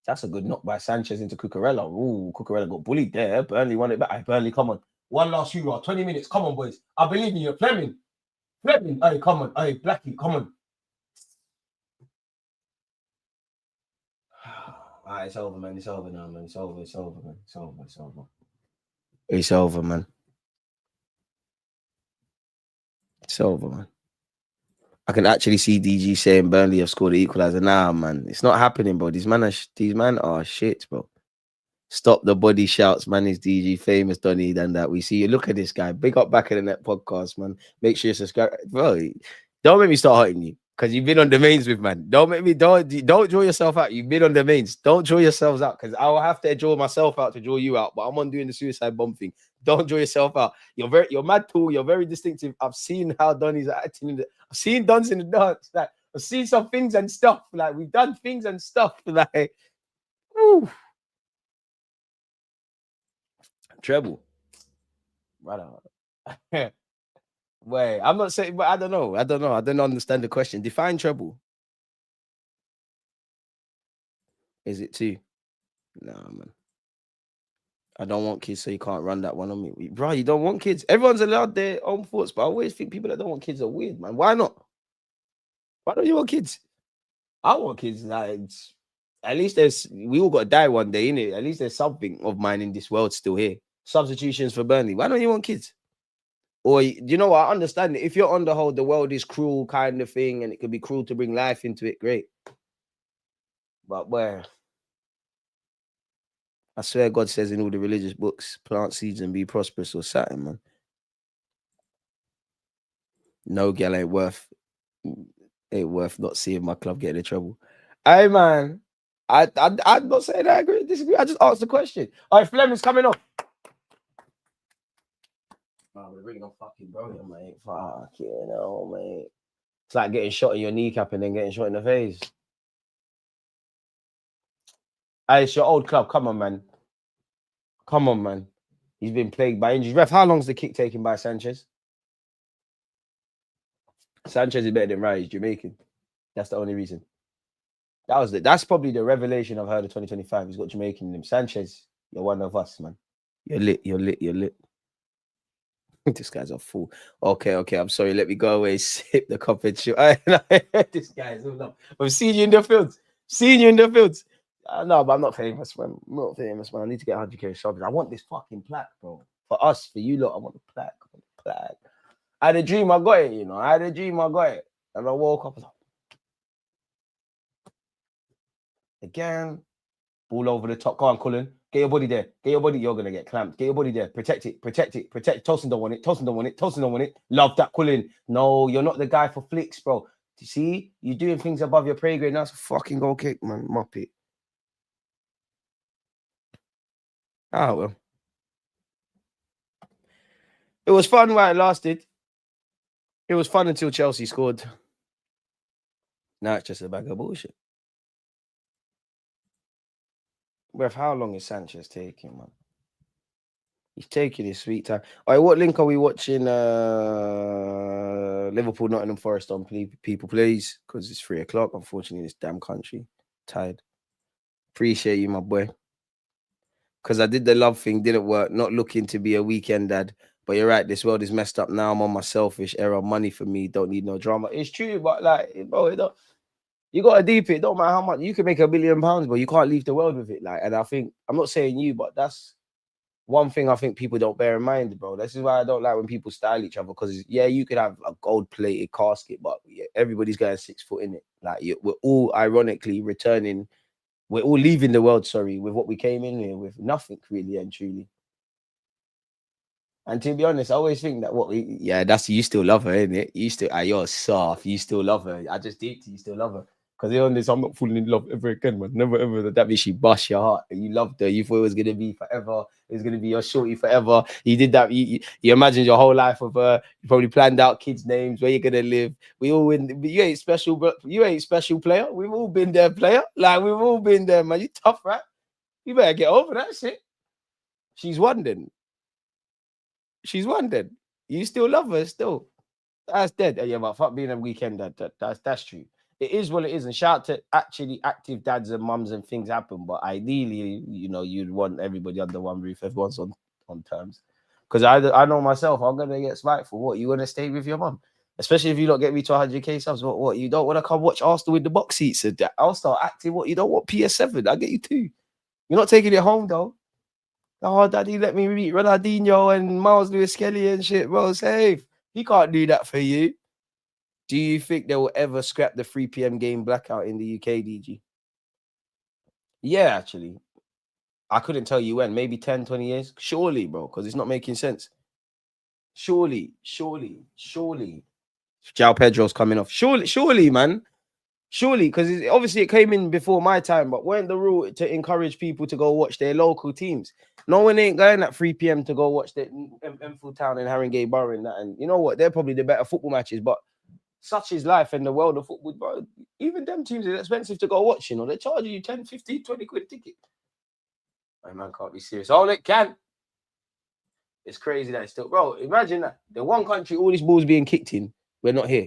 That's a good knock by Sanchez into Cucurella. Ooh, Cucurella got bullied there. Burnley won it back. Hey, Burnley, come on. One last hurrah. 20 minutes. Come on, boys. I believe in you. Fleming. Hey, come on. Hey, Blackie, come on. It's over, man. It's over now, man. It's over, man. It's over. It's over, man. It's over, man. I can actually see DG saying Burnley have scored the equalizer. Nah, man. It's not happening, bro. These men are shit, bro. Stop the body shouts, man. Is DG famous, Donny, than that. We see you. Look at this guy. Big up Back of the Net podcast, man. Make sure you subscribe. Bro, don't make me start hurting you. Because you've been on the mains with, man. Don't draw yourself out. You've been on the mains. Don't draw yourselves out. Because I'll have to draw myself out to draw you out. But I'm on doing the suicide bomb thing. Don't draw yourself out. You're mad tall. You're very distinctive. I've seen how Donny's acting. I've seen Don's in the dance. Like, I've seen some things and stuff. Like, we've done things and stuff. Like, woo. Treble. Brother. Wait, I'm not saying, but I don't know. I don't understand the question. Define treble. Is it 2? Nah, man. I don't want kids, so you can't run that one on me. Bro, you don't want kids. Everyone's allowed their own thoughts, but I always think people that don't want kids are weird, man. Why not? Why don't you want kids? I want kids. Like, at least we all got to die one day, innit? At least there's something of mine in this world still here. Substitutions for Burnley. Why don't you want kids? Or, you know what? I understand it. If you're on the whole, the world is cruel kind of thing, and it could be cruel to bring life into it, great. But where? I swear God says in all the religious books, plant seeds and be prosperous or something, man. No girl ain't worth not seeing my club get in trouble. Hey, man. I'm not saying I agree, disagree. I just asked the question. All right, Fleming's coming up. Oh, we're bringing on fucking bro, mate. Fuck, you know, mate. It's like getting shot in your kneecap and then getting shot in the face. Hey, it's your old club. Come on, man. Come on, man. He's been plagued by injuries. Ref, how long's the kick taken by Sanchez? Sanchez is better than Ryan. He's Jamaican. That's the only reason. That's probably the revelation I've heard of 2025. He's got Jamaican in him. Sanchez, you're one of us, man. You're lit. This guy's a fool. Okay. I'm sorry. Let me go away. Sip the cup and shoot. This guy's all up. I've seen you in the fields. No, but I'm not famous, man. I need to get 100k subs. I want this fucking plaque, bro. For us, for you lot, I want the plaque. I had a dream, I got it, you know. And I woke up, again, ball over the top. Go on, Cullen. Get your body there. You're going to get clamped. Get your body there. Protect it. Tosin don't want it. Love that, Cullen. No, you're not the guy for flicks, bro. You see? You're doing things above your pay grade. That's a fucking goal kick, man. Mop it. Oh, well. It was fun while it lasted. It was fun until Chelsea scored. Now it's just a bag of bullshit. Bruv, how long is Sanchez taking, man? He's taking his sweet time. All right, what link are we watching? Liverpool, Nottingham Forest on people, please, because it's 3 o'clock. Unfortunately, in this damn country, tired. Appreciate you, my boy. Because I did the love thing, didn't work. Not looking to be a weekend dad, but you're right. This world is messed up now. I'm on my selfish era. Money for me. Don't need no drama. It's true, but like, bro, you got to deep it. Don't matter how much you can make £1 million, but you can't leave the world with it. Like, and I think I'm not saying you, but that's one thing I think people don't bear in mind, bro. This is why I don't like when people style each other, because yeah, you could have a gold-plated casket, but yeah, everybody's going 6 foot in it. Like, we're all ironically returning. We're all leaving the world, sorry, with what we came in here with, nothing really and truly. And to be honest, I always think that that's you still love her, isn't it? You still, you're soft. You still love her. I just deep to you still love her. Because on this, I'm not falling in love ever again, man. Never ever. That means she bust your heart. You loved her. You thought it was gonna be forever. It was gonna be your shorty forever. You did that. You imagined your whole life with her. You probably planned out kids' names, where you're gonna live. We all win. But you ain't special, bro. You ain't special player. We've all been there, player. Like, we've all been there, man. You tough, right? You better get over that shit. She's wondering. She's wondering. You still love her, still. That's dead. Yeah, but fuck being a weekend dad. That's true. It is what it is. And shout out to actually active dads and mums, and things happen. But ideally, you'd want everybody under one roof. Everyone's on terms. Because I know myself, I'm gonna get spiteful. What, you wanna stay with your mum? Especially if you don't get me to 100k subs. What you don't want to come watch Arsenal with the box seats? I'll start acting. What, you don't want PS7? I'll get you too. You're not taking it home though. Oh, daddy, let me meet Ronaldinho and Miles Lewis Kelly and shit, bro. Safe. He can't do that for you. Do you think they will ever scrap the 3 p.m. game blackout in the UK, DG? Yeah, actually. I couldn't tell you when. Maybe 10, 20 years? Surely, bro, because it's not making sense. Surely. João Pedro's coming off. Surely, man. Surely, because obviously it came in before my time, but weren't the rule to encourage people to go watch their local teams? No one ain't going at 3 p.m. to go watch the Enfield Town and Haringey Borough and that. And you know what? They're probably the better football matches, but such is life in the world of football, bro. Even them teams are expensive to go watch, They're charging you 10, 15, 20 quid a ticket. My man can't be serious. Oh, it can. It's crazy that it's still, bro. Imagine that. The one country all these balls being kicked in, we're not here.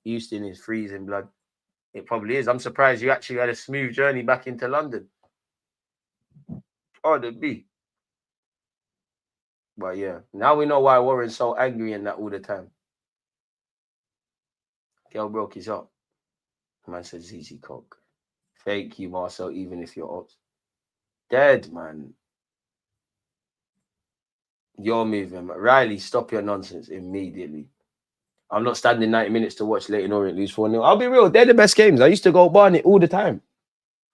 Houston is freezing blood. It probably is. I'm surprised you actually had a smooth journey back into London. Oh, there'd be. But yeah, now we know why Warren's so angry and that all the time. Girl broke his up. Man said ZZ Coke. Thank you, Marcel, even if you're up. Dead, man. You're moving. Riley, stop your nonsense immediately. I'm not standing 90 minutes to watch Leyton Orient lose 4-0. I'll be real. They're the best games. I used to go Barnet all the time.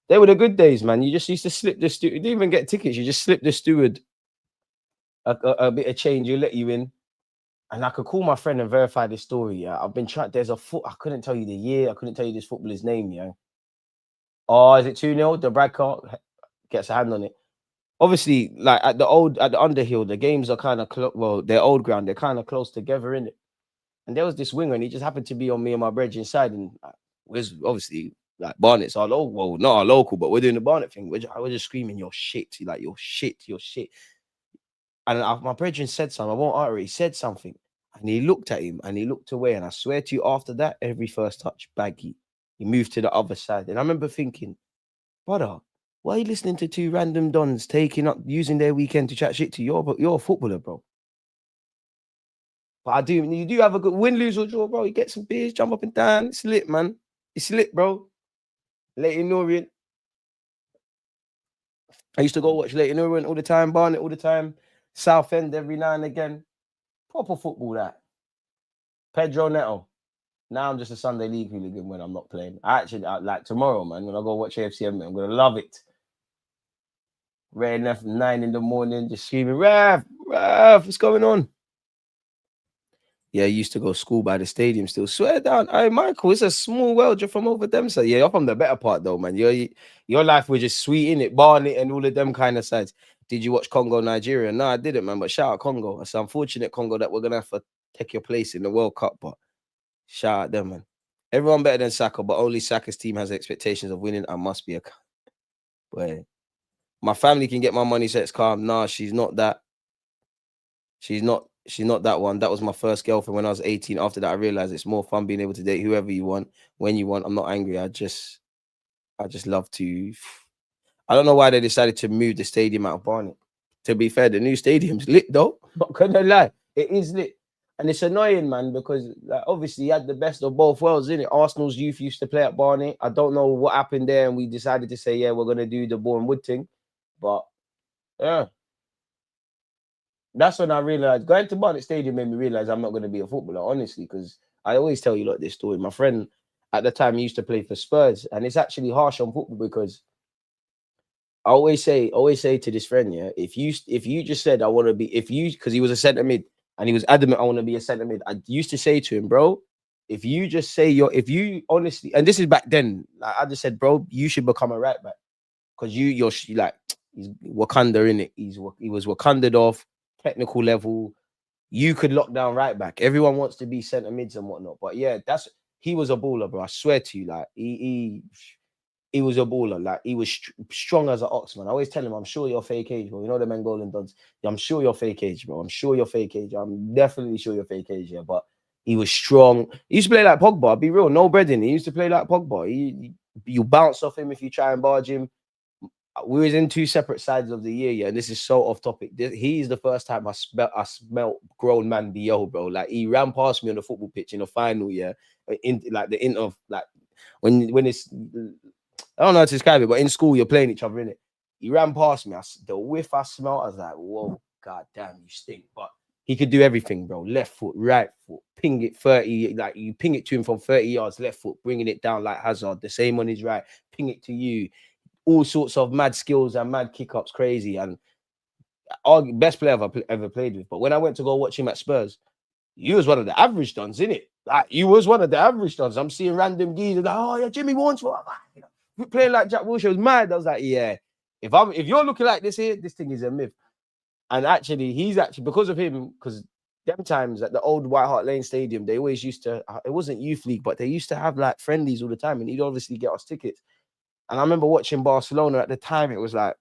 They were the good days, man. You just used to slip the steward. You didn't even get tickets. You just slip the steward a bit of change. You let you in. And I could call my friend and verify this story. Yeah, I've been trying. There's a foot. I couldn't tell you the year. I couldn't tell you this footballer's name. Yeah. Oh, is it 2-0? The Bradcar gets a hand on it. Obviously, like at the Underhill, the games are kind of they're old ground. They're kind of close together, in it. And there was this winger, and he just happened to be on me and my brethren's side, and was obviously like Barnet's our local. Well, not our local, but we're doing the Barnet thing. I was just screaming, "You're shit!" Like, "You're shit! You're shit!" And my brethren said something. I won't utter it. He said something, and he looked at him, and he looked away. And I swear to you, after that, every first touch, baggy. He moved to the other side, and I remember thinking, brother, why are you listening to two random dons using their weekend to chat shit to you? You're a footballer, bro. But you do have a good win, lose or draw, bro. You get some beers, jump up and down. It's lit, man. It's lit, bro. Leyton Orient. I used to go watch Leyton Orient all the time, Barnet all the time, Southend every now and again. Proper football, that. Pedro Neto. Now I'm just a Sunday League hooligan when I'm not playing. Like tomorrow, man, when I go watch AFCM, I'm going to love it. Red enough 9 in the morning, just screaming, Rav, what's going on? Yeah, I used to go to school by the stadium still. Swear down. Hey, Michael, it's a small world. You're from over them. So yeah, you're from the better part though, man. Your life was just sweet, in it, Barnet and all of them kind of sides. Did you watch Congo, Nigeria? No, I didn't, man. But shout out Congo. It's unfortunate, Congo, that we're gonna have to take your place in the World Cup. But shout out them, man. Everyone better than Saka, but only Saka's team has expectations of winning and must be a boy. My family can get my money, so it's calm. Nah, she's not that. She's not that one. That was my first girlfriend when I was 18. After that, I realized it's more fun being able to date whoever you want, when you want. I'm not angry. I just love to. I don't know why they decided to move the stadium out of Barnet. To be fair, the new stadium's lit though. Not gonna lie, it is lit. And it's annoying, man, because like, obviously you had the best of both worlds, innit? Arsenal's youth used to play at Barnet. I don't know what happened there, and we decided to say, yeah, we're gonna do the Bourne Wood thing. But yeah, that's when I realized going to Barnet Stadium made me realize I'm not gonna be a footballer, honestly, because I always tell you like this story. My friend at the time used to play for Spurs, and it's actually harsh on football because I always say to this friend, yeah, if you just said I want to be, because he was a centre mid and he was adamant I want to be a centre mid. I used to say to him, bro, if you just say if you honestly, and this is back then, like I just said, bro, you should become a right back because you're like he's Wakanda in it. He was Wakanda'd off technical level. You could lock down right back. Everyone wants to be centre mids and whatnot, but yeah, he was a baller, bro. I swear to you, like he was a baller. Like he was strong as an ox, man. I always tell him, I'm sure you're fake age, bro. You know the Angolan dons. I'm sure you're fake age, bro. I'm sure you're fake age. I'm definitely sure you're fake age, yeah. But he was strong. He used to play like Pogba. I'll be real, no breading. He used to play like Pogba. You bounce off him if you try and barge him. We was in two separate sides of the year, yeah. And this is so off topic. He's the first time I smelt grown man BO, bro. Like he ran past me on the football pitch in the final, yeah. In like the end of like when it's. I don't know how to describe it, but in school you're playing each other, innit? He ran past me. The whiff I smelled, I was like, whoa, god damn, you stink. But he could do everything, bro. Left foot, right foot, ping it 30, like you ping it to him from 30 yards, left foot, bringing it down like Hazard, the same on his right, ping it to you. All sorts of mad skills and mad kick-ups, crazy. And best player I've ever played with. But when I went to go watch him at Spurs, you was one of the average dons, innit? Like you was one of the average dons. I'm seeing random geezers like, oh yeah, Jimmy Warnes, playing like Jack Wilshere was mad. I was like, yeah, if you're looking like this here, this thing is a myth. And actually, he's actually, because of him, because them times at the old White Hart Lane Stadium, they always used to, it wasn't youth league, but they used to have like friendlies all the time, and he'd obviously get us tickets. And I remember watching Barcelona at the time. It was like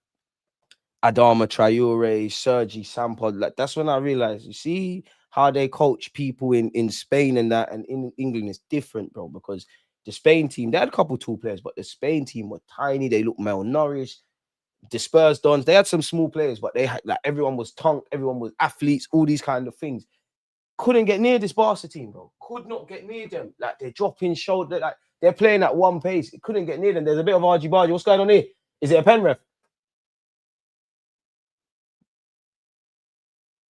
Adama Traore, Sergi Sampod. Like that's when I realized, you see how they coach people in Spain and that, and in England is different, bro, because the Spain team, they had a couple tall players, but the Spain team were tiny. They looked malnourished. The Spurs dons, they had some small players, but they had like everyone was tongue, everyone was athletes, all these kind of things. Couldn't get near this Barca team, bro. Could not get near them. Like they're dropping shoulder, like they're playing at one pace. It couldn't get near them. There's a bit of argy bargy. What's going on here? Is it a pen ref?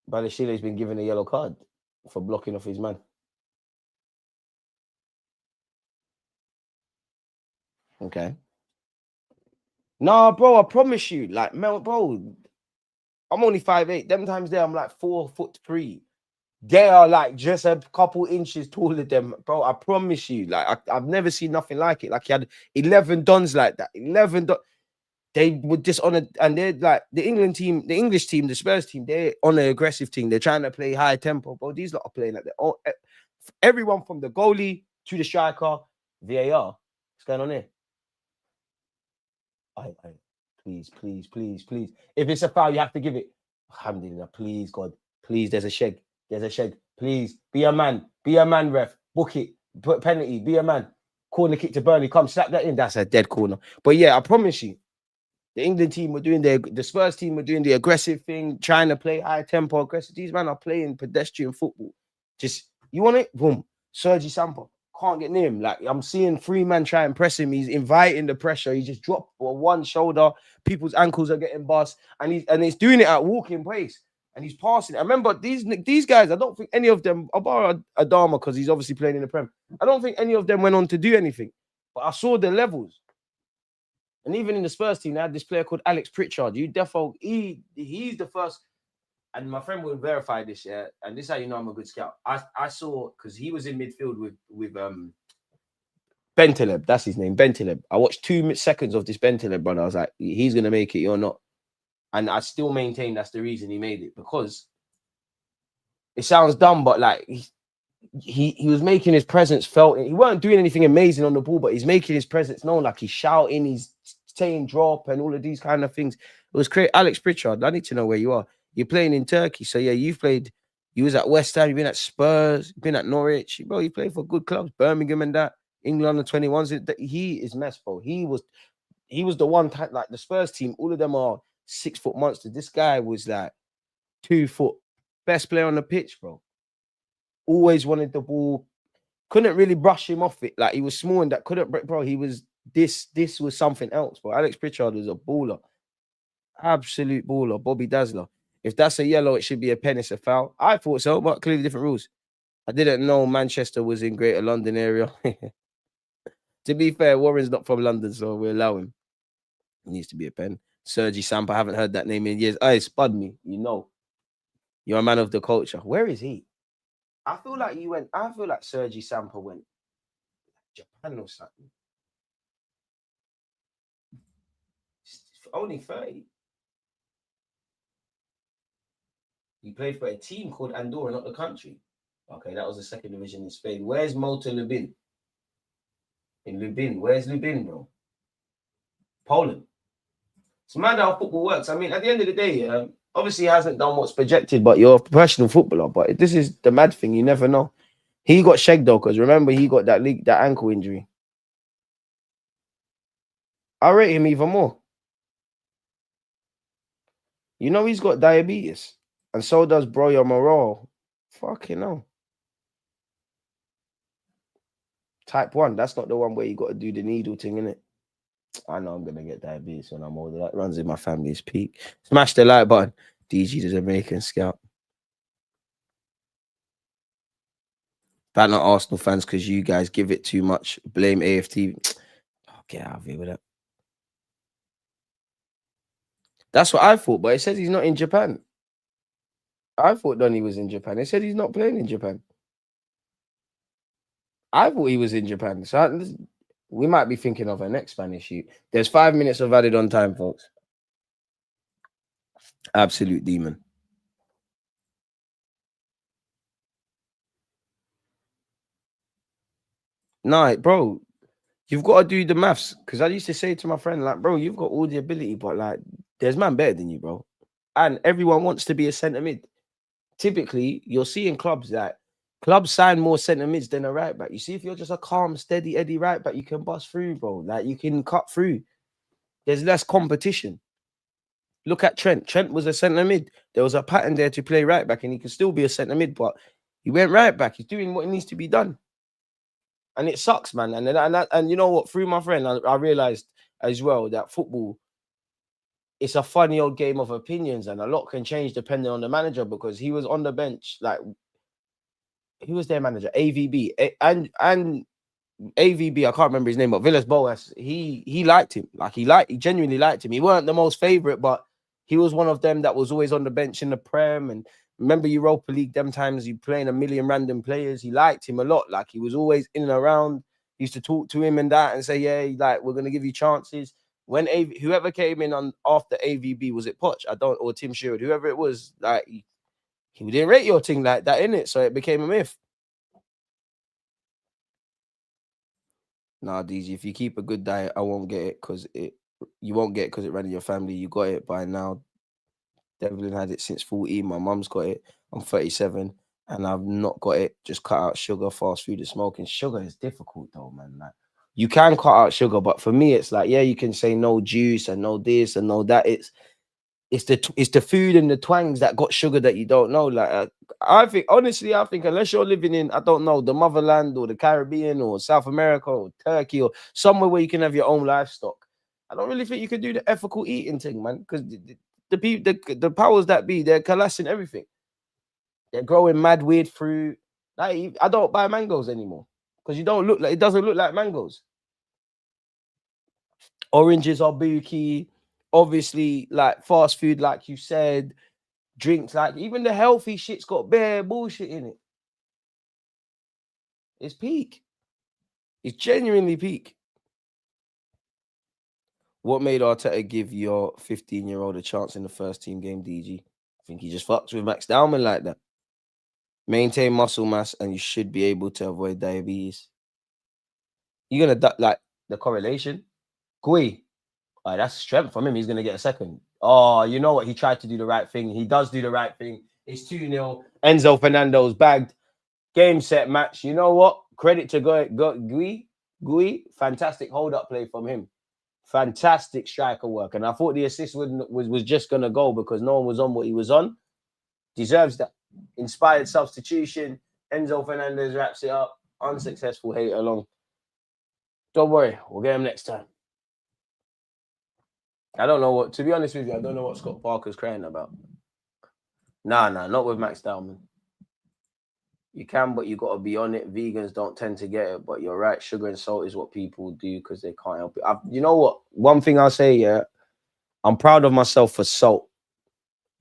Balashile has been given a yellow card for blocking off his man. Okay. Nah, bro, I promise you, like, bro, I'm only 5'8". Them times there, I'm like 4'3". They are like just a couple inches taller than them, bro. I promise you, like, I've never seen nothing like it. Like, he had 11 dons like that. 11 dons. They were just on a, and they're like the England team, the English team, the Spurs team, they're on an aggressive team. They're trying to play high tempo, bro. These lot are playing like that. Everyone from the goalie to the striker, VAR. What's going on here? Please. If it's a foul, you have to give it. Alhamdulillah, please, God. Please, there's a shed. Please, be a man, ref. Book it. Put penalty, be a man. Corner kick to Burnley. Come, slap that in. That's a dead corner. But yeah, I promise you, the England team were doing the Spurs team were doing the aggressive thing, trying to play high tempo aggressive. These men are playing pedestrian football. Just, you want it? Boom. Sergi Sampa. Can't get near him. Like, I'm seeing 3 men try and press him. He's inviting the pressure. He just dropped one shoulder. People's ankles are getting bust. And he's doing it at walking pace. And he's passing. I remember these guys, I don't think any of them, about Adama, because he's obviously playing in the Prem, I don't think any of them went on to do anything. But I saw the levels. And even in the Spurs team, they had this player called Alex Pritchard. He's the first, and my friend will verify this, yeah. And this is how you know I'm a good scout. I saw, because he was in midfield with Bentaleb. That's his name, Bentaleb. I watched 2 seconds of this Bentaleb, brother. I was like, he's gonna make it, you're not. And I still maintain that's the reason he made it, because it sounds dumb, but like he was making his presence felt. He weren't doing anything amazing on the ball, but he's making his presence known. Like he's shouting, he's saying drop and all of these kind of things. was great. Alex Pritchard, I need to know where you are. You're playing in Turkey. So, yeah, you've played. You was at West Ham. You've been at Spurs. You've been at Norwich. Bro, you played for good clubs. Birmingham and that. England under 21s. He is mess, bro. He was the one time, like the Spurs team. All of them are 6-foot monsters. This guy was like 2 foot. Best player on the pitch, bro. Always wanted the ball. Couldn't really brush him off it. Like he was small and that couldn't, bro. He was this was something else, bro. Alex Pritchard was a baller. Absolute baller. Bobby Dazzler. If that's a yellow, it should be a pen. It's a foul. I thought so, but clearly different rules. I didn't know Manchester was in Greater London area. To be fair, Warren's not from London, so we allow him. It needs to be a pen. Sergi Sampa, I haven't heard that name in years. Hey, spud me, you know. You're a man of the culture. Where is he? I feel like Sergi Sampa went Japan or something. Only 30. He played for a team called Andorra, not the country. Okay, that was the second division in Spain. Where's Mota Lubin? In Lubin. Where's Lubin, bro? Poland. It's mad how football works. I mean, at the end of the day, obviously he hasn't done what's projected, but you're a professional footballer. But this is the mad thing. You never know. He got shagged though, because remember, he got that ankle injury. I rate him even more. You know he's got diabetes. And so does Broya Moral. Fucking hell. Type 1. That's not the one where you got to do the needle thing, innit? I know I'm going to get diabetes when I'm older. That runs in my family's peak. Smash the like button. DG the Jamaican Scout. Bad not Arsenal fans because you guys give it too much. Blame AFT. Oh, get out of here with that. That's what I thought, but it says he's not in Japan. I thought Donny was in Japan. They said he's not playing in Japan. I thought he was in Japan. So we might be thinking of a next Spanish shoot. There's 5 minutes of added on time, folks. Absolute demon. Nah, bro, you've got to do the maths. Because I used to say to my friend, like, bro, you've got all the ability, but like, there's man better than you, bro. And everyone wants to be a centre mid. Typically, you're seeing clubs sign more centre mids than a right back. You see, if you're just a calm, steady Eddie right back, you can bust through, bro. Like, you can cut through. There's less competition. Look at Trent. Trent was a centre mid. There was a pattern there to play right back, and he can still be a centre mid, but he went right back. He's doing what needs to be done. And it sucks, man. And you know what? Through my friend, I realized as well that football, it's a funny old game of opinions, and a lot can change depending on the manager, because he was on the bench, like, who was their manager? AVB. And AVB, I can't remember his name, but Villas Boas, he liked him. Like, he genuinely liked him. He weren't the most favorite, but he was one of them that was always on the bench in the Prem. And remember Europa League, them times you playing a million random players. He liked him a lot. Like, he was always in and around. He used to talk to him and that and say, yeah, like, we're going to give you chances. When whoever came in on after AVB, was it Poch? Or Tim Sherwood, whoever it was, like, he didn't rate your thing like that, innit? So it became a myth. Nah, DG, if you keep a good diet, I won't get it because you won't get it because it ran in your family. You got it by now. Devlin had it since 14. My mum's got it. I'm 37 and I've not got it. Just cut out sugar, fast food, and smoking. Sugar is difficult though, man. Like, you can cut out sugar, but for me, it's like, yeah, you can say no juice and no this and no that. It's the food and the twangs that got sugar that you don't know. Like, I think unless you're living in, I don't know, the motherland or the Caribbean or South America or Turkey or somewhere where you can have your own livestock, I don't really think you can do the ethical eating thing, man. Because the powers that be, they're collapsing everything. They're growing mad weird fruit. Like, I don't buy mangoes anymore because it doesn't look like mangoes. Oranges are booky. Obviously, like fast food, like you said, drinks, like even the healthy shit's got bare bullshit in it. It's peak. It's genuinely peak. What made Arteta give your 15-year-old a chance in the first team game, DG? I think he just fucks with Max Dowman like that. Maintain muscle mass and you should be able to avoid diabetes. You're going to, like, the correlation. Gui. That's strength from him. He's going to get a second. Oh, you know what? He tried to do the right thing. He does do the right thing. It's 2-0. Enzo Fernando's bagged. Game, set, match. You know what? Credit to Gui. Fantastic hold-up play from him. Fantastic striker work. And I thought the assist was just going to go because no one was on what he was on. Deserves that. Inspired substitution. Enzo Fernandez wraps it up. Unsuccessful, hate along. Don't worry. We'll get him next time. I don't know what, to be honest with you, I don't know what Scott Parker's crying about. Nah, not with Max Dowman. You can, but you got to be on it. Vegans don't tend to get it, but you're right. Sugar and salt is what people do because they can't help it. You know what? One thing I'll say, yeah, I'm proud of myself for salt.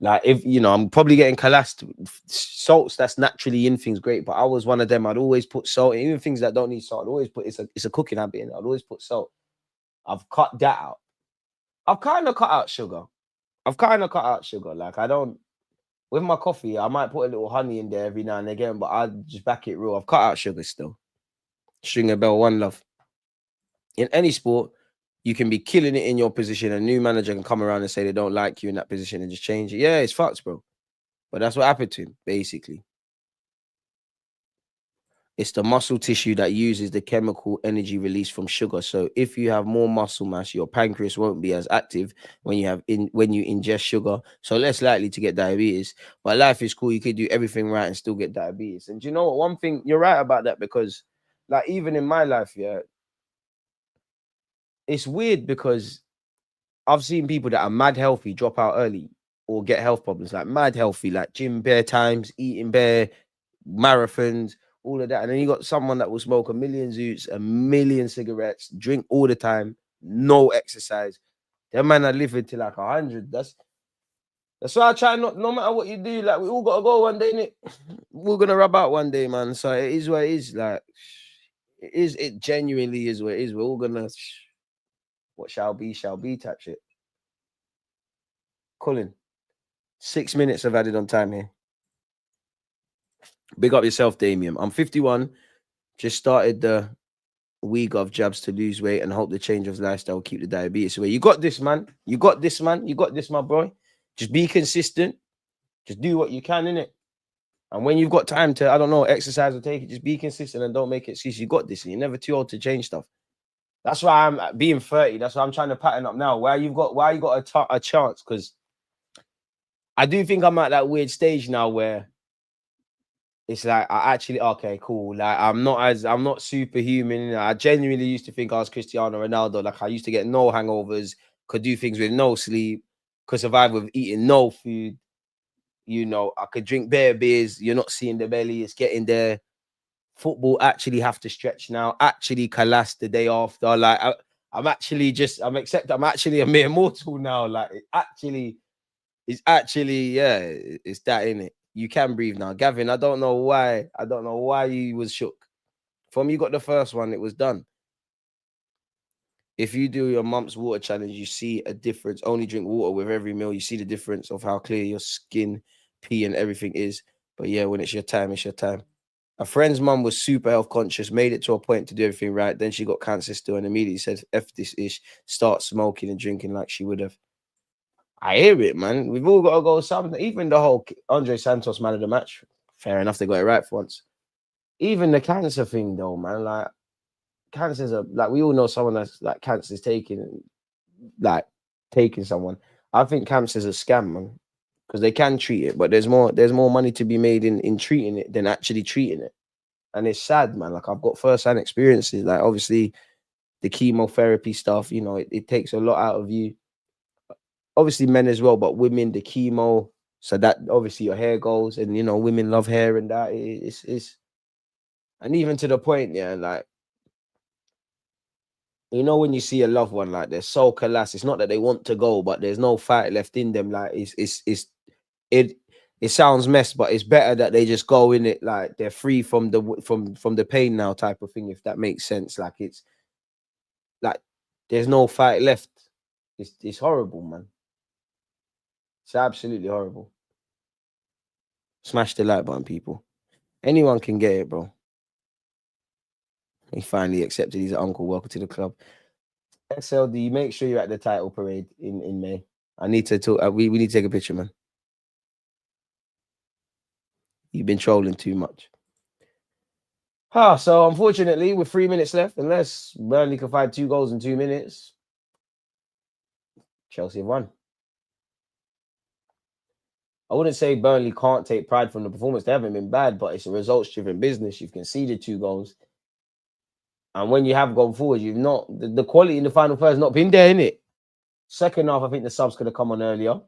Like, if, you know, I'm probably getting collapsed. Salts, that's naturally in things, great. But I was one of them. I'd always put salt, even things that don't need salt. I'd always put, it's a cooking habit in it. I'd always put salt. I've cut that out. I've kind of cut out sugar. Like, I don't, with my coffee, I might put a little honey in there every now and again, but I just back it real. I've cut out sugar still. Stringer Bell, one love. In any sport, you can be killing it in your position. A new manager can come around and say they don't like you in that position and just change it. Yeah, it's fucked, bro. But that's what happened to him, basically. It's the muscle tissue that uses the chemical energy released from sugar. So if you have more muscle mass, your pancreas won't be as active when you ingest sugar. So less likely to get diabetes. But life is cool. You could do everything right and still get diabetes. And do you know what? One thing, you're right about that, because like even in my life, yeah, it's weird because I've seen people that are mad healthy drop out early or get health problems, like mad healthy, like gym bare times, eating bare, marathons, all of that. And then you got someone that will smoke 1 million zoots, 1 million cigarettes, drink all the time, no exercise. That man are living to like 100. That's why I try not, no matter what you do, like we all gotta go one day, innit? We're gonna rub out one day, man. So it is what it is. Like it genuinely is what it is. We're all gonna, what shall be type shit. Colin, 6 minutes I've added on time here. Big up yourself, Damien. I'm 51. Just started the week of jabs to lose weight and hope the change of lifestyle will keep the diabetes away. You got this, man. You got this, my boy. Just be consistent. Just do what you can, innit? And when you've got time to, I don't know, exercise or take it, just be consistent and don't make excuses. You got this. And you're never too old to change stuff. That's why I'm being 30. That's why I'm trying to pattern up now. Why you got a chance? Because I do think I'm at that weird stage now where it's like I actually, okay, cool. Like I'm not superhuman. You know, I genuinely used to think I was Cristiano Ronaldo. Like I used to get no hangovers, could do things with no sleep, could survive with eating no food. You know, I could drink bare beers. You're not seeing the belly. It's getting there. Football actually have to stretch now. Actually collapse the day after. Like I'm actually a mere mortal now. Like it's actually, yeah, it's that, innit? You can breathe now. Gavin, I don't know why you was shook. From you got the first one, it was done. If you do your mumps water challenge, you see a difference. Only drink water with every meal. You see the difference of how clear your skin, pee, and everything is. But yeah, when it's your time, it's your time. A friend's mum was super health conscious, made it to a point to do everything right. Then she got cancer still and immediately said, F this ish, start smoking and drinking like she would have. I hear it, man. We've all got to go something. Even the whole Andre Santos man of the match, fair enough, they got it right for once. Even the cancer thing, though, man. Like, cancer's like we all know someone that's like cancer's taking someone. I think cancer's a scam, man, because they can treat it, but there's more money to be made in treating it than actually treating it, and it's sad, man. Like I've got first-hand experiences. Like obviously, the chemotherapy stuff, you know, it takes a lot out of you. Obviously men as well, but women, the chemo, so that obviously your hair goes, and you know women love hair and that it's and even to the point, yeah, like you know when you see a loved one like they're so collapsed, it's not that they want to go, but there's no fight left in them. Like it sounds mess, but it's better that they just go in it, like they're free from the pain now, type of thing, if that makes sense. Like it's like there's no fight left. It's horrible, man. It's absolutely horrible. Smash the like button, people. Anyone can get it, bro. He finally accepted he's an uncle. Welcome to the club. SLD, make sure you're at the title parade in May. I need to talk. We need to take a picture, man. You've been trolling too much. So unfortunately, with 3 minutes left, unless Burnley can find 2 goals in 2 minutes, Chelsea have won. I wouldn't say Burnley can't take pride from the performance. They haven't been bad, but it's a results-driven business. You've conceded 2 goals. And when you have gone forward, you've not... The quality in the final third has not been there, innit? Second half, I think the subs could have come on earlier. I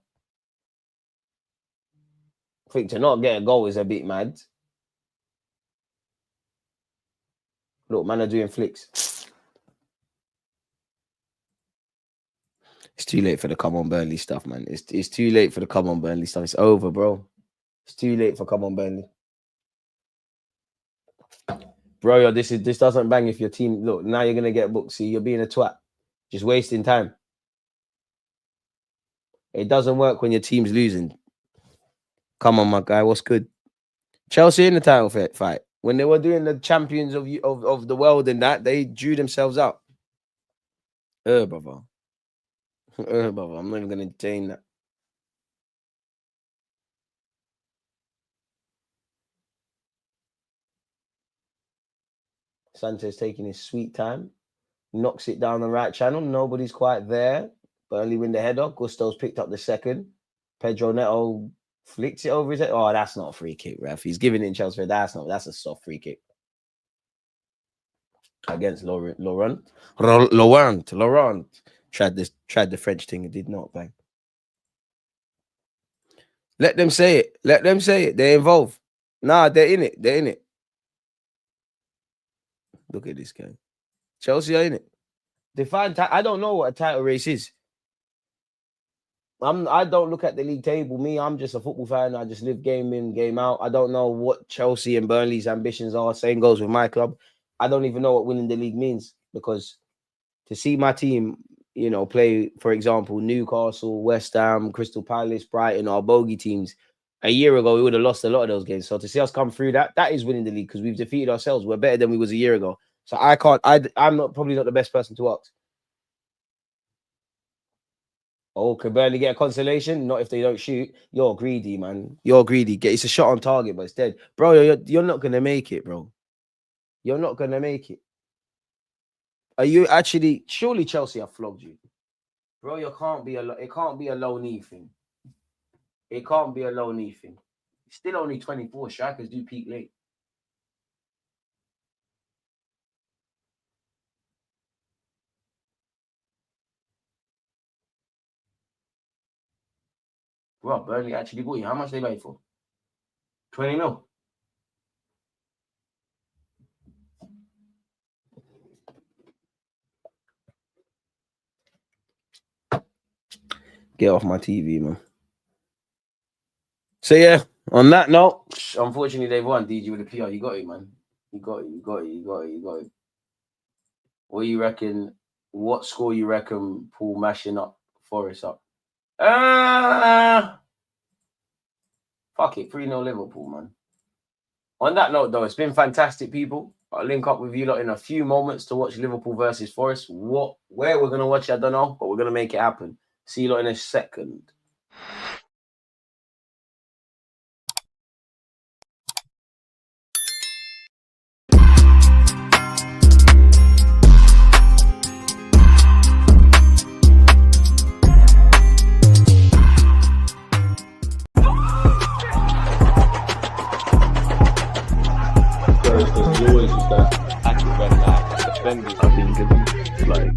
think to not get a goal is a bit mad. Look, man are doing flicks. It's too late for the come on Burnley stuff, man. It's too late for the come on Burnley stuff. It's over, bro. It's too late for come on Burnley. Bro, yo, this doesn't bang if your team... Look, now you're going to get booked. See, you're being a twat. Just wasting time. It doesn't work when your team's losing. Come on, my guy. What's good? Chelsea in the title fight. When they were doing the champions of the world and that, they drew themselves out. Brother. Brother. I'm not even going to entertain that. Sanchez taking his sweet time. Knocks it down the right channel. Nobody's quite there. Burnley win the header. Gusto's picked up the second. Pedro Neto flicks it over his head. Oh, that's not a free kick, ref. He's giving it in Chelsea. That's a soft free kick. Against Laurent. Tried the French thing. It did not bang. Let them say it. Let them say it. They're involved. Nah, they're in it. They're in it. Look at this guy. Chelsea are in it. I don't know what a title race is. I don't look at the league table. Me, I'm just a football fan. I just live game in, game out. I don't know what Chelsea and Burnley's ambitions are. Same goes with my club. I don't even know what winning the league means, because to see my team, you know, play, for example, Newcastle, West Ham, Crystal Palace, Brighton, our bogey teams, a year ago, we would have lost a lot of those games. So to see us come through that is winning the league, because we've defeated ourselves. We're better than we was a year ago. So I'm probably not the best person to ask. Oh, can Burnley get a consolation? Not if they don't shoot. You're greedy, man. You're greedy. It's a shot on target, but it's dead. Bro, you're not going to make it, bro. You're not going to make it. Are you actually... Surely Chelsea have flogged you. Bro, it can't be a low knee thing. It can't be a low knee thing. It's still only 24. Strikers do peak late. Bro, Burnley actually bought you. How much they buy for? 20 mil. Get off my TV, man. So yeah, on that note, unfortunately they've won. DG with a PR. You got it, man. You got it. What do you reckon? What score you reckon Paul mashing up Forest up? Fuck it, 3-0 Liverpool, man. On that note, though, it's been fantastic, people. I'll link up with you lot in a few moments to watch Liverpool versus Forest. Where we're gonna watch it, I don't know, but we're gonna make it happen. See you lot in a second. There's always just that active red line. Defenders have been given like.